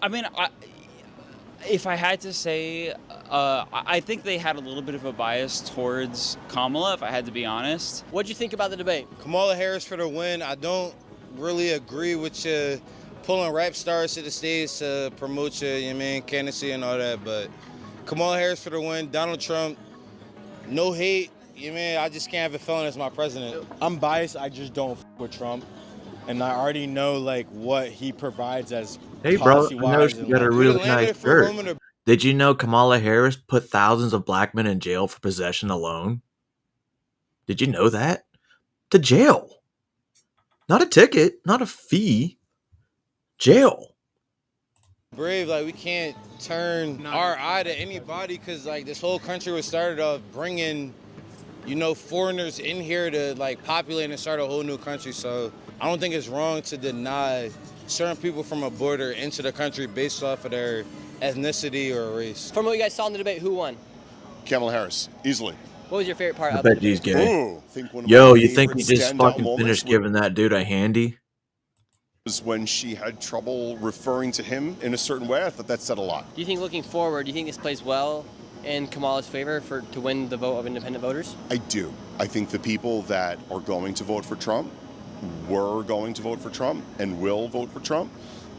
Speaker 14: if I had to say, I think they had a little bit of a bias towards Kamala, if I had to be honest.
Speaker 15: What'd you think about the debate?
Speaker 20: Kamala Harris for the win. I don't really agree with you pulling rap stars to the stage to promote your, candidacy and all that, but Kamala Harris for the win. Donald Trump, no hate. I just can't have a felon as my president.
Speaker 21: I'm biased. I just don't f with Trump, and I already know what he provides as.
Speaker 2: Hey, bro, I noticed you got a really nice shirt. Did you know Kamala Harris put thousands of black men in jail for possession alone? Did you know that? To jail. Not a ticket, not a fee. Jail.
Speaker 20: Brave, we can't turn our eye to anybody because, this whole country was started off bringing, foreigners in here to, populate and start a whole new country. So I don't think it's wrong to deny certain people from a border into the country based off of their ethnicity or race.
Speaker 15: From what you guys saw in the debate, who won?
Speaker 22: Kamala Harris, easily.
Speaker 15: What was your favorite part
Speaker 2: I
Speaker 15: of the
Speaker 2: bet he's
Speaker 15: debate?
Speaker 2: gay.
Speaker 22: One of
Speaker 2: Yo,
Speaker 22: my
Speaker 2: you think he
Speaker 22: favorite
Speaker 2: just
Speaker 22: standout
Speaker 2: fucking
Speaker 22: moments
Speaker 2: finished giving that dude a handy?
Speaker 22: Was when she had trouble referring to him in a certain way. I thought that said a lot.
Speaker 15: Do you think looking forward, do you think this plays well in Kamala's favor to win the vote of independent voters?
Speaker 22: I do. I think the people that are going to vote for Trump were going to vote for Trump and will vote for Trump.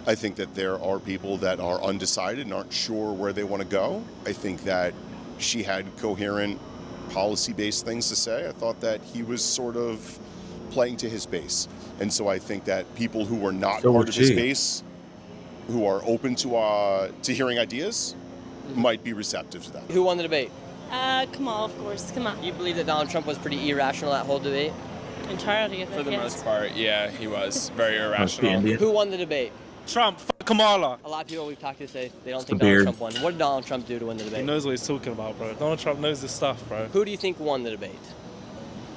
Speaker 22: I think that there are people that are undecided and aren't sure where they want to go. I think that she had coherent policy-based things to say. I thought that he was sort of playing to his base. And so I think that people who are not part of his base, who are open to hearing ideas, might be receptive to that.
Speaker 15: Who won the debate?
Speaker 4: Kamala, of course. Come on.
Speaker 15: You believe that Donald Trump was pretty irrational that whole debate?
Speaker 4: Entirely, I think,
Speaker 10: For the
Speaker 4: yes.
Speaker 10: most part, yeah, he was very irrational.
Speaker 15: Who won the debate?
Speaker 18: Trump. Kamala.
Speaker 15: A lot of people we've talked to say they don't
Speaker 2: the
Speaker 15: think
Speaker 2: beard.
Speaker 15: Donald Trump won. What did Donald Trump do to win the debate?
Speaker 18: He knows what he's talking about, bro. Donald Trump knows his stuff, bro.
Speaker 15: Who do you think won the debate?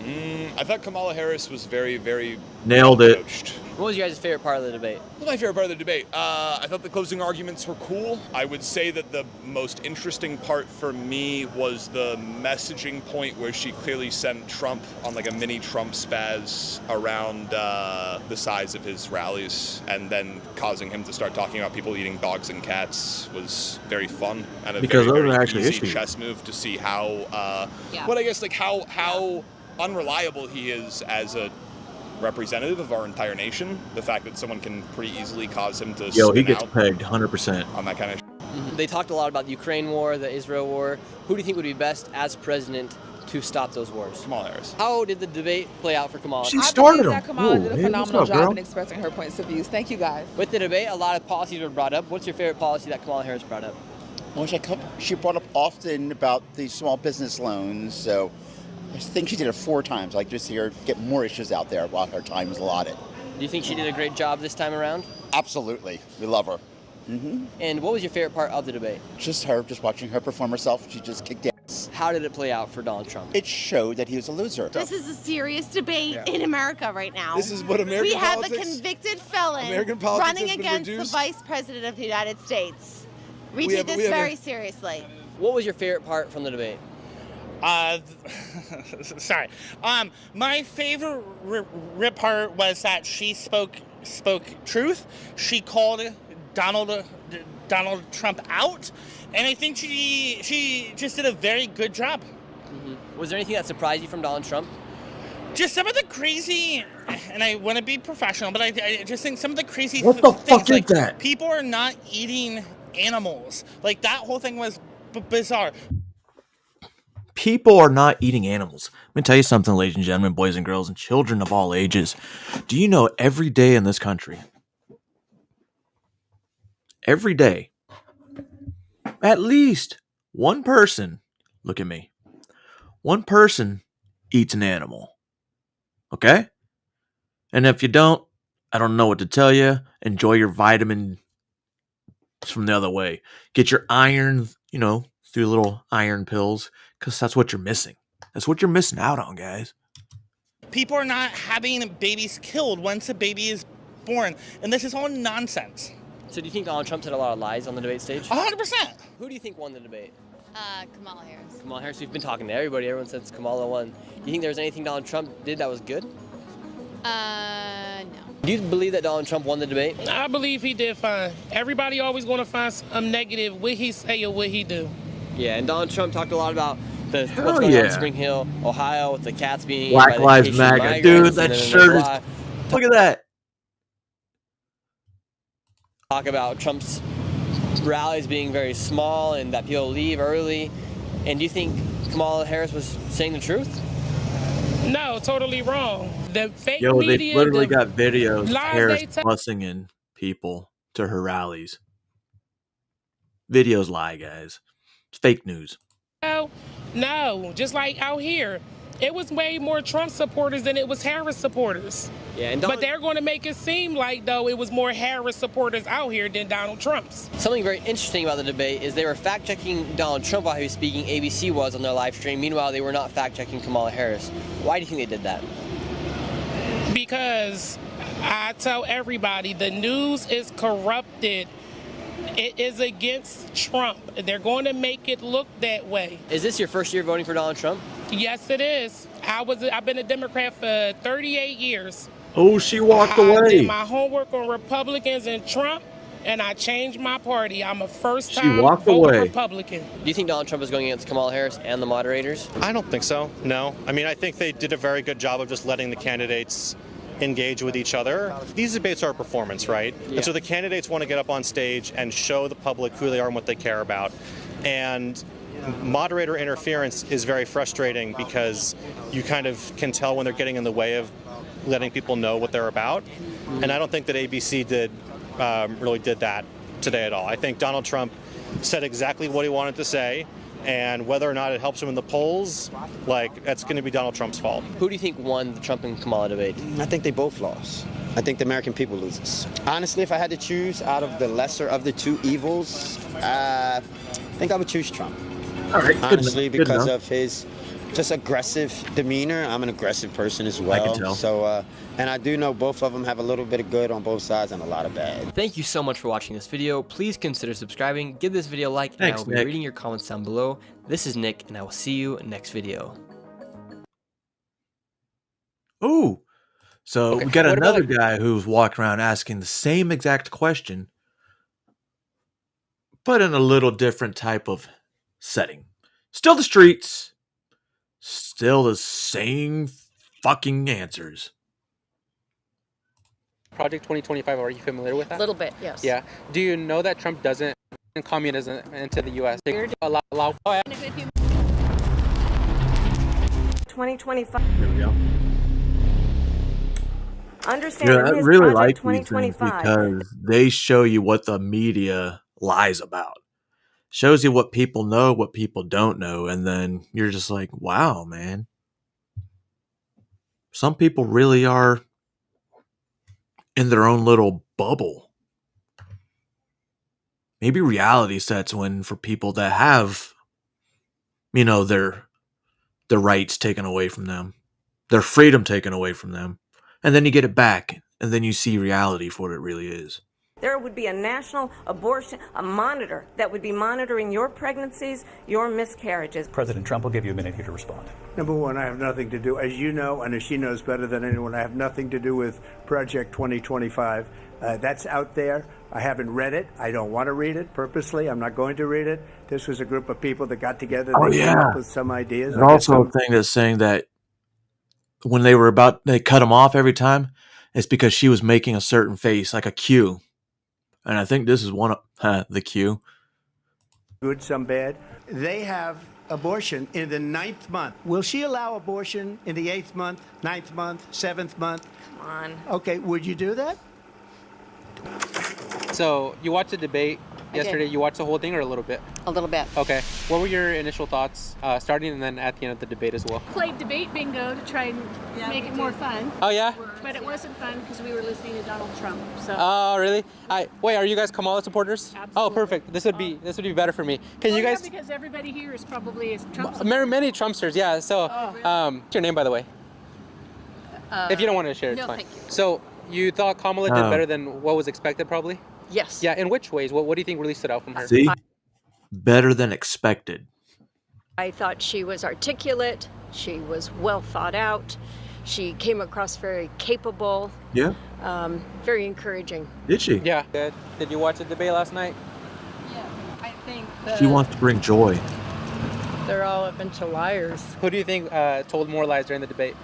Speaker 9: I thought Kamala Harris was very, very
Speaker 2: Nailed it.
Speaker 9: coached.
Speaker 15: What was your guys' favorite part of the debate?
Speaker 9: What was my favorite part of the debate? I thought the closing arguments were cool. I would say that the most interesting part for me was the messaging point where she clearly sent Trump on like a mini Trump spaz around the size of his rallies, and then causing him to start talking about people eating dogs and cats was very fun and a
Speaker 2: Because
Speaker 9: very,
Speaker 2: those are
Speaker 9: very
Speaker 2: actually
Speaker 9: easy
Speaker 2: issues.
Speaker 9: chess move to see how, what I guess like how unreliable he is as a representative of our entire nation. The fact that someone can pretty easily cause him to
Speaker 2: Yo, he
Speaker 9: spin
Speaker 2: gets
Speaker 9: out
Speaker 2: pegged 100%.
Speaker 9: on that kind of
Speaker 15: They talked a lot about the Ukraine war, the Israel war. Who do you think would be best as president to stop those wars?
Speaker 9: Kamala Harris.
Speaker 15: How did the debate play out for Kamala?
Speaker 2: She started him.
Speaker 11: that Kamala
Speaker 2: Ooh,
Speaker 11: did a
Speaker 2: hey,
Speaker 11: phenomenal
Speaker 2: what's up,
Speaker 11: job
Speaker 2: girl?
Speaker 11: in expressing her points of views. Thank you, guys.
Speaker 15: With the debate, a lot of policies were brought up. What's your favorite policy that Kamala Harris brought up?
Speaker 23: Well, she brought up often about the small business loans, so I think she did it 4 times. Like just here, get more issues out there while her time is allotted.
Speaker 15: Do you think she did a great job this time around?
Speaker 23: Absolutely, we love her.
Speaker 15: And what was your favorite part of the debate?
Speaker 23: Just watching her perform herself. She just kicked ass.
Speaker 15: How did it play out for Donald Trump?
Speaker 23: It showed that he was a loser.
Speaker 24: This is a serious debate in America right now.
Speaker 23: This is what American
Speaker 24: We have
Speaker 23: politics-
Speaker 24: a convicted felon
Speaker 23: American politics
Speaker 24: running
Speaker 23: has been
Speaker 24: against
Speaker 23: reduced.
Speaker 24: the vice president of the United States. We
Speaker 15: We
Speaker 24: take
Speaker 15: have-
Speaker 24: this
Speaker 15: we have a-
Speaker 24: very seriously.
Speaker 15: What was your favorite part from the debate?
Speaker 26: Sorry. My favorite part was that she spoke truth. She called Donald Trump out, and I think she just did a very good job.
Speaker 15: Was there anything that surprised you from Donald Trump?
Speaker 26: Just some of the crazy, and I want to be professional, but I just think some of the crazy
Speaker 2: What the
Speaker 26: things,
Speaker 2: fuck is
Speaker 26: like,
Speaker 2: that?
Speaker 26: people are not eating animals. Like, that whole thing was bizarre.
Speaker 2: People are not eating animals. Let me tell you something, ladies and gentlemen, boys and girls, and children of all ages. Do you know every day in this country, every day, at least one person, look at me, one person eats an animal. Okay? And if you don't, I don't know what to tell you. Enjoy your vitamins from the other way. Get your iron, through little iron pills, because that's what you're missing. That's what you're missing out on, guys.
Speaker 26: People are not having babies killed once a baby is born, and this is all nonsense.
Speaker 15: So do you think Donald Trump said a lot of lies on the debate stage?
Speaker 26: 100%.
Speaker 15: Who do you think won the debate?
Speaker 24: Kamala Harris.
Speaker 15: Kamala Harris. We've been talking to everybody. Everyone says Kamala won. Do you think there was anything Donald Trump did that was good?
Speaker 24: No.
Speaker 15: Do you believe that Donald Trump won the debate?
Speaker 26: I believe he did fine. Everybody always going to find some negative, what he say or what he do.
Speaker 15: Yeah, and Donald Trump talked a lot about what's
Speaker 2: Hell
Speaker 15: going on
Speaker 2: yeah.
Speaker 15: in Spring Hill, Ohio, with the cats being
Speaker 2: Black
Speaker 15: by the
Speaker 2: Lives
Speaker 15: Haitian
Speaker 2: Matter.
Speaker 15: migrants,
Speaker 2: Dude,
Speaker 15: and
Speaker 2: that
Speaker 15: then
Speaker 2: shirt is...
Speaker 15: blah.
Speaker 2: Look at that.
Speaker 15: Talk about Trump's rallies being very small and that people leave early. And do you think Kamala Harris was saying the truth?
Speaker 26: No, totally wrong. The fake
Speaker 2: Yo,
Speaker 26: media,
Speaker 2: they literally
Speaker 26: the
Speaker 2: got videos of
Speaker 26: lies
Speaker 2: Harris
Speaker 26: they tell-
Speaker 2: busing in people to her rallies. Videos lie, guys. It's fake news.
Speaker 26: No, just like out here. It was way more Trump supporters than it was Harris supporters.
Speaker 15: Yeah, and
Speaker 26: but they're going to make it seem like, though, it was more Harris supporters out here than Donald Trump's.
Speaker 15: Something very interesting about the debate is they were fact-checking Donald Trump while he was speaking. ABC was on their live stream. Meanwhile, they were not fact-checking Kamala Harris. Why do you think they did that?
Speaker 26: Because I tell everybody, the news is corrupted. It is against Trump. They're going to make it look that way.
Speaker 15: Is this your first year voting for Donald Trump?
Speaker 26: Yes, it is. I've been a Democrat for 38 years.
Speaker 2: Oh, she walked
Speaker 26: I
Speaker 2: away.
Speaker 26: did my homework on Republicans and Trump,
Speaker 3: and I changed my party. I'm a
Speaker 2: She
Speaker 3: first-time
Speaker 2: walked
Speaker 3: vote
Speaker 2: away.
Speaker 3: Republican.
Speaker 15: Do you think Donald Trump is going against Kamala Harris and the moderators?
Speaker 5: I don't think so, no. I mean, I think they did a very good job of just letting the candidates engage with each other. These debates are a performance, right?
Speaker 15: Yeah.
Speaker 5: And so the candidates want to get up on stage and show the public who they are and what they care about. And moderator interference is very frustrating because you kind of can tell when they're getting in the way of letting people know what they're about. And I don't think that ABC really did that today at all. I think Donald Trump said exactly what he wanted to say, and whether or not it helps him in the polls, that's going to be Donald Trump's fault.
Speaker 15: Who do you think won the Trump and Kamala debate?
Speaker 7: I think they both lost. I think the American people loses. Honestly, if I had to choose out of the lesser of the two evils, I think I would choose Trump.
Speaker 2: All right,
Speaker 7: honestly,
Speaker 2: good
Speaker 7: because
Speaker 2: enough.
Speaker 7: of his just aggressive demeanor. I'm an aggressive person as well.
Speaker 2: I can tell.
Speaker 7: So, and I do know both of them have a little bit of good on both sides and a lot of bad.
Speaker 15: Thank you so much for watching this video. Please consider subscribing, give this video a like, and I
Speaker 2: Thanks,
Speaker 15: will be
Speaker 2: Nick.
Speaker 15: reading your comments down below. This is Nick, and I will see you next video.
Speaker 2: Ooh. So
Speaker 15: Okay,
Speaker 2: we got
Speaker 15: what about,
Speaker 2: another guy who's walking around asking the same exact question, but in a little different type of setting. Still the streets. Still the same fucking answers.
Speaker 8: Project 2025, are you familiar with that?
Speaker 17: A little bit, yes.
Speaker 8: Yeah. Do you know that Trump doesn't bring communism into the U.S.? Allow
Speaker 12: 2025.
Speaker 2: There we go.
Speaker 12: Understand
Speaker 2: Yeah, I
Speaker 12: his
Speaker 2: really
Speaker 12: Project
Speaker 2: like these things
Speaker 12: 2025.
Speaker 2: because they show you what the media lies about. Shows you what people know, what people don't know, and then you're just like, wow, man. Some people really are in their own little bubble. Maybe reality sets in for people that have, their rights taken away from them, their freedom taken away from them, and then you get it back, and then you see reality for what it really is.
Speaker 12: There would be a national a monitor that would be monitoring your pregnancies, your miscarriages.
Speaker 25: President Trump will give you a minute here to respond.
Speaker 27: Number one, I have nothing to do, as you know, and as she knows better than anyone, I have nothing to do with Project 2025. That's out there. I haven't read it. I don't want to read it purposely. I'm not going to read it. This was a group of people that got together. They came up with some ideas.
Speaker 2: And also a thing that's saying that when they cut him off every time, it's because she was making a certain face, like a Q. And I think this is one of the Q.
Speaker 27: Good, some bad. They have abortion in the 9th month. Will she allow abortion in the 8th month, 9th month, 7th month?
Speaker 12: Come on.
Speaker 27: Okay, would you do that?
Speaker 8: So you watched the debate
Speaker 17: I did.
Speaker 8: yesterday. You watched the whole thing or a little bit?
Speaker 17: A little bit.
Speaker 8: Okay. What were your initial thoughts starting and then at the end of the debate as well?
Speaker 28: Played debate bingo to try and make it more fun.
Speaker 8: Oh, yeah?
Speaker 28: But it wasn't fun because we were listening to Donald Trump. So.
Speaker 8: Oh, really? Wait, are you guys Kamala supporters?
Speaker 28: Absolutely.
Speaker 8: Oh, perfect. This would be better for me. Can you guys?
Speaker 28: Yeah, because everybody here is probably a Trump.
Speaker 8: Many Trumpsters, yeah. So, what's your name, by the way? If you don't want to share, it's
Speaker 28: no,
Speaker 8: fine.
Speaker 28: thank you.
Speaker 8: So, you thought Kamala did better than what was expected, probably?
Speaker 17: Yes.
Speaker 8: Yeah. In which ways? What do you think really stood out from her?
Speaker 2: See? Better than expected.
Speaker 17: I thought she was articulate. She was well thought out. She came across very capable.
Speaker 2: Yeah.
Speaker 17: Very encouraging.
Speaker 2: Did she?
Speaker 8: Yeah. Good. Did you watch the debate last night?
Speaker 28: I think
Speaker 2: She wants to bring joy.
Speaker 28: they're all a bunch of liars.
Speaker 8: Who do you think told more lies during the debate?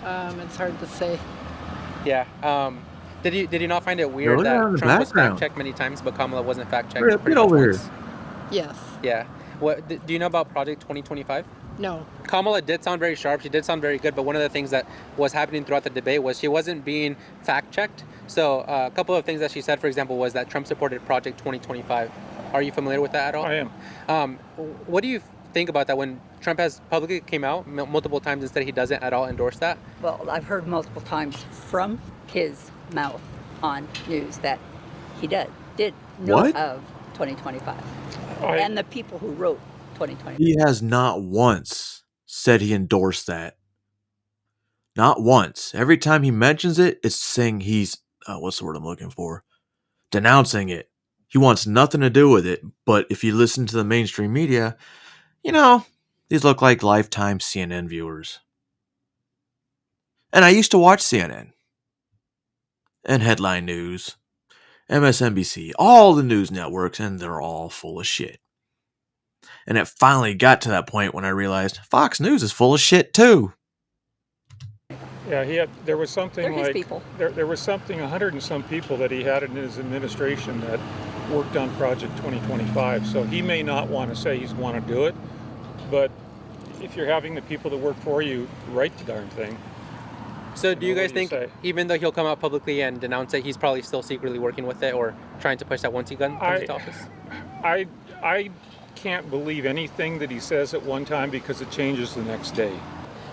Speaker 28: It's hard to say.
Speaker 8: Yeah. Did you not find it
Speaker 2: Yeah,
Speaker 8: weird
Speaker 2: look around
Speaker 8: that
Speaker 2: the
Speaker 8: Trump was
Speaker 2: background.
Speaker 8: fact checked many times, but Kamala wasn't fact checked?
Speaker 2: Get over here.
Speaker 28: Yes.
Speaker 8: Yeah. What do you know about Project 2025?
Speaker 28: No.
Speaker 8: Kamala did sound very sharp. She did sound very good. But one of the things that was happening throughout the debate was she wasn't being fact checked. So a couple of things that she said, for example, was that Trump supported Project 2025. Are you familiar with that at all?
Speaker 25: I am.
Speaker 8: What do you think about that when Trump has publicly came out multiple times and said he doesn't at all endorse that?
Speaker 29: Well, I've heard multiple times from his mouth on news that he did know
Speaker 2: What?
Speaker 29: of 2025 and the people who wrote 2025.
Speaker 2: He has not once said he endorsed that. Not once. Every time he mentions it, it's saying he's, what's the word I'm looking for? Denouncing it. He wants nothing to do with it. But if you listen to the mainstream media, these look like lifetime CNN viewers. And I used to watch CNN and headline news. MSNBC, all the news networks, and they're all full of shit. And it finally got to that point when I realized Fox News is full of shit too.
Speaker 1: Yeah, there was something
Speaker 29: They're his
Speaker 1: like
Speaker 29: people.
Speaker 1: There was something 100 and some people that he had in his administration that worked on Project 2025. So he may not want to say he's want to do it, but if you're having the people that work for you write the darn thing.
Speaker 8: So do you guys
Speaker 1: what do you
Speaker 8: think,
Speaker 1: say?
Speaker 8: even though he'll come out publicly and denounce it, he's probably still secretly working with it or trying to push that once he comes into office?
Speaker 1: I can't believe anything that he says at one time because it changes the next day.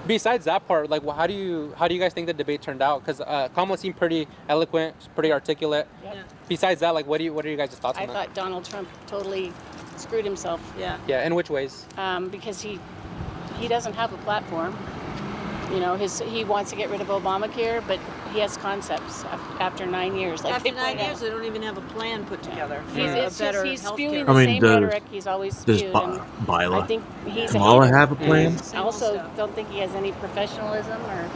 Speaker 8: Besides that part, like, how do you guys think the debate turned out? Because Kamala seemed pretty eloquent, pretty articulate.
Speaker 6: Yeah.
Speaker 8: Besides that, like, what are your guys' thoughts
Speaker 6: I
Speaker 8: on that?
Speaker 6: thought Donald Trump totally screwed himself. Yeah.
Speaker 8: Yeah, in which ways?
Speaker 6: Because he doesn't have a platform. You know, he wants to get rid of Obamacare, but he has concepts after 9 years. Like
Speaker 13: After
Speaker 6: they
Speaker 13: 9
Speaker 6: point out.
Speaker 13: years, they don't even have a plan put together for
Speaker 6: He's
Speaker 13: better
Speaker 6: he's
Speaker 13: healthcare.
Speaker 6: spewing the
Speaker 2: I mean,
Speaker 6: same
Speaker 2: does-
Speaker 6: rhetoric he's always
Speaker 2: does
Speaker 6: spewed.
Speaker 2: Bila-
Speaker 6: I think he's
Speaker 2: Kamala
Speaker 6: a hater.
Speaker 2: have a plan?
Speaker 6: I also don't think he has any professionalism or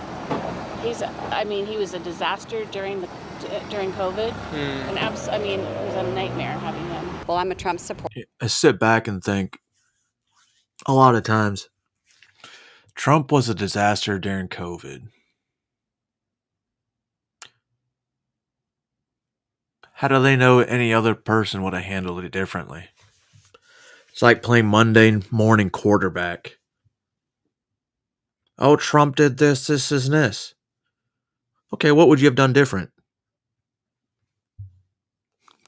Speaker 6: he was a disaster during COVID. And it was a nightmare having him.
Speaker 29: Well, I'm a Trump supporter.
Speaker 2: I sit back and think a lot of times Trump was a disaster during COVID. How do they know any other person would have handled it differently? It's like playing Monday morning quarterback. Oh, Trump did this, this, and this. Okay, what would you have done different?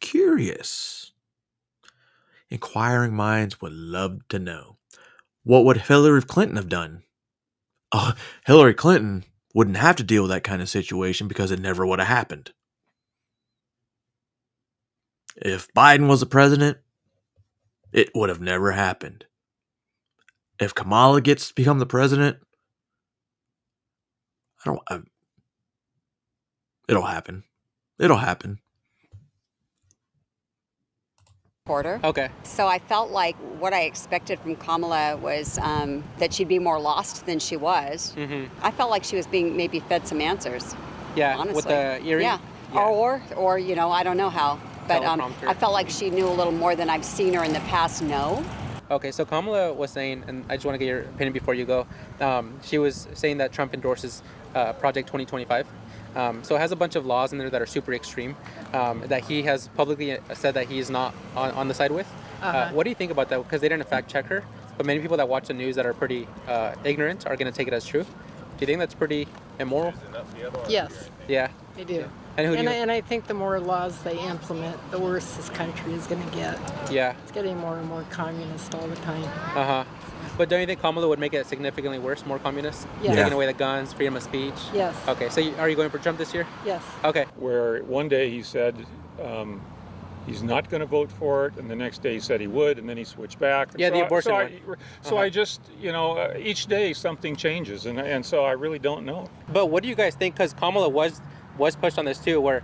Speaker 2: Curious. Inquiring minds would love to know. What would Hillary Clinton have done? Oh, Hillary Clinton wouldn't have to deal with that kind of situation because it never would have happened. If Biden was the president, it would have never happened. If Kamala gets to become the president, it'll happen. It'll happen.
Speaker 29: Okay. So I felt like what I expected from Kamala was that she'd be more lost than she was.
Speaker 8: Mm-hmm.
Speaker 29: I felt like she was being maybe fed some answers.
Speaker 8: Yeah,
Speaker 29: honestly.
Speaker 8: with the earring?
Speaker 29: Yeah. Or I don't know how. But
Speaker 8: Teleprompter.
Speaker 29: I felt like she knew a little more than I've seen her in the past know.
Speaker 8: Okay, so Kamala was saying, and I just want to get your opinion before you go. She was saying that Trump endorses Project 2025. So it has a bunch of laws in there that are super extreme that he has publicly said that he is not on the side with. What do you think about that? Because they didn't fact check her, but many people that watch the news that are pretty ignorant are going to take it as true. Do you think that's pretty immoral?
Speaker 28: Yes,
Speaker 8: Yeah.
Speaker 28: I do.
Speaker 8: And who do you?
Speaker 28: And I think the more laws they implement, the worse this country is going to get.
Speaker 8: Yeah.
Speaker 28: It's getting more and more communist all the time.
Speaker 8: But don't you think Kamala would make it significantly worse, more communist?
Speaker 28: Yeah.
Speaker 8: Taking away the guns, freedom of speech?
Speaker 28: Yes.
Speaker 8: Okay, so are you going for Trump this year?
Speaker 28: Yes.
Speaker 8: Okay.
Speaker 1: Where one day he said he's not going to vote for it, and the next day he said he would, and then he switched back.
Speaker 8: Yeah, the abortion
Speaker 1: So I just, each day something changes, and so I really don't know.
Speaker 8: But what do you guys think? Because Kamala was pushed on this too, where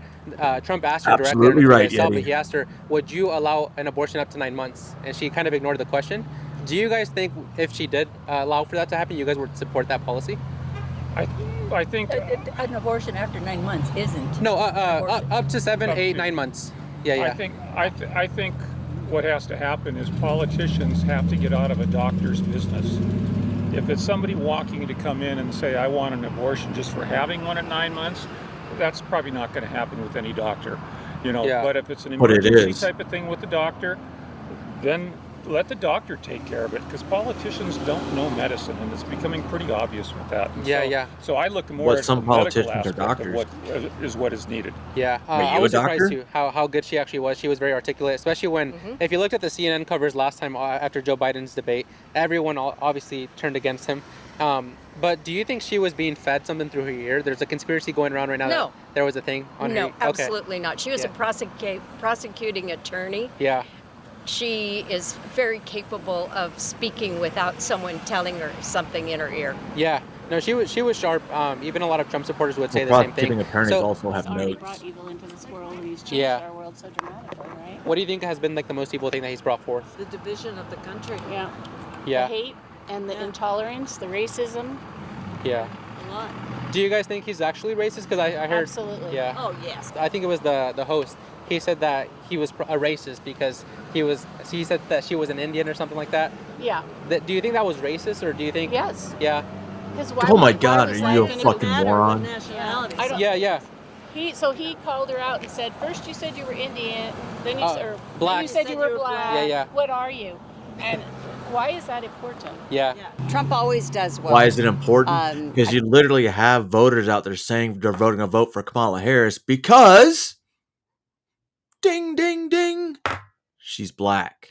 Speaker 8: Trump asked her directly,
Speaker 2: Absolutely right,
Speaker 8: herself,
Speaker 2: Eddie.
Speaker 8: but he asked her, would you allow an abortion up to 9 months? And she kind of ignored the question. Do you guys think if she did allow for that to happen, you guys would support that policy?
Speaker 1: I think
Speaker 29: An abortion after 9 months isn't.
Speaker 8: No, up to 7, 8, 9 months. Yeah.
Speaker 1: I think what has to happen is politicians have to get out of a doctor's business. If it's somebody walking to come in and say, I want an abortion just for having one at 9 months, that's probably not going to happen with any doctor.
Speaker 8: Yeah.
Speaker 1: But if it's an
Speaker 2: But it
Speaker 1: emergency
Speaker 2: is.
Speaker 1: type of thing with the doctor, then let the doctor take care of it, because politicians don't know medicine, and it's becoming pretty obvious with that. And
Speaker 8: Yeah.
Speaker 1: So I look more
Speaker 2: But
Speaker 1: at
Speaker 2: some
Speaker 1: the medical
Speaker 2: politicians are
Speaker 1: aspect
Speaker 2: doctors.
Speaker 1: of what is needed.
Speaker 8: Yeah,
Speaker 2: Are
Speaker 8: I
Speaker 2: you
Speaker 8: was
Speaker 2: a
Speaker 8: surprised
Speaker 2: doctor?
Speaker 8: too how good she actually was. She was very articulate, especially when, if you looked at the CNN covers last time after Joe Biden's debate, everyone obviously turned against him. But do you think she was being fed something through her ear? There's a conspiracy going around right now
Speaker 29: No.
Speaker 8: that there was a thing on her
Speaker 29: No,
Speaker 8: ear. Okay.
Speaker 29: absolutely not. She was
Speaker 8: Yeah.
Speaker 29: a prosecuting attorney.
Speaker 8: Yeah.
Speaker 29: She is very capable of speaking without someone telling her something in her ear.
Speaker 8: Yeah. No, she was sharp. Even a lot of Trump supporters would say
Speaker 2: Well,
Speaker 8: the same thing.
Speaker 2: prosecuting attorneys
Speaker 8: So,
Speaker 2: also have
Speaker 6: He's already
Speaker 2: notes.
Speaker 6: brought evil into this world, and he's changed
Speaker 8: Yeah.
Speaker 6: our world so dramatically, right?
Speaker 8: what do you think has been like the most evil thing that he's brought forth?
Speaker 13: The division of the country.
Speaker 6: Yeah.
Speaker 8: Yeah.
Speaker 6: The hate and the intolerance, the racism,
Speaker 8: Yeah.
Speaker 13: A lot.
Speaker 8: Do you guys think he's actually racist? Because I heard.
Speaker 6: absolutely.
Speaker 8: Yeah.
Speaker 13: Oh, yes.
Speaker 8: I think it was the host. he said that he was a racist because he said that she was an Indian or something like that.
Speaker 6: Yeah.
Speaker 8: Do you think that was racist, or do you think?
Speaker 6: Yes.
Speaker 8: Yeah.
Speaker 2: Oh my God, are you a fucking moron?
Speaker 8: Yeah.
Speaker 6: He called her out and said, first you said you were Indian, then
Speaker 8: black.
Speaker 6: Then you said you were black.
Speaker 8: Yeah.
Speaker 6: What are you? And why is that important?
Speaker 8: Yeah.
Speaker 29: Trump always does well.
Speaker 2: Why is it important? Because you literally have voters out there saying they're voting a vote for Kamala Harris because, ding, ding, ding, she's black.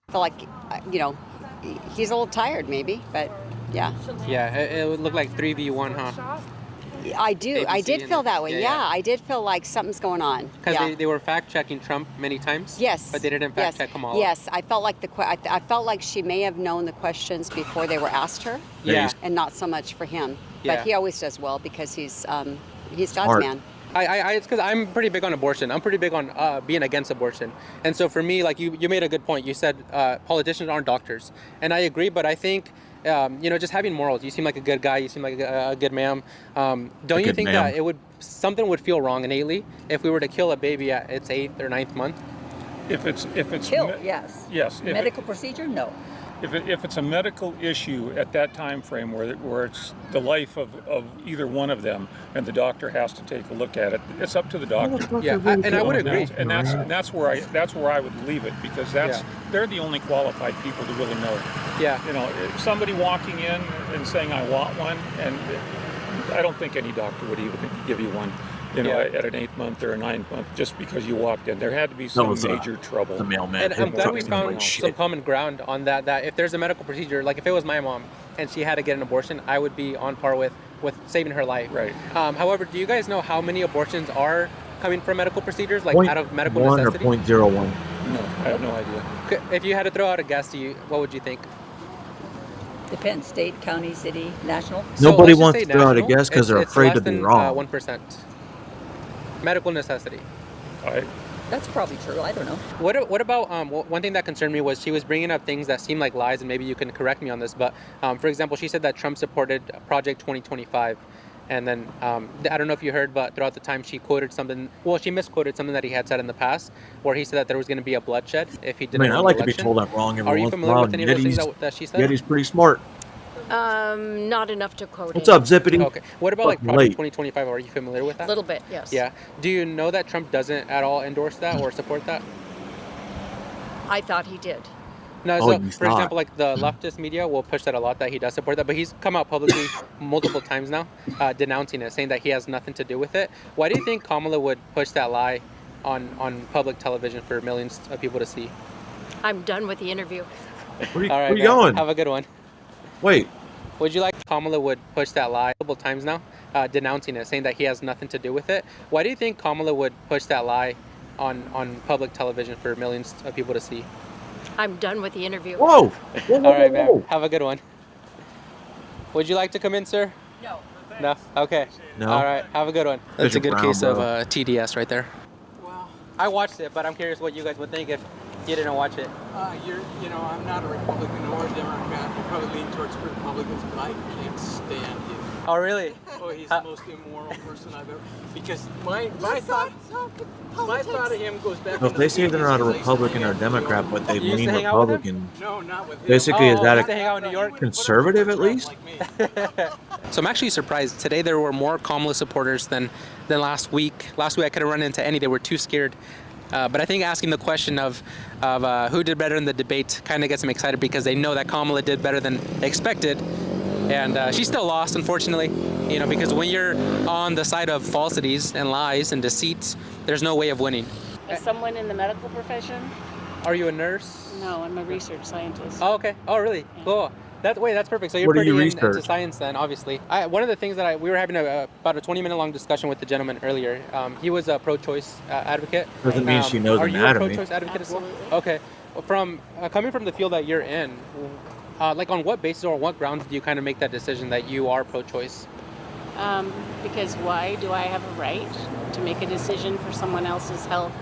Speaker 29: I feel like, he's a little tired maybe, but yeah.
Speaker 8: Yeah, it would look like 3v1, huh?
Speaker 29: I do. I did feel that way.
Speaker 8: Yeah.
Speaker 29: I did feel like something's going on.
Speaker 8: Because they were fact-checking Trump many times.
Speaker 29: Yes.
Speaker 8: But they didn't fact-check Kamala.
Speaker 29: Yes, I felt like I felt like she may have known the questions before they were asked her.
Speaker 8: Yeah.
Speaker 29: And not so much for him.
Speaker 8: Yeah.
Speaker 29: But he always does well because he's God's
Speaker 2: Smart.
Speaker 29: man.
Speaker 8: It's because I'm pretty big on abortion. I'm pretty big on being against abortion. And so for me, like you made a good point. You said politicians aren't doctors. And I agree, but I think, just having morals. You seem like a good guy. You seem like a good man. Don't you think that something would feel wrong innately if we were to kill a baby at its 8th or 9th month?
Speaker 1: If it's
Speaker 4: Yes.
Speaker 1: Yes.
Speaker 4: Medical procedure? No.
Speaker 1: If it's a medical issue at that time frame where it's the life of either one of them and the doctor has to take a look at it, it's up to the doctor.
Speaker 8: Yeah, and I would agree.
Speaker 1: And that's where I would leave it, because they're the only qualified people to really know.
Speaker 8: Yeah.
Speaker 1: If somebody walking in and saying I want one, and I don't think any doctor would even give you one. At an 8th month or a 9th month, just because you walked in. There had to be some major trouble.
Speaker 2: The mailman.
Speaker 8: And I'm glad we found some common ground on that if there's a medical procedure, like if it was my mom and she had to get an abortion, I would be on par with saving her life.
Speaker 1: Right.
Speaker 8: However, do you guys know how many abortions are coming from medical procedures, like out of medical
Speaker 2: 0.1
Speaker 8: necessity?
Speaker 2: or 0.01?
Speaker 1: No, I have no idea.
Speaker 8: If you had to throw out a guess, what would you think?
Speaker 4: Depends. State, county, city, national.
Speaker 2: Nobody wants to throw out a guess because they're afraid to be wrong.
Speaker 8: 1%. Medical necessity.
Speaker 4: That's probably true. I don't know.
Speaker 8: What about one thing that concerned me was she was bringing up things that seemed like lies, and maybe you can correct me on this. But for example, she said that Trump supported Project 2025, and then I don't know if you heard, but throughout the time she quoted something. Well, she misquoted something that he had said in the past, where he said that there was going to be a bloodshed if he didn't.
Speaker 2: I like to be told that wrong.
Speaker 8: Are you familiar with any of those things that she said?
Speaker 2: Yeti's pretty smart.
Speaker 6: Not enough to quote.
Speaker 2: What's up, Zippity?
Speaker 8: Okay. What about like Project 2025? Are you familiar with that?
Speaker 6: A little bit, yes.
Speaker 8: Yeah. Do you know that Trump doesn't at all endorse that or support that?
Speaker 4: I thought he did.
Speaker 8: No, so for example, like the leftist media will push that a lot, that he does support that, but he's come out publicly multiple times now denouncing it, saying that he has nothing to do with it. Why do you think Kamala would push that lie on public television for millions of people to see?
Speaker 4: I'm done with the interview.
Speaker 2: Where
Speaker 8: all right,
Speaker 2: are you going?
Speaker 8: Have a good one.
Speaker 2: Wait.
Speaker 8: Would you like Kamala would push that lie multiple times now, denouncing it, saying that he has nothing to do with it? Why do you think Kamala would push that lie on public television for millions of people to see?
Speaker 4: I'm done with the interview.
Speaker 2: Whoa!
Speaker 8: All right, man. Have a good one. Would you like to come in, sir?
Speaker 4: No.
Speaker 8: No? Okay.
Speaker 2: No.
Speaker 8: All right. Have a good one. That's a good
Speaker 2: Brown,
Speaker 8: case
Speaker 2: bro.
Speaker 8: of TDS right there. Wow. I watched it, but I'm curious what you guys would think if you didn't watch it.
Speaker 10: I'm not a Republican or a Democrat. You probably lean towards Republicans, but I can't stand him.
Speaker 8: Oh, really?
Speaker 10: Oh, he's the most immoral person I've ever. Because my thought of him goes back.
Speaker 2: So if they say they're not a Republican or a Democrat, but they lean Republican,
Speaker 10: No, not with him.
Speaker 2: basically is that
Speaker 8: used to hang out in New York?
Speaker 2: conservative at least?
Speaker 8: So I'm actually surprised. Today there were more Kamala supporters than last week. Last week I couldn't run into any. They were too scared. But I think asking the question of who did better in the debate kind of gets them excited, because they know that Kamala did better than expected. And she still lost, unfortunately, because when you're on the side of falsities and lies and deceit, there's no way of winning.
Speaker 6: As someone in the medical profession?
Speaker 8: Are you a nurse?
Speaker 6: No, I'm a research scientist.
Speaker 8: Oh, okay. Oh, really? Yeah. Cool. That's perfect. So you're
Speaker 2: What do
Speaker 8: pretty
Speaker 2: you
Speaker 8: into
Speaker 2: research?
Speaker 8: science then, obviously. One of the things that we were having about a 20-minute long discussion with the gentleman earlier. He was a pro-choice advocate.
Speaker 2: Doesn't mean she knows
Speaker 8: Are
Speaker 2: anatomy.
Speaker 8: you a pro-choice advocate
Speaker 6: Absolutely.
Speaker 8: as well? Okay. From coming from the field that you're in, like on what basis or what grounds do you kind of make that decision that you are pro-choice?
Speaker 6: Because why do I have a right to make a decision for someone else's health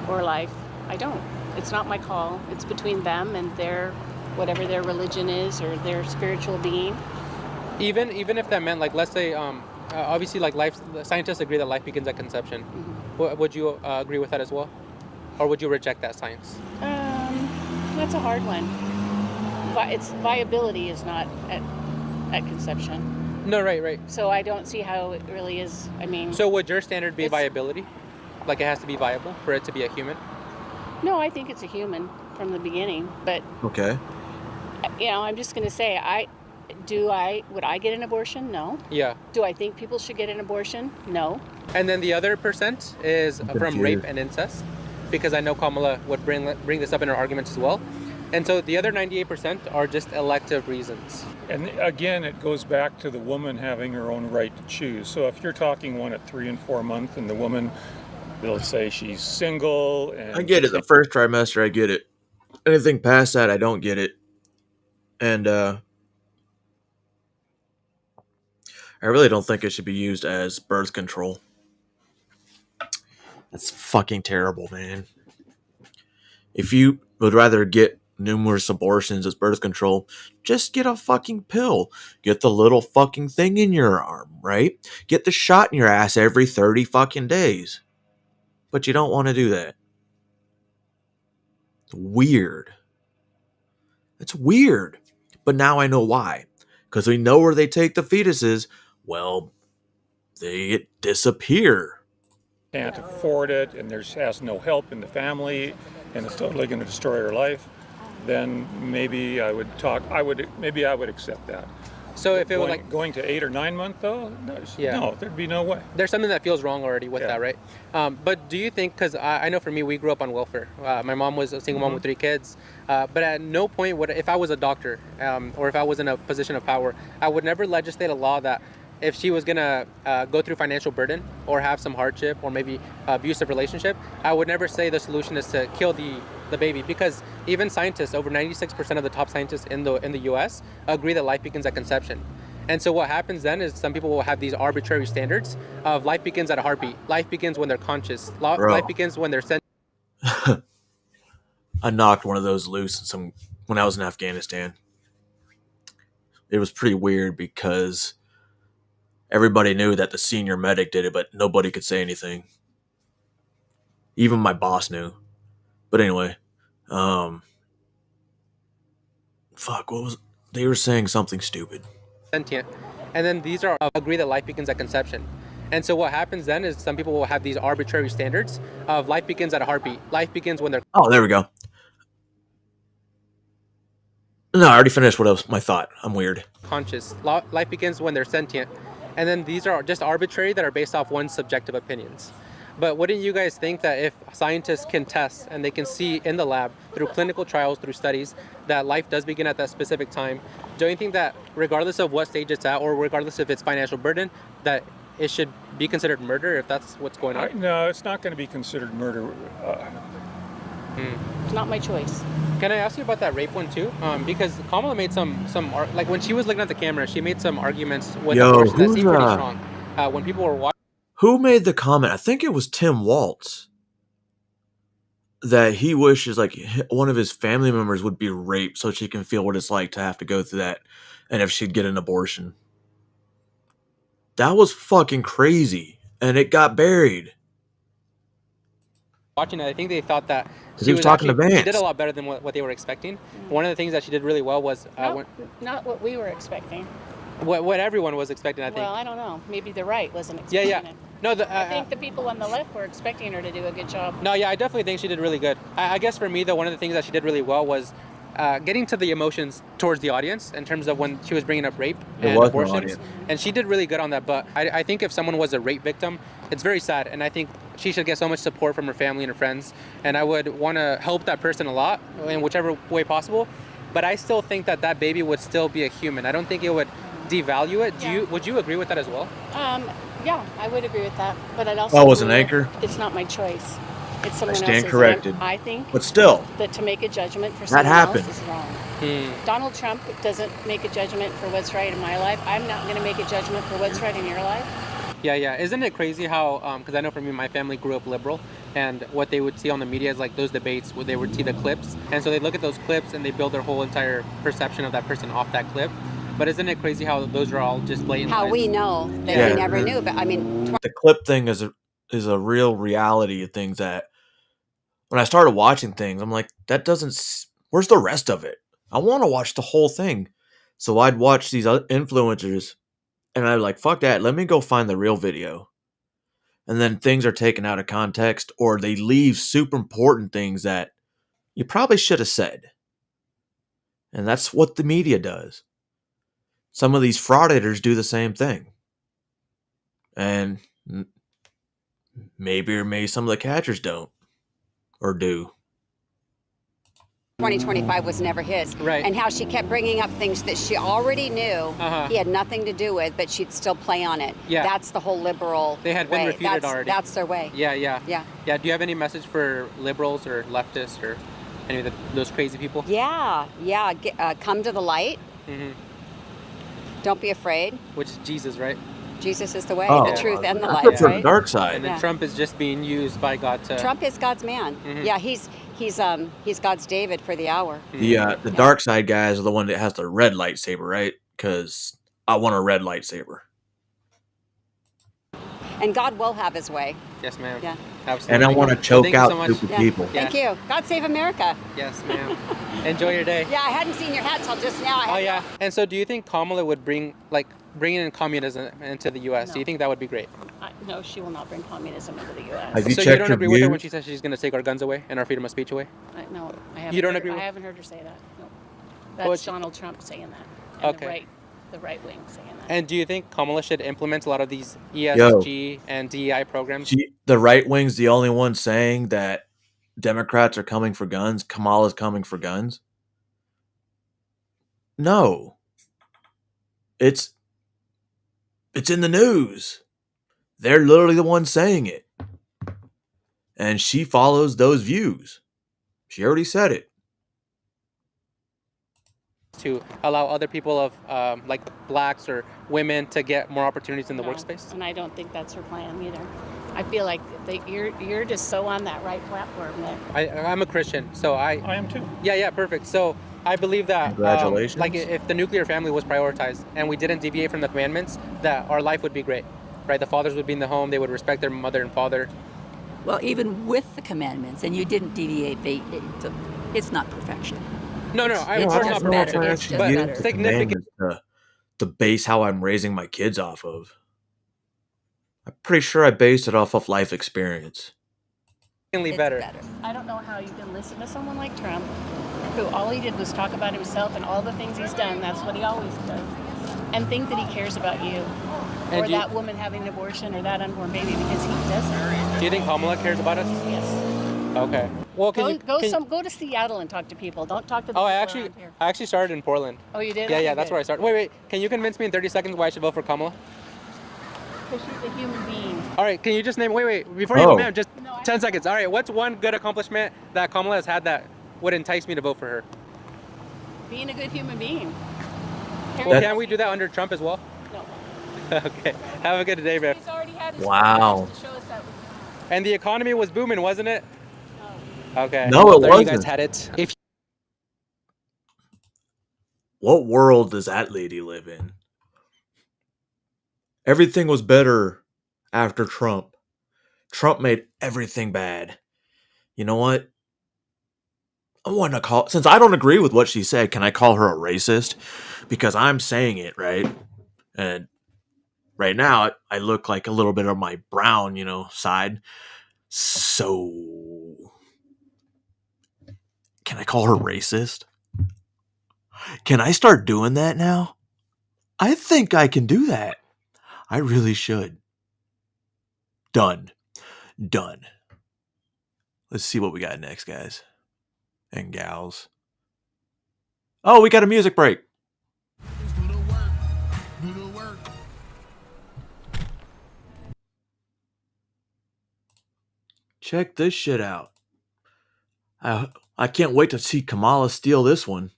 Speaker 6: or life? I don't. It's not my call. It's between them and whatever their religion is or their spiritual being.
Speaker 8: Even if that meant, like, let's say obviously, like scientists agree that life begins at conception. Would you agree with that as well, or would you reject that science?
Speaker 6: That's a hard one. Its viability is not at conception.
Speaker 8: No, right.
Speaker 6: So I don't see how it really is. I mean.
Speaker 8: So would your standard be viability? Like it has to be viable for it to be a human?
Speaker 6: No, I think it's a human from the beginning. But
Speaker 2: Okay.
Speaker 6: I'm just going to say, would I get an abortion? No.
Speaker 8: Yeah.
Speaker 6: Do I think people should get an abortion? No.
Speaker 8: And then the other percent is from rape and incest, because I know Kamala would bring this up in her arguments as well. And so the other 98% are just elective reasons.
Speaker 1: And again, it goes back to the woman having her own right to choose. So if you're talking one at 3 and 4 months, and the woman, they'll say she's single. And
Speaker 2: I get it. The first trimester, I get it. Anything past that, I don't get it. And I really don't think it should be used as birth control. That's fucking terrible, man. If you would rather get numerous abortions as birth control, just get a fucking pill. Get the little fucking thing in your arm, right? Get the shot in your ass every 30 fucking days. But you don't want to do that. It's weird. It's weird. But now I know why. Because we know where they take the fetuses. Well, they disappear.
Speaker 1: Can't afford it, and has no help in the family, and it's totally going to destroy her life, then maybe I would accept that.
Speaker 8: So if it was like
Speaker 1: going to 8 or 9 months though, no, there'd be no way.
Speaker 8: There's something that feels wrong already with that, right? But do you think, because I know for me, we grew up on welfare. My mom was a single mom with 3 kids, but at no point if I was a doctor or if I was in a position of power, I would never legislate a law that if she was gonna go through financial burden or have some hardship or maybe abusive relationship, I would never say the solution is to kill the baby, because even scientists, over 96% of the top scientists in the U.S. agree that life begins at conception. And so what happens then is some people will have these arbitrary standards of life begins at a heartbeat, life begins when they're conscious, life begins when they're
Speaker 2: I knocked one of those loose when I was in Afghanistan. It was pretty weird because everybody knew that the senior medic did it, but nobody could say anything. Even my boss knew. But anyway, they were saying something stupid.
Speaker 8: Sentient. And then these are agree that life begins at conception. And so what happens then is some people will have these arbitrary standards of life begins at a heartbeat. Life begins when they're...
Speaker 2: Oh, there we go. No, I already finished my thought. I'm weird.
Speaker 8: Conscious. Life begins when they're sentient. And then these are just arbitrary that are based off one's subjective opinions. But wouldn't you guys think that if scientists can test and they can see in the lab through clinical trials, through studies, that life does begin at that specific time, don't you think that regardless of what stage it's at or regardless if it's financial burden, that it should be considered murder if that's what's going on?
Speaker 1: No, it's not going to be considered murder.
Speaker 6: It's not my choice.
Speaker 8: Can I ask you about that rape one too? Because Kamala made some like when she was looking at the camera, she made some arguments with abortion that seemed pretty strong. When people were watching.
Speaker 2: Who made the comment? I think it was Tim Waltz. That he wishes like one of his family members would be raped so she can feel what it's like to have to go through that, and if she'd get an abortion. That was fucking crazy, and it got buried.
Speaker 8: Watching it, I think they thought that
Speaker 2: she was talking to Vance.
Speaker 8: She did a lot better than what they were expecting. One of the things that she did really well was
Speaker 6: not what we were expecting.
Speaker 8: What everyone was expecting, I think.
Speaker 6: Well, I don't know. Maybe the right wasn't expecting it.
Speaker 8: No,
Speaker 6: I think the people on the left were expecting her to do a good job.
Speaker 8: No, yeah, I definitely think she did really good. I guess for me, though, one of the things that she did really well was getting to the emotions towards the audience in terms of when she was bringing up rape and abortions. And she did really good on that. But I think if someone was a rape victim, it's very sad. And I think she should get so much support from her family and her friends. And I would want to help that person a lot in whichever way possible. But I still think that baby would still be a human. I don't think it would devalue it.
Speaker 6: Yeah.
Speaker 8: Would you agree with that as well?
Speaker 6: Yeah, I would agree with that. But I'd also
Speaker 2: I was an anchor.
Speaker 6: It's not my choice. It's someone else's.
Speaker 2: I stand corrected.
Speaker 6: I think.
Speaker 2: But still.
Speaker 6: That to make a judgment for
Speaker 2: that
Speaker 6: someone
Speaker 2: happened.
Speaker 6: else is wrong. Donald Trump doesn't make a judgment for what's right in my life. I'm not going to make a judgment for what's right in your life.
Speaker 8: Yeah. Isn't it crazy how, because I know for me, my family grew up liberal, and what they would see on the media is like those debates where they would see the clips. And so they look at those clips and they build their whole entire perception of that person off that clip. But isn't it crazy how those are all just blatant
Speaker 29: How
Speaker 8: lies?
Speaker 29: we know that
Speaker 2: Yeah.
Speaker 29: he never knew, but I mean,
Speaker 2: The clip thing is a real reality of things that when I started watching things, I'm like, that doesn't. Where's the rest of it? I want to watch the whole thing. So I'd watch these other influencers, and I'd like, fuck that. Let me go find the real video. And then things are taken out of context, or they leave super important things that you probably should have said. And that's what the media does. Some of these frauditors do the same thing. And maybe some of the catchers don't. Or do.
Speaker 29: 2025 was never his.
Speaker 8: Right.
Speaker 29: And how she kept bringing up things that she already knew
Speaker 8: Uh-huh.
Speaker 29: he had nothing to do with, but she'd still play on it.
Speaker 8: Yeah.
Speaker 29: That's the whole liberal
Speaker 8: They had
Speaker 29: way.
Speaker 8: been refuted already.
Speaker 29: That's their way.
Speaker 8: Yeah, yeah.
Speaker 29: Yeah.
Speaker 8: Yeah, do you have any message for liberals or leftists or any of those crazy people?
Speaker 29: Yeah. Come to the light.
Speaker 8: Hmm.
Speaker 29: Don't be afraid.
Speaker 8: Which is Jesus, right?
Speaker 29: Jesus is the way,
Speaker 2: Oh,
Speaker 29: the truth, and the
Speaker 2: I
Speaker 29: light,
Speaker 2: prefer the
Speaker 29: right?
Speaker 2: dark side.
Speaker 8: And then
Speaker 29: Yeah.
Speaker 8: Trump is just being used by God to...
Speaker 29: Trump is God's man.
Speaker 8: Mhm.
Speaker 29: Yeah, he's God's David for the hour.
Speaker 2: The dark side guys are the one that has the red lightsaber, right? Because I want a red lightsaber.
Speaker 29: And God will have his way.
Speaker 8: Yes, ma'am.
Speaker 29: Yeah.
Speaker 8: Absolutely.
Speaker 2: And I want to
Speaker 8: Well,
Speaker 2: choke
Speaker 8: thank you
Speaker 2: out
Speaker 8: so much.
Speaker 2: stupid
Speaker 29: Yeah.
Speaker 2: people.
Speaker 29: Thank you. God save America.
Speaker 8: Yes, ma'am. Enjoy your day.
Speaker 29: Yeah, I hadn't seen your hat till just now.
Speaker 8: Oh, yeah. And so do you think Kamala would bring in communism into the U.S.? Do you think that would be great?
Speaker 6: No, she will not bring communism into the U.S.
Speaker 2: Have you
Speaker 8: So you
Speaker 2: checked
Speaker 8: don't
Speaker 2: her
Speaker 8: agree with her
Speaker 2: views?
Speaker 8: when she says she's going to take our guns away and our freedom of speech away?
Speaker 6: No, I haven't.
Speaker 8: You don't
Speaker 6: heard,
Speaker 8: agree with-
Speaker 6: I haven't heard her say that. No.
Speaker 8: Well,
Speaker 6: That's
Speaker 8: she-
Speaker 6: Donald Trump saying that. And
Speaker 8: Okay.
Speaker 6: the right wing saying that.
Speaker 8: And do you think Kamala should implement a lot of these ESG and DEI programs?
Speaker 2: The right wing's the only one saying that Democrats are coming for guns. Kamala's coming for guns. No. It's in the news. They're literally the ones saying it. And she follows those views. She already said it.
Speaker 8: To allow other people of like blacks or women to get more opportunities in the
Speaker 6: No,
Speaker 8: workspace?
Speaker 6: And I don't think that's her plan either. I feel like you're just so on that right platform that
Speaker 8: I'm a Christian, so I
Speaker 1: am too.
Speaker 8: Yeah, perfect. So I believe that
Speaker 2: Congratulations.
Speaker 8: like if the nuclear family was prioritized and we didn't deviate from the commandments, that our life would be great, right? The fathers would be in the home; they would respect their mother and father.
Speaker 9: Well, even with the commandments, and you didn't deviate, it's not perfection.
Speaker 8: No,
Speaker 9: It's
Speaker 8: of
Speaker 9: just
Speaker 8: course not
Speaker 9: better.
Speaker 8: perfect,
Speaker 9: It's just
Speaker 8: but
Speaker 9: better.
Speaker 8: significant.
Speaker 2: To base how I'm raising my kids off of. I'm pretty sure I based it off of life experience.
Speaker 8: Better.
Speaker 6: I don't know how you can listen to someone like Trump, who all he did was talk about himself and all the things he's done. That's what he always does, and think that he cares about you,
Speaker 8: And
Speaker 6: or
Speaker 8: do you-
Speaker 6: that woman having an abortion, or that unborn baby, because he doesn't.
Speaker 8: Do you think Kamala cares about us?
Speaker 6: Yes.
Speaker 8: Okay. Well,
Speaker 6: Go to Seattle and talk to people. Don't talk to the
Speaker 8: Oh, I
Speaker 6: people
Speaker 8: actually,
Speaker 6: around here.
Speaker 8: I actually started in Portland.
Speaker 6: Oh, you did?
Speaker 8: Yeah,
Speaker 6: Okay,
Speaker 8: yeah, that's
Speaker 6: good.
Speaker 8: where I started. Wait. Can you convince me in 30 seconds why I should vote for Kamala?
Speaker 6: Because she's a human being.
Speaker 8: All right, can you just name? Wait. Before you go,
Speaker 2: Oh.
Speaker 8: ma'am, just 10 seconds. All right, what's one good accomplishment that Kamala has had that would entice me to vote for her?
Speaker 6: Being a good human being.
Speaker 8: Well, can we do that under Trump as well?
Speaker 6: No.
Speaker 8: Okay. Have a good day, man.
Speaker 6: He's already had his
Speaker 2: Wow.
Speaker 6: to show us that.
Speaker 8: And the economy was booming, wasn't it? Okay.
Speaker 2: No,
Speaker 8: Well,
Speaker 2: it
Speaker 8: there You guys
Speaker 2: wasn't.
Speaker 8: had it. If
Speaker 2: What world does that lady live in? Everything was better after Trump. Trump made everything bad. You know what? I want to call, since I don't agree with what she said, can I call her a racist? Because I'm saying it, right? And right now, I look like a little bit of my brown, side. So, can I call her racist? Can I start doing that now? I think I can do that. I really should. Done. Let's see what we got next, guys and gals. Oh, we got a music break. Check this shit out. I can't wait to see Kamala steal this one.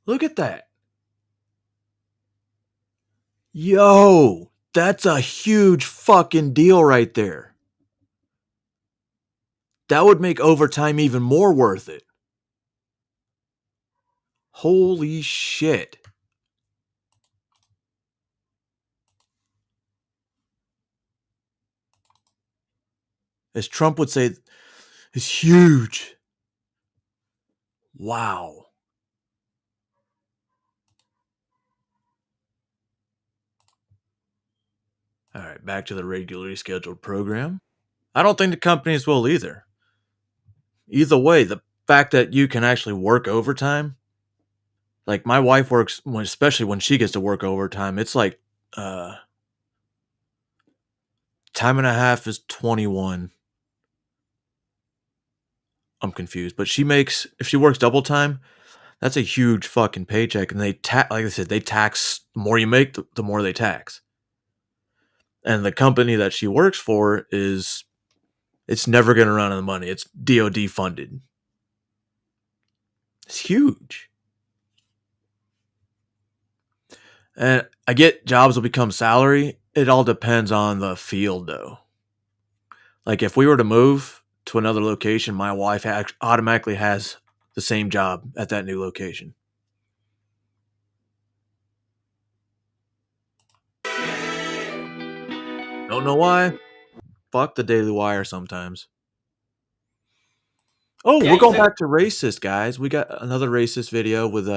Speaker 2: Look at that. Yo, that's a huge fucking deal right there. That would make overtime even more worth it. Holy shit. As Trump would say, it's huge. Wow. All right, back to the regularly scheduled program. I don't think the companies will either. Either way, the fact that you can actually work overtime, like my wife works, especially when she gets to work overtime, it's like time and a half is 21. I'm confused, but she makes, if she works double time, that's a huge fucking paycheck. And they like I said, they tax, the more you make, the more they tax. And the company that she works for it's never going to run out of money. It's DOD funded. It's huge. And I get jobs will become salary. It all depends on the field, though. Like if we were to move to another location, my wife automatically has the same job at that new location. Don't know why. Fuck the Daily Wire sometimes. Oh, we're going back to racist, guys. We got another racist video with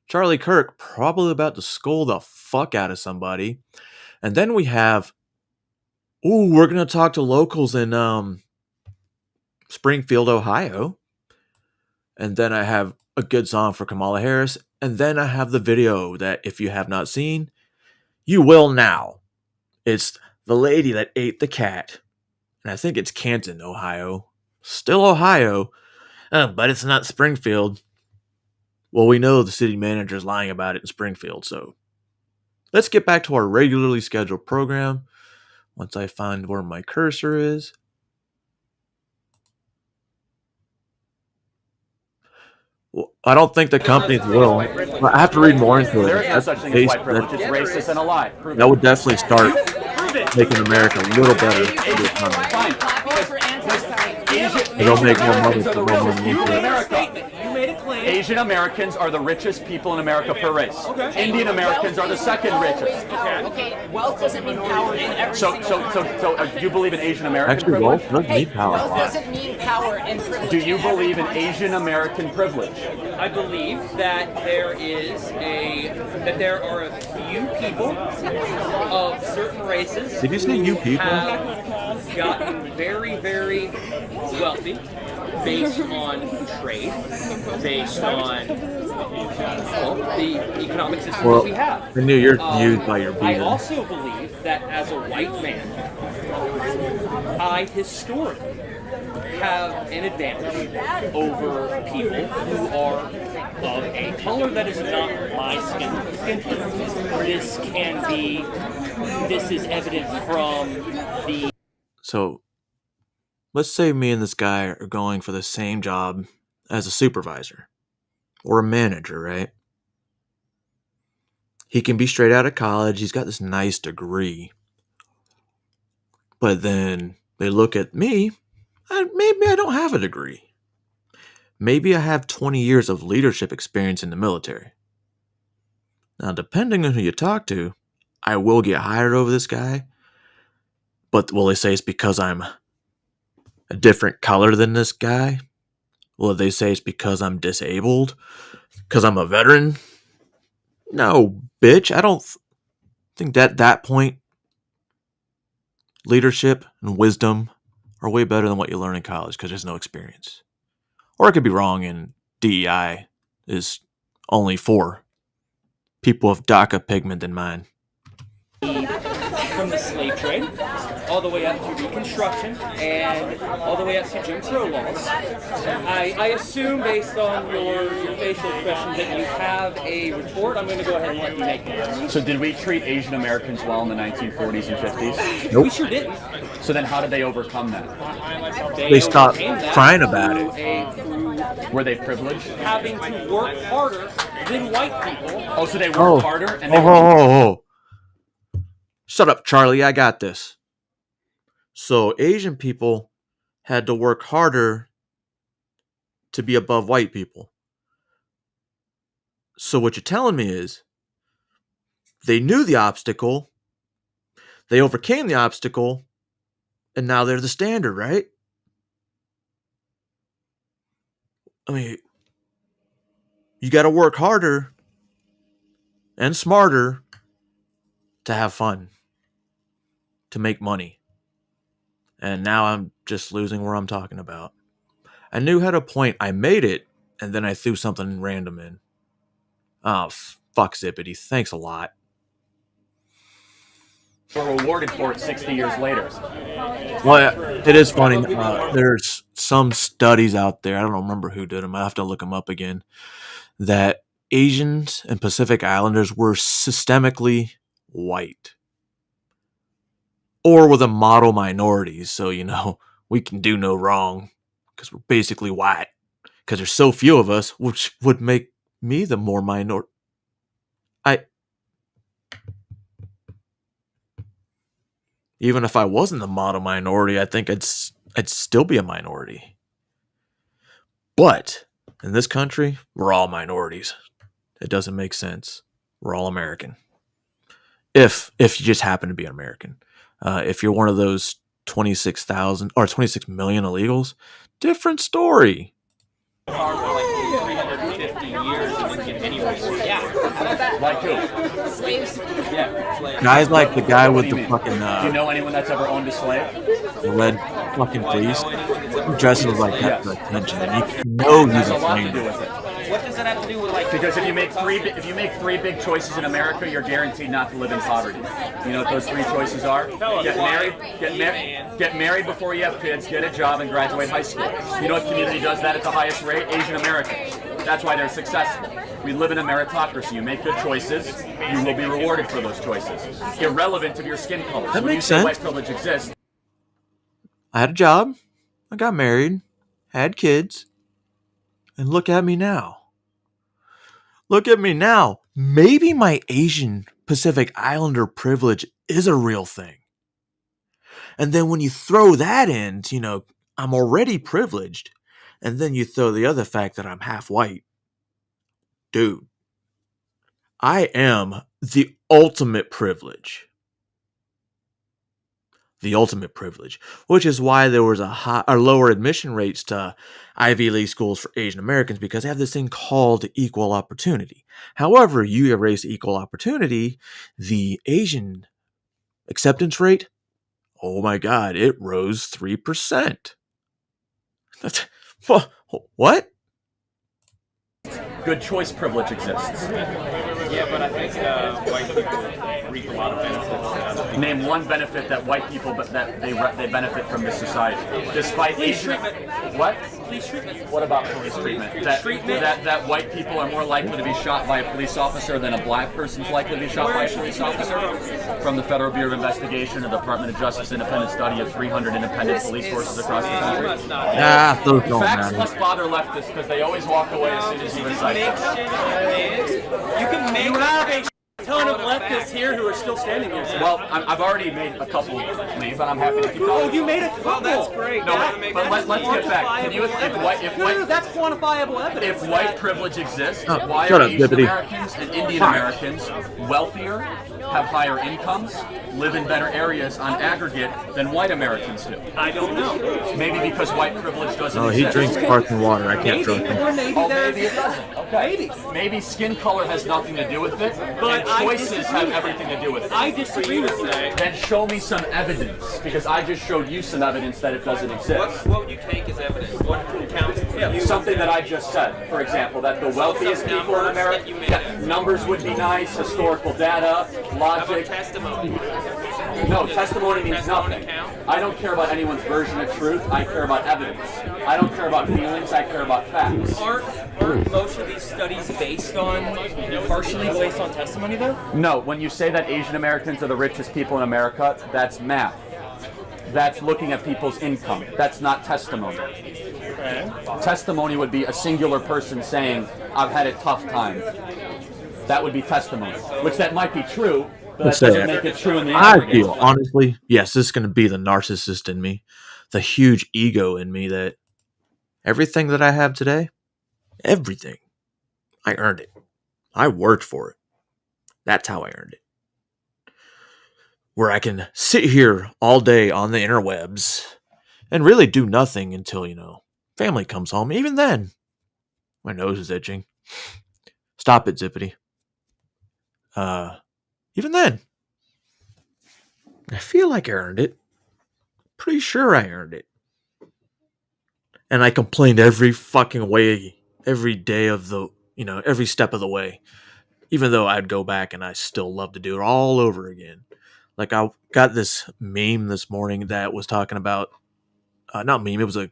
Speaker 2: Charlie Kirk probably about to scold the fuck out of somebody. And then we have, we're going to talk to locals in Springfield, Ohio. And then I have a good song for Kamala Harris. And then I have the video that if you have not seen, you will now. It's the lady that ate the cat. And I think it's Canton, Ohio. Still Ohio. But it's not Springfield. Well, we know the city manager is lying about it in Springfield. So let's get back to our regularly scheduled program. Once I find where my cursor is. Well, I don't think the companies will. I have to read more into it.
Speaker 25: There is no such thing as white privilege. It's racist and a lie.
Speaker 2: That would definitely start making America a little better. It'll make more money for more money.
Speaker 25: Asian Americans are the richest people in America per race. Indian Americans are the second richest.
Speaker 11: Okay. Wealth doesn't mean power in every
Speaker 25: So do you believe in Asian American
Speaker 2: Actually,
Speaker 25: privilege?
Speaker 2: wealth doesn't need power.
Speaker 11: Wealth doesn't mean power and privilege.
Speaker 25: Do you believe in Asian American privilege?
Speaker 14: I believe that there are a few people of certain races.
Speaker 2: Did you say you people?
Speaker 14: Have gotten very, very wealthy based on trade, based on the economic system that we have.
Speaker 2: I knew you're viewed by your
Speaker 14: I
Speaker 2: beard.
Speaker 14: also believe that as a white man, I historically have an advantage over people who are of a color that is not my skin tone. This is evident from the.
Speaker 2: So, let's say me and this guy are going for the same job as a supervisor or a manager, right? He can be straight out of college. He's got this nice degree. But then they look at me, and maybe I don't have a degree. Maybe I have 20 years of leadership experience in the military. Now, depending on who you talk to, I will get hired over this guy. But will they say it's because I'm a different color than this guy? Will they say it's because I'm disabled? Because I'm a veteran? No, bitch. I don't think that at that point, leadership and wisdom are way better than what you learn in college because there's no experience. Or I could be wrong and DEI is only for people of darker pigment than mine.
Speaker 14: From the slave trade, all the way up to Reconstruction, and all the way up to Jim Crow laws. I assume, based on your facial expression, that you have a retort. I'm going to go ahead and let you make it.
Speaker 25: So did we treat Asian Americans well in the 1940s and 50s?
Speaker 2: Nope.
Speaker 14: We sure didn't.
Speaker 25: So then how did they overcome that?
Speaker 2: They stopped crying about it.
Speaker 25: Were they privileged?
Speaker 14: Having to work harder than white people.
Speaker 25: Oh, so they worked harder? And they
Speaker 2: Oh. Shut up, Charlie. I got this. So Asian people had to work harder to be above white people. So what you're telling me is they knew the obstacle, they overcame the obstacle, and now they're the standard, right? I mean, you got to work harder and smarter to have fun, to make money. And now I'm just losing where I'm talking about. I knew how to point. I made it, and then I threw something random in. Oh, fuck Zippity. Thanks a lot.
Speaker 25: We're rewarded for it 60 years later.
Speaker 2: Well, it is funny. There's some studies out there. I don't remember who did them. I have to look them up again. That Asians and Pacific Islanders were systemically white, or with a model minority. So, we can do no wrong because we're basically white. Because there's so few of us, which would make me the more minor. Even if I wasn't the model minority, I think I'd still be a minority. But in this country, we're all minorities. It doesn't make sense. We're all American. If you just happen to be an American. If you're one of those 26,000 or 26 million illegals, different story.
Speaker 25: Like who?
Speaker 11: Slaves.
Speaker 25: Yeah, slaves.
Speaker 2: Guys like the guy with the fucking
Speaker 25: Do you know anyone that's ever owned a slave?
Speaker 2: the red fucking police. He dresses like that for attention, and you know he's a
Speaker 25: lot to do
Speaker 2: flamer.
Speaker 25: with it.
Speaker 11: What does that have to do with like?
Speaker 25: Because if you make three big choices in America, you're guaranteed not to live in poverty. You know what those three choices are? Get married before you have kids, get a job, and graduate high school. You know what community does that at the highest rate? Asian Americans. That's why they're successful. We live in a meritocracy. You make good choices, you will be rewarded for those choices, irrelevant of your skin color.
Speaker 2: That
Speaker 25: When you
Speaker 2: makes
Speaker 25: say
Speaker 2: sense.
Speaker 25: white privilege exists,
Speaker 2: I had a job, I got married, had kids, and look at me now. Look at me now. Maybe my Asian Pacific Islander privilege is a real thing. And then when you throw that in, I'm already privileged. And then you throw the other fact that I'm half white. Dude, I am the ultimate privilege. The ultimate privilege, which is why there was lower admission rates to Ivy League schools for Asian Americans, because they have this thing called equal opportunity. However, you erase equal opportunity, the Asian acceptance rate, oh my God, it rose 3%. What?
Speaker 25: good choice privilege exists.
Speaker 14: Yeah, but I think white people reap a lot of benefits.
Speaker 25: Name one benefit that white people, but that they benefit from this society, despite
Speaker 14: Police
Speaker 25: Asian.
Speaker 14: treatment.
Speaker 25: What?
Speaker 14: Police treatment.
Speaker 25: What about police treatment? That white people are more likely to be shot by a police officer than a black person's likely to be shot by a police officer? From the Federal Bureau of Investigation, the Department of Justice independent study of 300 independent police forces across the country.
Speaker 2: Those don't
Speaker 25: Facts
Speaker 2: matter.
Speaker 25: must bother leftists because they always walk away as soon as you recite them.
Speaker 14: You can make a ton of leftists here who are still standing here.
Speaker 25: Well, I've already made a couple leave, but I'm happy to keep talking.
Speaker 14: Oh, you made a couple. That's great.
Speaker 25: No, but let's get back. Can you,
Speaker 14: No, that's quantifiable evidence.
Speaker 25: If white privilege exists,
Speaker 2: Oh,
Speaker 25: why
Speaker 2: shut
Speaker 25: are
Speaker 2: up,
Speaker 25: Asian
Speaker 2: Zippity.
Speaker 25: Americans and Indian Americans wealthier, have higher incomes, live in better areas on aggregate than white Americans do?
Speaker 14: I don't know.
Speaker 25: Maybe because white privilege doesn't
Speaker 2: Oh,
Speaker 25: exist.
Speaker 2: he drinks sparkling water. I can't trust
Speaker 14: Or
Speaker 2: him.
Speaker 14: maybe
Speaker 25: Oh,
Speaker 14: there's.
Speaker 25: maybe it doesn't. Okay. Maybe skin color has nothing to do with it,
Speaker 14: But
Speaker 25: and
Speaker 14: I
Speaker 25: choices
Speaker 14: disagree
Speaker 25: have
Speaker 14: with
Speaker 25: everything to do with it.
Speaker 14: I disagree with you.
Speaker 25: Then show me some evidence, because I just showed you some evidence that it doesn't exist.
Speaker 14: What would you take as evidence? What counts for you?
Speaker 25: Something that I just said, for example, that the wealthiest people in America, numbers would be nice, historical data, logic.
Speaker 14: Testimony.
Speaker 25: No, testimony means nothing. I don't care about anyone's version of truth, I care about evidence. I don't care about feelings, I care about facts.
Speaker 14: Aren't most of these studies partially based on testimony though?
Speaker 25: No, when you say that Asian Americans are the richest people in America, that's math. That's looking at people's income. That's not testimony. Testimony would be a singular person saying, I've had a tough time. That would be testimony, which that might be true, but that doesn't make it true in the
Speaker 2: I
Speaker 25: aggregate.
Speaker 2: feel, honestly, yes, this is going to be the narcissist in me, the huge ego in me, that everything that I have today, everything, I earned it. I worked for it. That's how I earned it. Where I can sit here all day on the interwebs and really do nothing until, family comes home. Even then, my nose is itching. Stop it, Zippity. Even then, I feel like I earned it. Pretty sure I earned it. And I complained every fucking way, every day of the, every step of the way. Even though I'd go back and I still love to do it all over again. Like I got this meme this morning that was talking about, not meme, it was a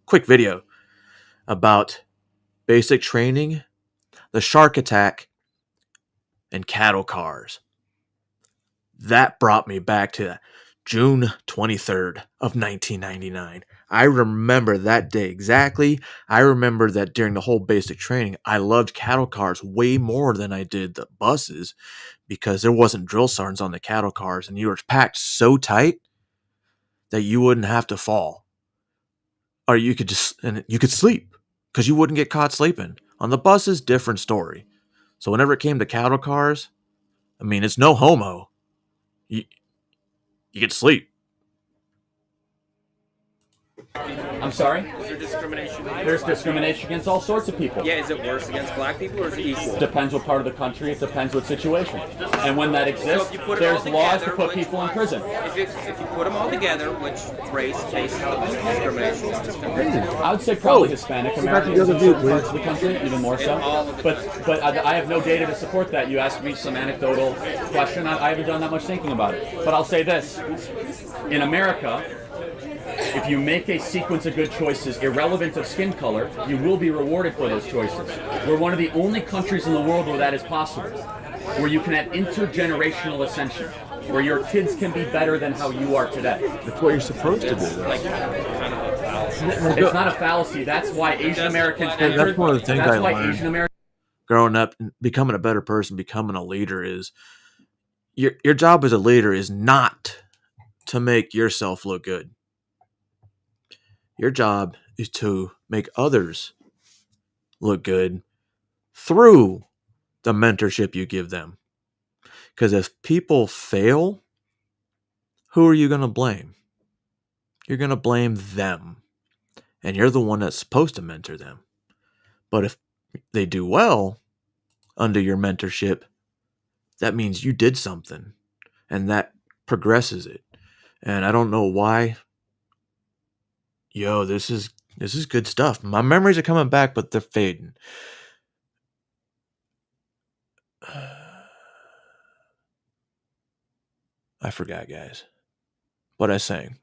Speaker 2: quick video about basic training, the shark attack, and cattle cars. That brought me back to June 23rd of 1999. I remember that day exactly. I remember that during the whole basic training, I loved cattle cars way more than I did the buses because there wasn't drill sergeants on the cattle cars and you were packed so tight that you wouldn't have to fall. Or you could sleep because you wouldn't get caught sleeping. On the buses, different story. So whenever it came to cattle cars, it's no homo. You get sleep.
Speaker 25: I'm sorry?
Speaker 11: Is there discrimination?
Speaker 25: There's discrimination against all sorts of people.
Speaker 11: Yeah, is it worse against black people or is it equal?
Speaker 25: Depends what part of the country, it depends what situation. And when that exists, there's laws to put people in prison.
Speaker 11: If you put them all together, which race-based discrimination is discrimination?
Speaker 25: I would say probably Hispanic Americans in certain parts of the country, even more so. But I have no data to support that. You asked me some anecdotal question. I haven't done that much thinking about it. But I'll say this. In America, if you make a sequence of good choices irrelevant of skin color, you will be rewarded for those choices. We're one of the only countries in the world where that is possible, where you can have intergenerational ascension, where your kids can be better than how you are today.
Speaker 2: That's what you're supposed to do.
Speaker 25: It's not a fallacy. That's why Asian Americans entered.
Speaker 2: That's one of the things I learned growing up and becoming a better person, becoming a leader is your job as a leader is not to make yourself look good. Your job is to make others look good through the mentorship you give them. Because if people fail, who are you going to blame? You're going to blame them. And you're the one that's supposed to mentor them. But if they do well under your mentorship, that means you did something. And that progresses it. And I don't know why. Yo, this is good stuff. My memories are coming back, but they're fading. I forgot, guys. What I sang.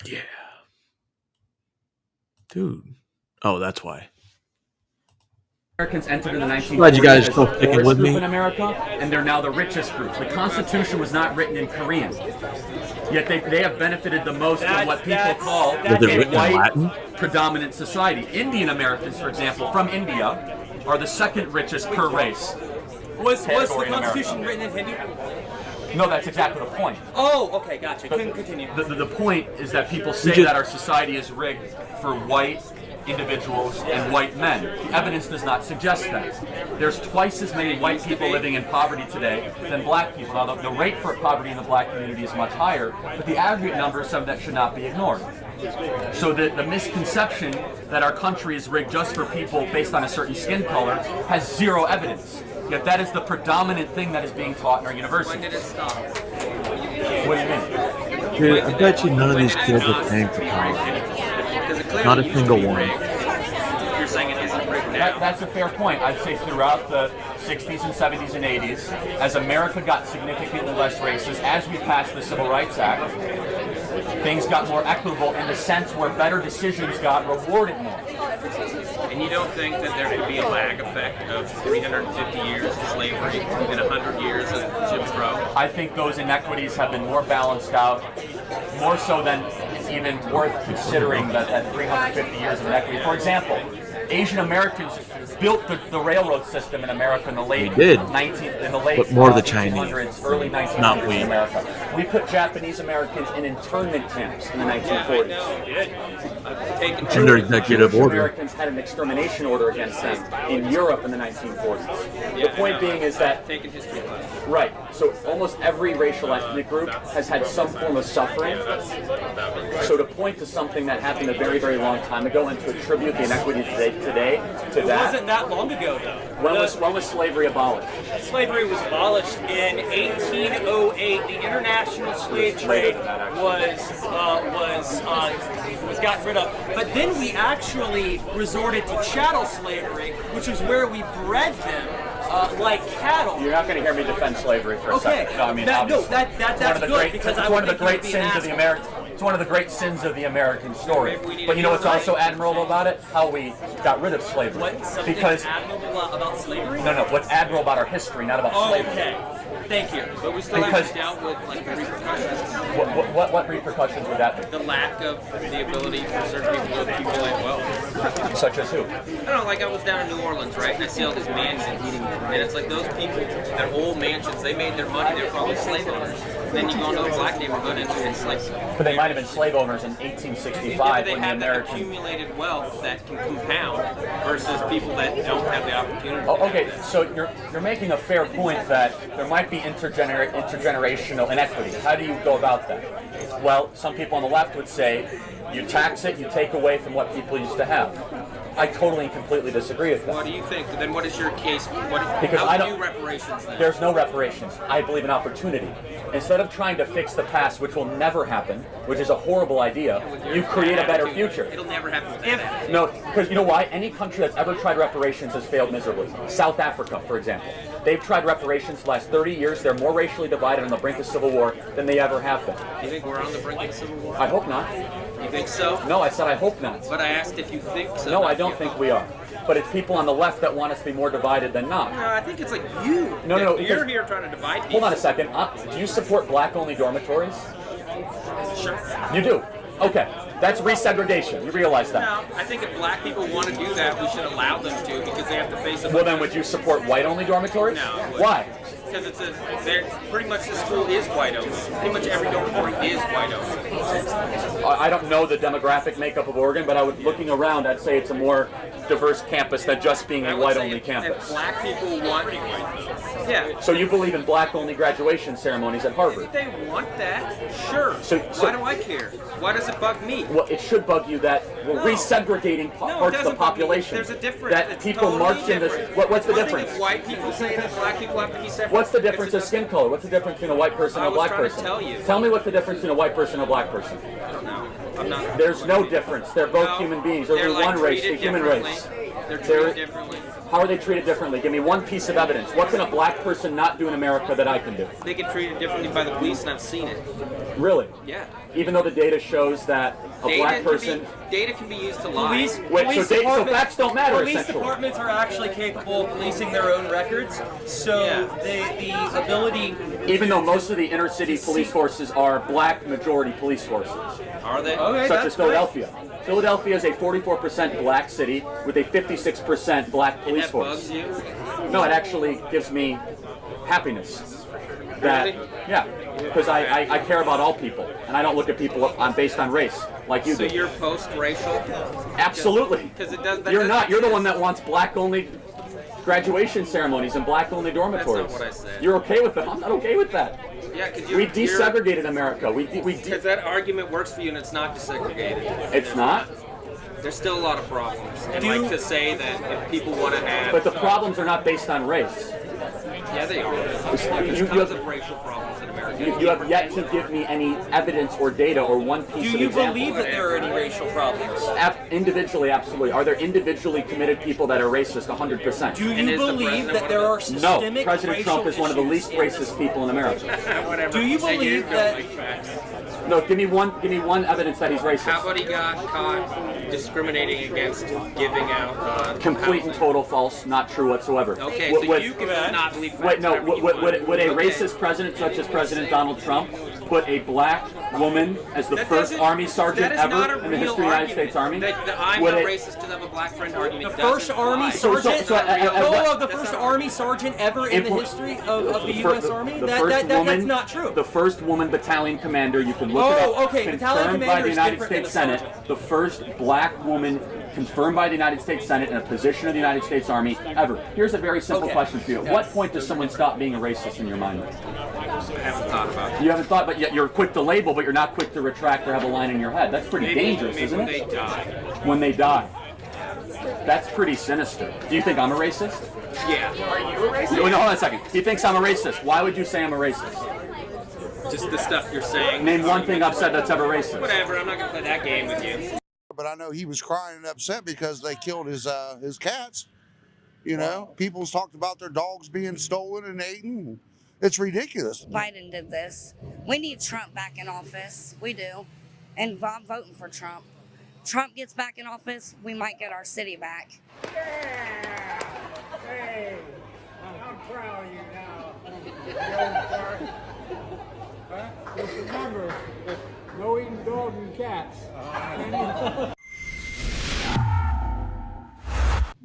Speaker 2: Yeah. Dude. Oh, that's why.
Speaker 25: Americans entered in the 1940s
Speaker 2: Glad you guys are
Speaker 25: as
Speaker 2: still
Speaker 25: the
Speaker 2: sticking
Speaker 25: poorest
Speaker 2: with
Speaker 25: group
Speaker 2: me.
Speaker 25: in America, and they're now the richest group. The Constitution was not written in Korean, yet they have benefited the most from what people call
Speaker 2: Was it
Speaker 25: a
Speaker 2: written in
Speaker 25: white
Speaker 2: Latin?
Speaker 25: predominant society. Indian Americans, for example, from India, are the second richest per race.
Speaker 11: Was the
Speaker 25: category in
Speaker 11: Constitution
Speaker 25: America.
Speaker 11: written in Hindi?
Speaker 25: No, that's exactly the point.
Speaker 11: Oh, okay, gotcha. Continue.
Speaker 25: The point is that people say that our society is rigged for white individuals and white men. The evidence does not suggest that. There's twice as many white people living in poverty today than black people. Now, the rate for poverty in the black community is much higher, but the aggregate number is something that should not be ignored. So the misconception that our country is rigged just for people based on a certain skin color has zero evidence. Yet that is the predominant thing that is being taught in our universities.
Speaker 11: When did it stop?
Speaker 25: What do you mean?
Speaker 2: Dude, I bet you none of these kids are paying for college. Not a single one.
Speaker 11: You're saying it isn't rigged now.
Speaker 25: That's a fair point. I'd say throughout the 60s and 70s and 80s, as America got significantly less racist, as we passed the Civil Rights Act, things got more equitable in the sense where better decisions got rewarded more.
Speaker 11: And you don't think that there could be a lag effect of 350 years of slavery and 100 years of Jim Crow?
Speaker 25: I think those inequities have been more balanced out, more so than it's even worth considering that 350 years of inequity. For example, Asian Americans built the railroad system in America in the late
Speaker 2: We did.
Speaker 25: 1900s,
Speaker 2: But more the Chinese.
Speaker 25: early 1900s
Speaker 2: Not we.
Speaker 25: in America. We put Japanese Americans in internment camps in the 1940s.
Speaker 2: Under executive
Speaker 25: Jewish
Speaker 2: order.
Speaker 25: Americans had an extermination order against them in Europe in the 1940s. The point being is that
Speaker 11: taking history class.
Speaker 25: right. So almost every racial ethnic group has had some form of suffering. So to point to something that happened a very, very long time ago and to attribute the inequity today to
Speaker 14: It
Speaker 25: that.
Speaker 14: wasn't that long ago, though.
Speaker 25: When was slavery abolished?
Speaker 14: Slavery was abolished in 1808. The international slave trade was gotten rid of. But then we actually resorted to chattel slavery, which is where we bred them like cattle.
Speaker 25: You're not going to hear me defend slavery for a
Speaker 14: Okay.
Speaker 25: second. No, I mean,
Speaker 14: that's
Speaker 25: obviously.
Speaker 14: good because
Speaker 25: it's one of the great sins of the American. It's one of the great sins of the American story. But you know what's also admirable about it? How we got rid of slavery.
Speaker 14: Because admirable about slavery?
Speaker 25: No. What's admirable about our history, not about slavery.
Speaker 14: Okay. Thank you.
Speaker 11: But we still haven't dealt with like the repercussions.
Speaker 25: What repercussions would that be?
Speaker 11: The lack of the ability for certain people to accumulate wealth.
Speaker 25: Such as who?
Speaker 11: I don't know, like I was down in New Orleans, right? And I see all these mansions, and it's like those people, their old mansions, they made their money, they're probably slave owners. And then you go into a black neighborhood and enslaved them.
Speaker 25: But they might have been slave owners in 1865
Speaker 11: they
Speaker 25: when the
Speaker 11: have that
Speaker 25: American.
Speaker 11: accumulated wealth that can compound versus people that don't have the opportunity.
Speaker 25: Oh, okay, so you're making a fair point that there might be intergenerational inequity. How do you go about that? Well, some people on the left would say, you tax it, you take away from what people used to have. I totally and completely disagree with that.
Speaker 11: What do you think? Then what is your case?
Speaker 25: Because
Speaker 11: how
Speaker 25: I
Speaker 11: do
Speaker 25: don't.
Speaker 11: you reparations then?
Speaker 25: There's no reparations. I believe in opportunity. Instead of trying to fix the past, which will never happen, which is a horrible idea, you create a better future.
Speaker 11: It'll never happen with that.
Speaker 25: No, because you know why? Any country that's ever tried reparations has failed miserably. South Africa, for example. They've tried reparations the last 30 years. They're more racially divided on the brink of civil war than they ever have been.
Speaker 11: You think we're on the brink of civil war?
Speaker 25: I hope not.
Speaker 11: You think so?
Speaker 25: No, I said I hope not.
Speaker 11: But I asked if you think so.
Speaker 25: No, I don't think we are. But it's people on the left that want us to be more divided than not.
Speaker 11: No, I think it's like you.
Speaker 25: No.
Speaker 11: You're here trying to divide people.
Speaker 25: Hold on a second. Do you support black-only dormitories?
Speaker 11: Sure.
Speaker 25: You do? Okay. That's resegregation. You realize that?
Speaker 11: No, I think if black people want to do that, we should allow them to because they have to face a...
Speaker 25: Well, then would you support white-only dormitories?
Speaker 11: No.
Speaker 25: Why?
Speaker 11: Because pretty much the school is white only. Pretty much every dormitory is white only.
Speaker 25: I don't know the demographic makeup of Oregon, but looking around, I'd say it's a more diverse campus than just being a white-only campus.
Speaker 11: If black people want... Yeah.
Speaker 25: So you believe in black-only graduation ceremonies at Harvard?
Speaker 11: If they want that, sure.
Speaker 25: So
Speaker 11: why do I care? Why does it bug me?
Speaker 25: Well, it should bug you that we're resegregating parts of the population.
Speaker 11: There's a difference.
Speaker 25: That people marched in this. What's the difference?
Speaker 11: If white people say that black people have to be separate.
Speaker 25: What's the difference of skin color? What's the difference between a white person and a black person?
Speaker 11: I was trying to tell you.
Speaker 25: Tell me what's the difference between a white person and a black person.
Speaker 11: I don't know. I'm not.
Speaker 25: There's no difference. They're both human beings. There's only one race, the human race.
Speaker 11: They're treated differently.
Speaker 25: How are they treated differently? Give me one piece of evidence. What can a black person not do in America that I can do?
Speaker 11: They get treated differently by the police, and I've seen it.
Speaker 25: Really?
Speaker 11: Yeah.
Speaker 25: Even though the data shows that a black person...
Speaker 11: Data can be used to lie.
Speaker 25: So facts don't matter,
Speaker 14: Police
Speaker 25: essentially.
Speaker 14: departments are actually capable of policing their own records, so the ability...
Speaker 25: Even though most of the inner city police forces are black majority police forces.
Speaker 11: Are they?
Speaker 14: Okay,
Speaker 25: such as Philadelphia. Philadelphia is a 44% black city with a 56% black police force.
Speaker 11: Bugs you?
Speaker 25: No, it actually gives me happiness. That
Speaker 11: Really?
Speaker 25: yeah, because I care about all people, and I don't look at people based on race like you do.
Speaker 11: So you're post-racial?
Speaker 25: Absolutely.
Speaker 11: Because it does.
Speaker 25: You're not. You're the one that wants black-only graduation ceremonies and black-only dormitories.
Speaker 11: That's not what I said.
Speaker 25: You're okay with that? I'm not okay with that.
Speaker 11: Yeah, because
Speaker 25: We desegregated America.
Speaker 11: Because that argument works for you, and it's not desegregated.
Speaker 25: It's not.
Speaker 11: There's still a lot of problems. And like to say that if people want to have...
Speaker 25: But the problems are not based on race.
Speaker 11: Yeah, they are. There's tons of racial problems in America.
Speaker 25: You have yet to give me any evidence or data or one piece
Speaker 14: Do
Speaker 25: of
Speaker 14: you
Speaker 25: example.
Speaker 14: believe that there are any racial problems?
Speaker 25: Individually, absolutely. Are there individually committed people that are racist 100%?
Speaker 14: Do you believe that there are systemic
Speaker 25: No, President
Speaker 14: racial
Speaker 25: Trump is one of the least
Speaker 14: issues?
Speaker 25: racist people in America.
Speaker 11: Whatever.
Speaker 14: Do you believe that...
Speaker 25: No, give me one evidence that he's racist.
Speaker 11: How about he got caught discriminating against giving out...
Speaker 25: Complete and total false, not true whatsoever.
Speaker 11: Okay, so you can not believe...
Speaker 25: Wait, no, would a racist president such as President Donald Trump put a black woman as the first Army sergeant ever in the history of the United States Army?
Speaker 11: That I'm not racist because I have a black friend argument.
Speaker 14: The first Army sergeant, the first Army sergeant ever in the history of the U.S. Army? That's not true.
Speaker 25: The first woman battalion commander, you can look it up, confirmed by the United States Senate, the first black woman confirmed by the United States Senate in a position of the United States Army ever. Here's a very simple question for you. At what point does someone stop being a racist in your mind?
Speaker 11: I haven't thought about it.
Speaker 25: You haven't thought, but yet you're quick to label, but you're not quick to retract or have a line in your head. That's pretty dangerous, isn't it?
Speaker 11: When they die.
Speaker 25: When they die. That's pretty sinister. Do you think I'm a racist?
Speaker 11: Yeah. Are you a racist?
Speaker 25: No, hold on a second. He thinks I'm a racist. Why would you say I'm a racist?
Speaker 11: Just the stuff you're saying.
Speaker 25: Name one thing I've said that's ever racist.
Speaker 11: Whatever, I'm not going to play that game with you.
Speaker 16: But I know he was crying and upset because they killed his cats. You know, people's talked about their dogs being stolen and eaten. It's ridiculous.
Speaker 18: Biden did this. We need Trump back in office. We do. And I'm voting for Trump. Trump gets back in office, we might get our city back.
Speaker 10: Yeah! Hey, I'm proud of you now. Just remember, no eating dogs and cats.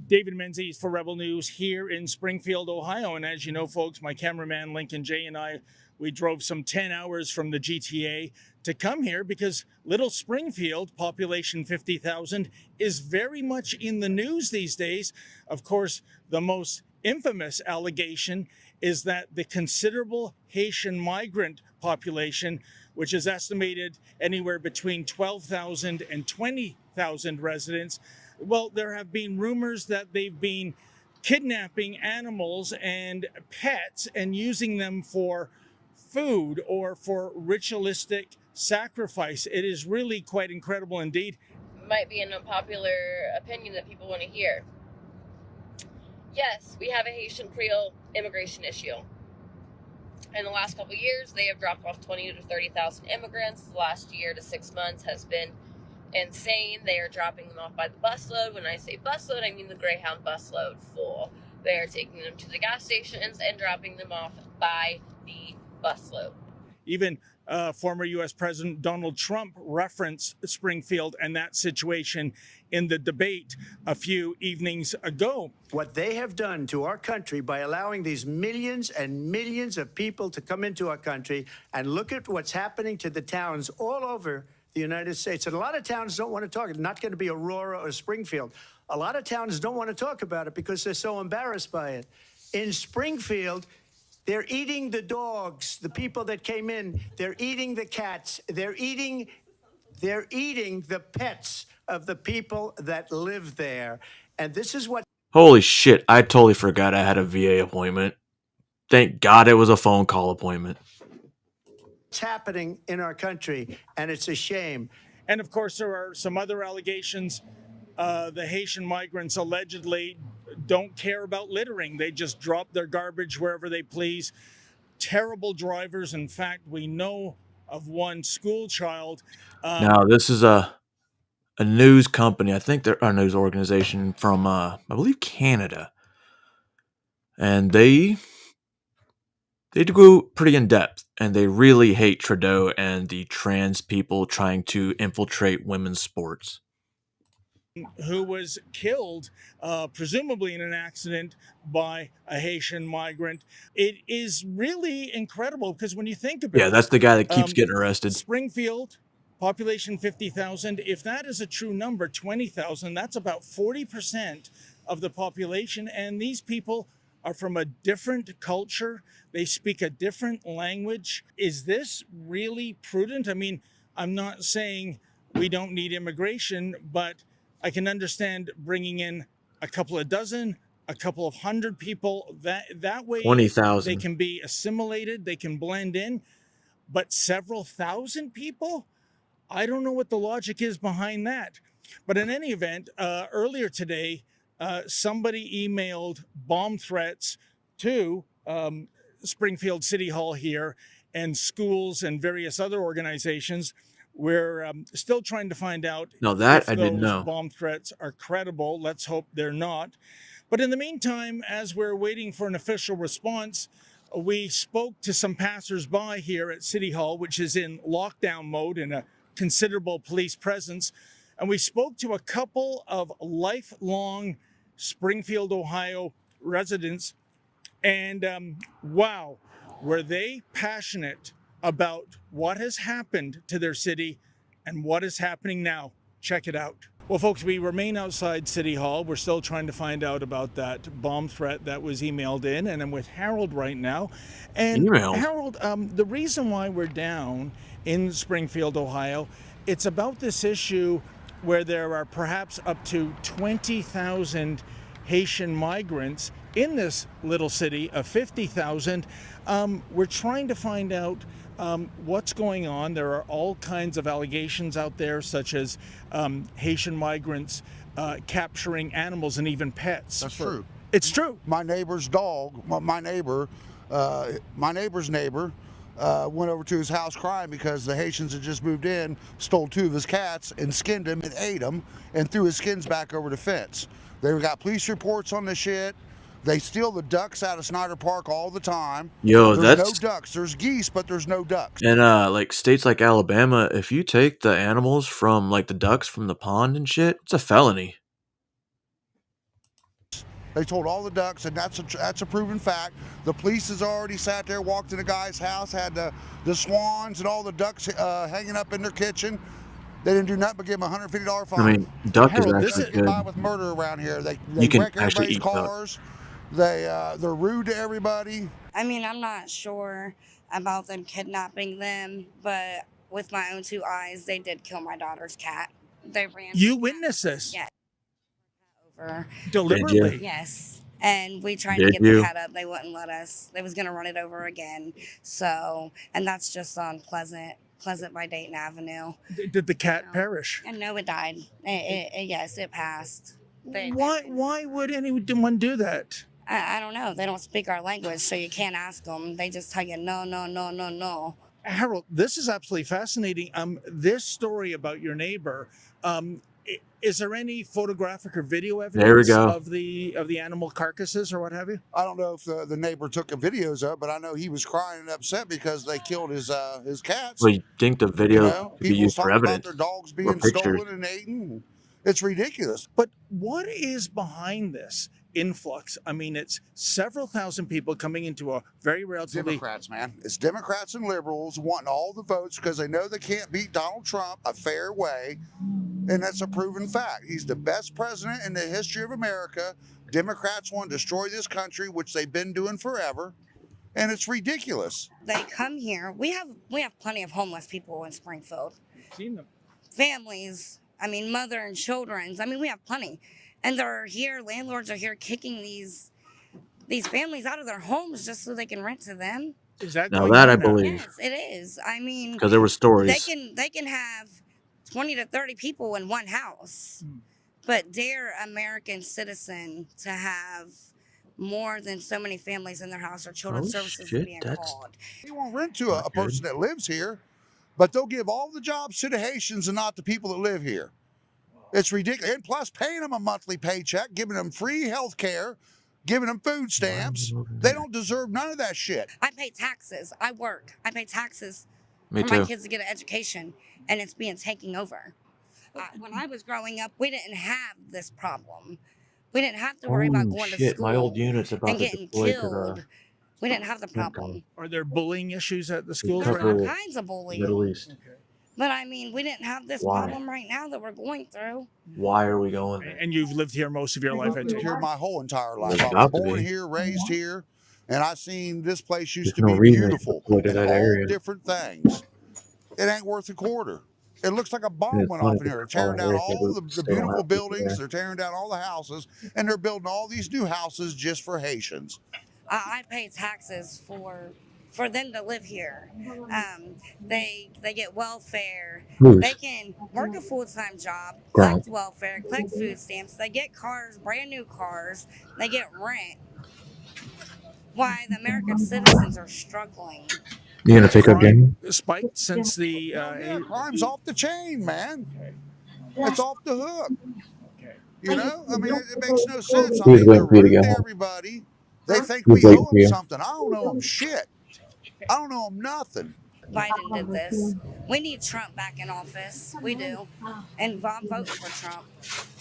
Speaker 19: David Menzies for Rebel News here in Springfield, Ohio. And as you know, folks, my cameraman Lincoln J and I, we drove some 10 hours from the GTA to come here because Little Springfield, population 50,000, is very much in the news these days. Of course, the most infamous allegation is that the considerable Haitian migrant population, which is estimated anywhere between 12,000 and 20,000 residents, well, there have been rumors that they've been kidnapping animals and pets and using them for food or for ritualistic sacrifice. It is really quite incredible indeed.
Speaker 20: Might be an unpopular opinion that people want to hear. Yes, we have a Haitian Creole immigration issue. In the last couple of years, they have dropped off 20 to 30,000 immigrants. The last year to 6 months has been insane. They are dropping them off by the busload. When I say busload, I mean the Greyhound busload full. They are taking them to the gas stations and dropping them off by the busload.
Speaker 19: Even former U.S. President Donald Trump referenced Springfield and that situation in the debate a few evenings ago.
Speaker 27: What they have done to our country by allowing these millions and millions of people to come into our country, and look at what's happening to the towns all over the United States. And a lot of towns don't want to talk. It's not going to be Aurora or Springfield. A lot of towns don't want to talk about it because they're so embarrassed by it. In Springfield, they're eating the dogs, the people that came in. They're eating the cats. They're eating the pets of the people that live there. And this is what...
Speaker 2: Holy shit, I totally forgot I had a VA appointment. Thank God it was a phone call appointment.
Speaker 27: It's happening in our country, and it's a shame.
Speaker 19: And of course, there are some other allegations. The Haitian migrants allegedly don't care about littering. They just drop their garbage wherever they please. Terrible drivers. In fact, we know of one school child.
Speaker 2: Now, this is a news company. I think they're a news organization from, I believe, Canada. And they go pretty in depth, and they really hate Trudeau and the trans people trying to infiltrate women's sports.
Speaker 19: Who was killed, presumably in an accident by a Haitian migrant. It is really incredible because when you think about it.
Speaker 2: Yeah, that's the guy that keeps getting arrested.
Speaker 19: Springfield, population 50,000. If that is a true number, 20,000, that's about 40% of the population. And these people are from a different culture. They speak a different language. Is this really prudent? I mean, I'm not saying we don't need immigration, but I can understand bringing in a couple of dozen, a couple of hundred people. That way
Speaker 2: 20,000.
Speaker 19: They can be assimilated, they can blend in. But several thousand people? I don't know what the logic is behind that. But in any event, earlier today, somebody emailed bomb threats to Springfield City Hall here and schools and various other organizations. We're still trying to find out if
Speaker 2: I didn't know.
Speaker 19: Bomb threats are credible. Let's hope they're not. But in the meantime, as we're waiting for an official response, We spoke to some passersby here at City Hall, which is in lockdown mode and a considerable police presence. And we spoke to a couple of lifelong Springfield, Ohio residents. And wow, were they passionate about what has happened to their city and what is happening now. Check it out. Well, folks, we remain outside City Hall. We're still trying to find out about that bomb threat that was emailed in, and I'm with Harold right now. And Harold, the reason why we're down in Springfield, Ohio, it's about this issue where there are perhaps up to 20,000 Haitian migrants in this little city of 50,000. We're trying to find out what's going on. There are all kinds of allegations out there, such as Haitian migrants capturing animals and even pets.
Speaker 16: That's true.
Speaker 19: It's true.
Speaker 16: My neighbor's dog, my neighbor's neighbor, went over to his house crying because the Haitians had just moved in, stole 2 of his cats and skinned him and ate them and threw his skins back over the fence. They got police reports on this shit. They steal the ducks out of Snyder Park all the time.
Speaker 2: Yo,
Speaker 16: there's
Speaker 2: that's
Speaker 16: no ducks. There's geese, but there's no ducks.
Speaker 2: and like states like Alabama, if you take the animals from like the ducks from the pond and shit, it's a felony.
Speaker 16: They told all the ducks, and that's a proven fact. The police has already sat there, walked in a guy's house, had the swans and all the ducks hanging up in their kitchen. They didn't do nothing but give them a $150 fine.
Speaker 2: I mean, duck is
Speaker 16: Harold,
Speaker 2: actually
Speaker 16: get
Speaker 2: good.
Speaker 16: by with murder around here. They
Speaker 2: You can
Speaker 16: wreck
Speaker 2: actually
Speaker 16: everybody's
Speaker 2: eat duck.
Speaker 16: cars. They're rude to everybody.
Speaker 18: I mean, I'm not sure about them kidnapping them, but with my own 2 eyes, they did kill my daughter's cat. They ran.
Speaker 19: You witnessed this?
Speaker 18: Yeah. Over.
Speaker 19: Deliberately?
Speaker 18: Yes. And we tried
Speaker 2: Did
Speaker 18: to get
Speaker 2: you?
Speaker 18: the cat up. They wouldn't let us. They was going to run it over again. So, and that's just on Pleasant by Dayton Avenue.
Speaker 19: Did the cat perish?
Speaker 18: And no, it died. Yes, it passed.
Speaker 19: Why would anyone do that?
Speaker 18: I don't know. They don't speak our language, so you can't ask them. They just tell you no, no, no, no, no.
Speaker 19: Harold, this is absolutely fascinating. This story about your neighbor, is there any photographic or video evidence
Speaker 2: go.
Speaker 19: of the animal carcasses or what have you?
Speaker 16: I don't know if the neighbor took the videos of, but I know he was crying and upset because they killed his cats.
Speaker 2: Well, you think the video
Speaker 16: You know,
Speaker 2: could be
Speaker 16: people
Speaker 2: used for
Speaker 16: talking about
Speaker 2: evidence
Speaker 16: their dogs
Speaker 2: or
Speaker 16: being
Speaker 2: pictures?
Speaker 16: stolen and eaten. It's ridiculous.
Speaker 19: But what is behind this influx? I mean, it's several thousand people coming into a very relatively...
Speaker 16: Democrats, man. It's Democrats and liberals wanting all the votes because they know they can't beat Donald Trump a fair way. And that's a proven fact. He's the best president in the history of America. Democrats want to destroy this country, which they've been doing forever. And it's ridiculous.
Speaker 18: They come here. We have plenty of homeless people in Springfield.
Speaker 19: Seen them.
Speaker 18: Families. I mean, mother and children. I mean, we have plenty. And they're here, landlords are here kicking these families out of their homes just so they can rent to them.
Speaker 19: Is that
Speaker 2: Now
Speaker 19: going
Speaker 2: that
Speaker 19: on
Speaker 2: I
Speaker 19: now?
Speaker 2: believe.
Speaker 18: Yes, it is. I mean,
Speaker 2: Because there were stories.
Speaker 18: They can have 20 to 30 people in one house. But dare American citizen to have more than so many families in their house or children's services
Speaker 2: shit,
Speaker 18: being
Speaker 2: that's-
Speaker 18: called.
Speaker 16: They won't rent to a person that lives here, but they'll give all the jobs to the Haitians and not the people that live here. It's ridiculous. And plus paying them a monthly paycheck, giving them free health care, giving them food stamps. They don't deserve none of that shit.
Speaker 18: I pay taxes. I work. I pay taxes
Speaker 2: Me
Speaker 18: for my
Speaker 2: too.
Speaker 18: kids to get an education, and it's being taken over. When I was growing up, we didn't have this problem. We didn't have to worry about
Speaker 2: Holy
Speaker 18: going to
Speaker 2: shit,
Speaker 18: school
Speaker 2: my old unit's about
Speaker 18: and
Speaker 2: to
Speaker 18: getting
Speaker 2: deploy to
Speaker 18: killed.
Speaker 2: the
Speaker 18: We didn't have the problem.
Speaker 19: Are there bullying issues at the schools
Speaker 18: There
Speaker 19: right
Speaker 18: are all
Speaker 19: now?
Speaker 18: kinds of bullying.
Speaker 2: Middle East.
Speaker 18: But I mean, we didn't have this
Speaker 2: Why?
Speaker 18: problem right now that we're going through.
Speaker 2: Why are we going there?
Speaker 19: And you've lived here most of your life, I
Speaker 16: I've
Speaker 19: take
Speaker 16: lived here
Speaker 19: it.
Speaker 16: my whole entire life.
Speaker 2: There's
Speaker 16: I was
Speaker 2: got to
Speaker 16: born
Speaker 2: be.
Speaker 16: here, raised here, and I seen this place used
Speaker 2: There's
Speaker 16: to
Speaker 2: no
Speaker 16: be
Speaker 2: reason to
Speaker 16: beautiful.
Speaker 2: deploy to
Speaker 16: and
Speaker 2: that
Speaker 16: all
Speaker 2: area.
Speaker 16: different things. It ain't worth a quarter. It looks like a bomb
Speaker 2: It's
Speaker 16: went
Speaker 2: funny
Speaker 16: off in here. They're tearing
Speaker 2: because all
Speaker 16: down
Speaker 2: the
Speaker 16: all
Speaker 2: Haitians,
Speaker 16: the
Speaker 2: they don't
Speaker 16: beautiful
Speaker 2: have people
Speaker 16: buildings.
Speaker 2: there.
Speaker 16: They're tearing down all the houses, and they're building all these new houses just for Haitians.
Speaker 18: I pay taxes for them to live here. They get welfare.
Speaker 2: Who's?
Speaker 18: They can work a full-time job,
Speaker 2: Right.
Speaker 18: collect welfare, collect food stamps. They get cars, brand new cars. They get rent. Why the American citizens are struggling.
Speaker 2: You gonna pick up Jamie?
Speaker 19: Spiked since the...
Speaker 16: Yeah, crime's off the chain, man. It's off the hook. You know, I mean, it makes no sense. I
Speaker 2: He was
Speaker 16: mean, they're
Speaker 2: waiting for you to
Speaker 16: rude
Speaker 2: get
Speaker 16: to
Speaker 2: home.
Speaker 16: everybody. They think
Speaker 2: We're
Speaker 16: we
Speaker 2: waiting
Speaker 16: owe
Speaker 2: for
Speaker 16: them
Speaker 2: you.
Speaker 16: something. I don't owe them shit. I don't owe them nothing.
Speaker 18: Biden did this. We need Trump back in office. We do. And I'm voting for Trump.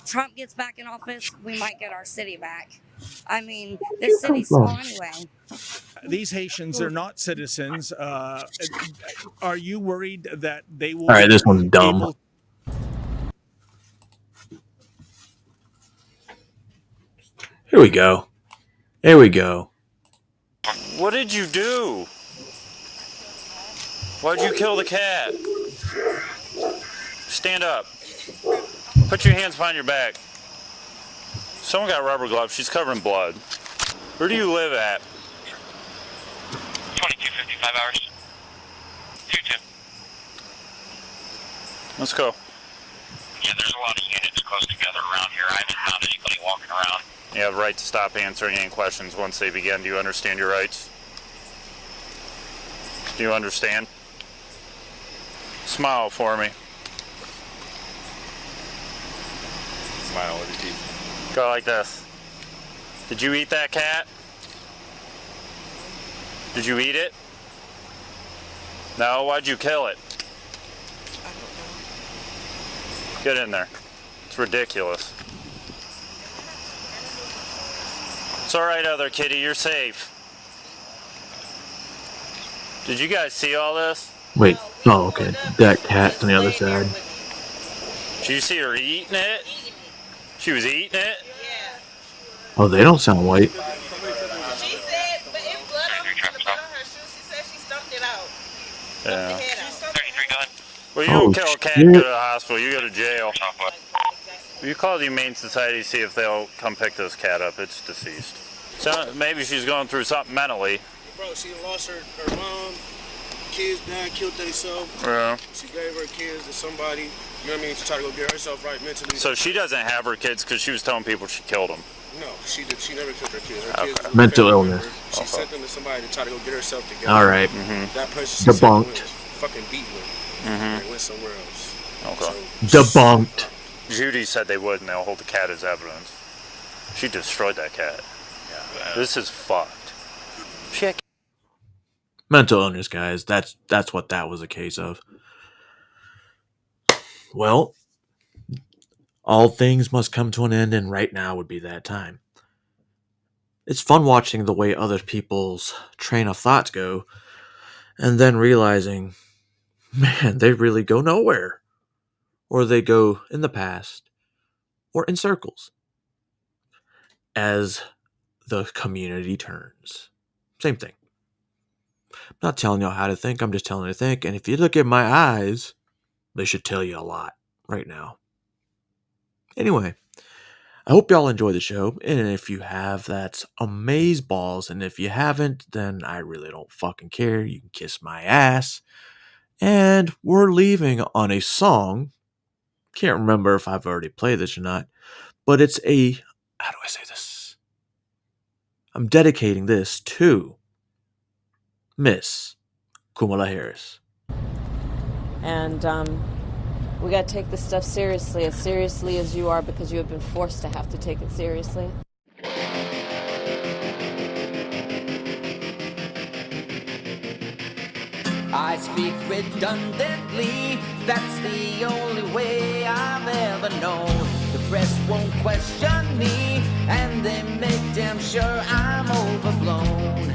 Speaker 18: Trump gets back in office, we might get our city back. I mean, this city's small anyway.
Speaker 19: These Haitians are not citizens. Are you worried that they will?
Speaker 2: All right, this one's dumb. Here we go. Here we go.
Speaker 3: What did you do? Why'd you kill the cat? Stand up. Put your hands behind your back. Someone got rubber gloves. She's covered in blood. Where do you live at?
Speaker 5: 2255 hours. 22.
Speaker 3: Let's go.
Speaker 5: Yeah, there's a lot of units close together around here. I haven't found anybody walking around.
Speaker 3: You have the right to stop answering any questions once they begin. Do you understand your rights? Do you understand? Smile for me. Smile with your teeth. Go like this. Did you eat that cat? Did you eat it? No, why'd you kill it? Get in there. It's ridiculous. It's alright, other kitty, you're safe. Did you guys see all this?
Speaker 2: Wait. Oh, okay. That cat's on the other side.
Speaker 3: Did you see her eating it? She was eating it?
Speaker 2: Oh, they don't sound white.
Speaker 5: She said, but it's blood on her shoes. She said she stumped it out.
Speaker 3: Yeah.
Speaker 5: 33 gun.
Speaker 3: Well, you don't kill a cat
Speaker 2: shit.
Speaker 3: and go to the hospital, you go to jail. You call the Humane Society, see if they'll come pick this cat up. It's deceased. So maybe she's going through something mentally.
Speaker 7: Bro, she lost her mom, kids died, killed themselves.
Speaker 3: Yeah.
Speaker 7: She gave her kids to somebody, you know what I mean, to try to go get herself right mentally.
Speaker 3: So she doesn't have her kids because she was telling people she killed them.
Speaker 7: No, she never killed her kids. Her kids was a
Speaker 2: Mental
Speaker 7: family
Speaker 2: illness.
Speaker 7: member. She sent them to somebody to try to go get herself together.
Speaker 2: All right.
Speaker 7: That person she
Speaker 2: Debunked.
Speaker 7: sent fucking beat them and went somewhere else.
Speaker 3: Okay.
Speaker 2: Debunked.
Speaker 3: Judy said they would, and they'll hold the cat as evidence. She destroyed that cat. Yeah. This is fucked. She
Speaker 2: Mental illness, guys. That's what that was a case of. Well, all things must come to an end, and right now would be that time. It's fun watching the way other people's train of thoughts go, and then realizing, man, they really go nowhere. Or they go in the past, or in circles. As the community turns. Same thing. I'm not telling y'all how to think, I'm just telling you to think. And if you look at my eyes, they should tell you a lot right now. Anyway, I hope y'all enjoy the show. And if you have, that's amazeballs. And if you haven't, then I really don't fucking care. You can kiss my ass. And we're leaving on a song. Can't remember if I've already played this or not. But it's a... How do I say this? I'm dedicating this to Miss Kamala Harris.
Speaker 15: And we got to take this stuff seriously as you are, because you have been forced to have to take it seriously.
Speaker 21: I speak redundantly, that's the only way I've ever known. The press won't question me, and they make damn sure I'm overblown.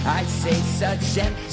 Speaker 21: I say such empty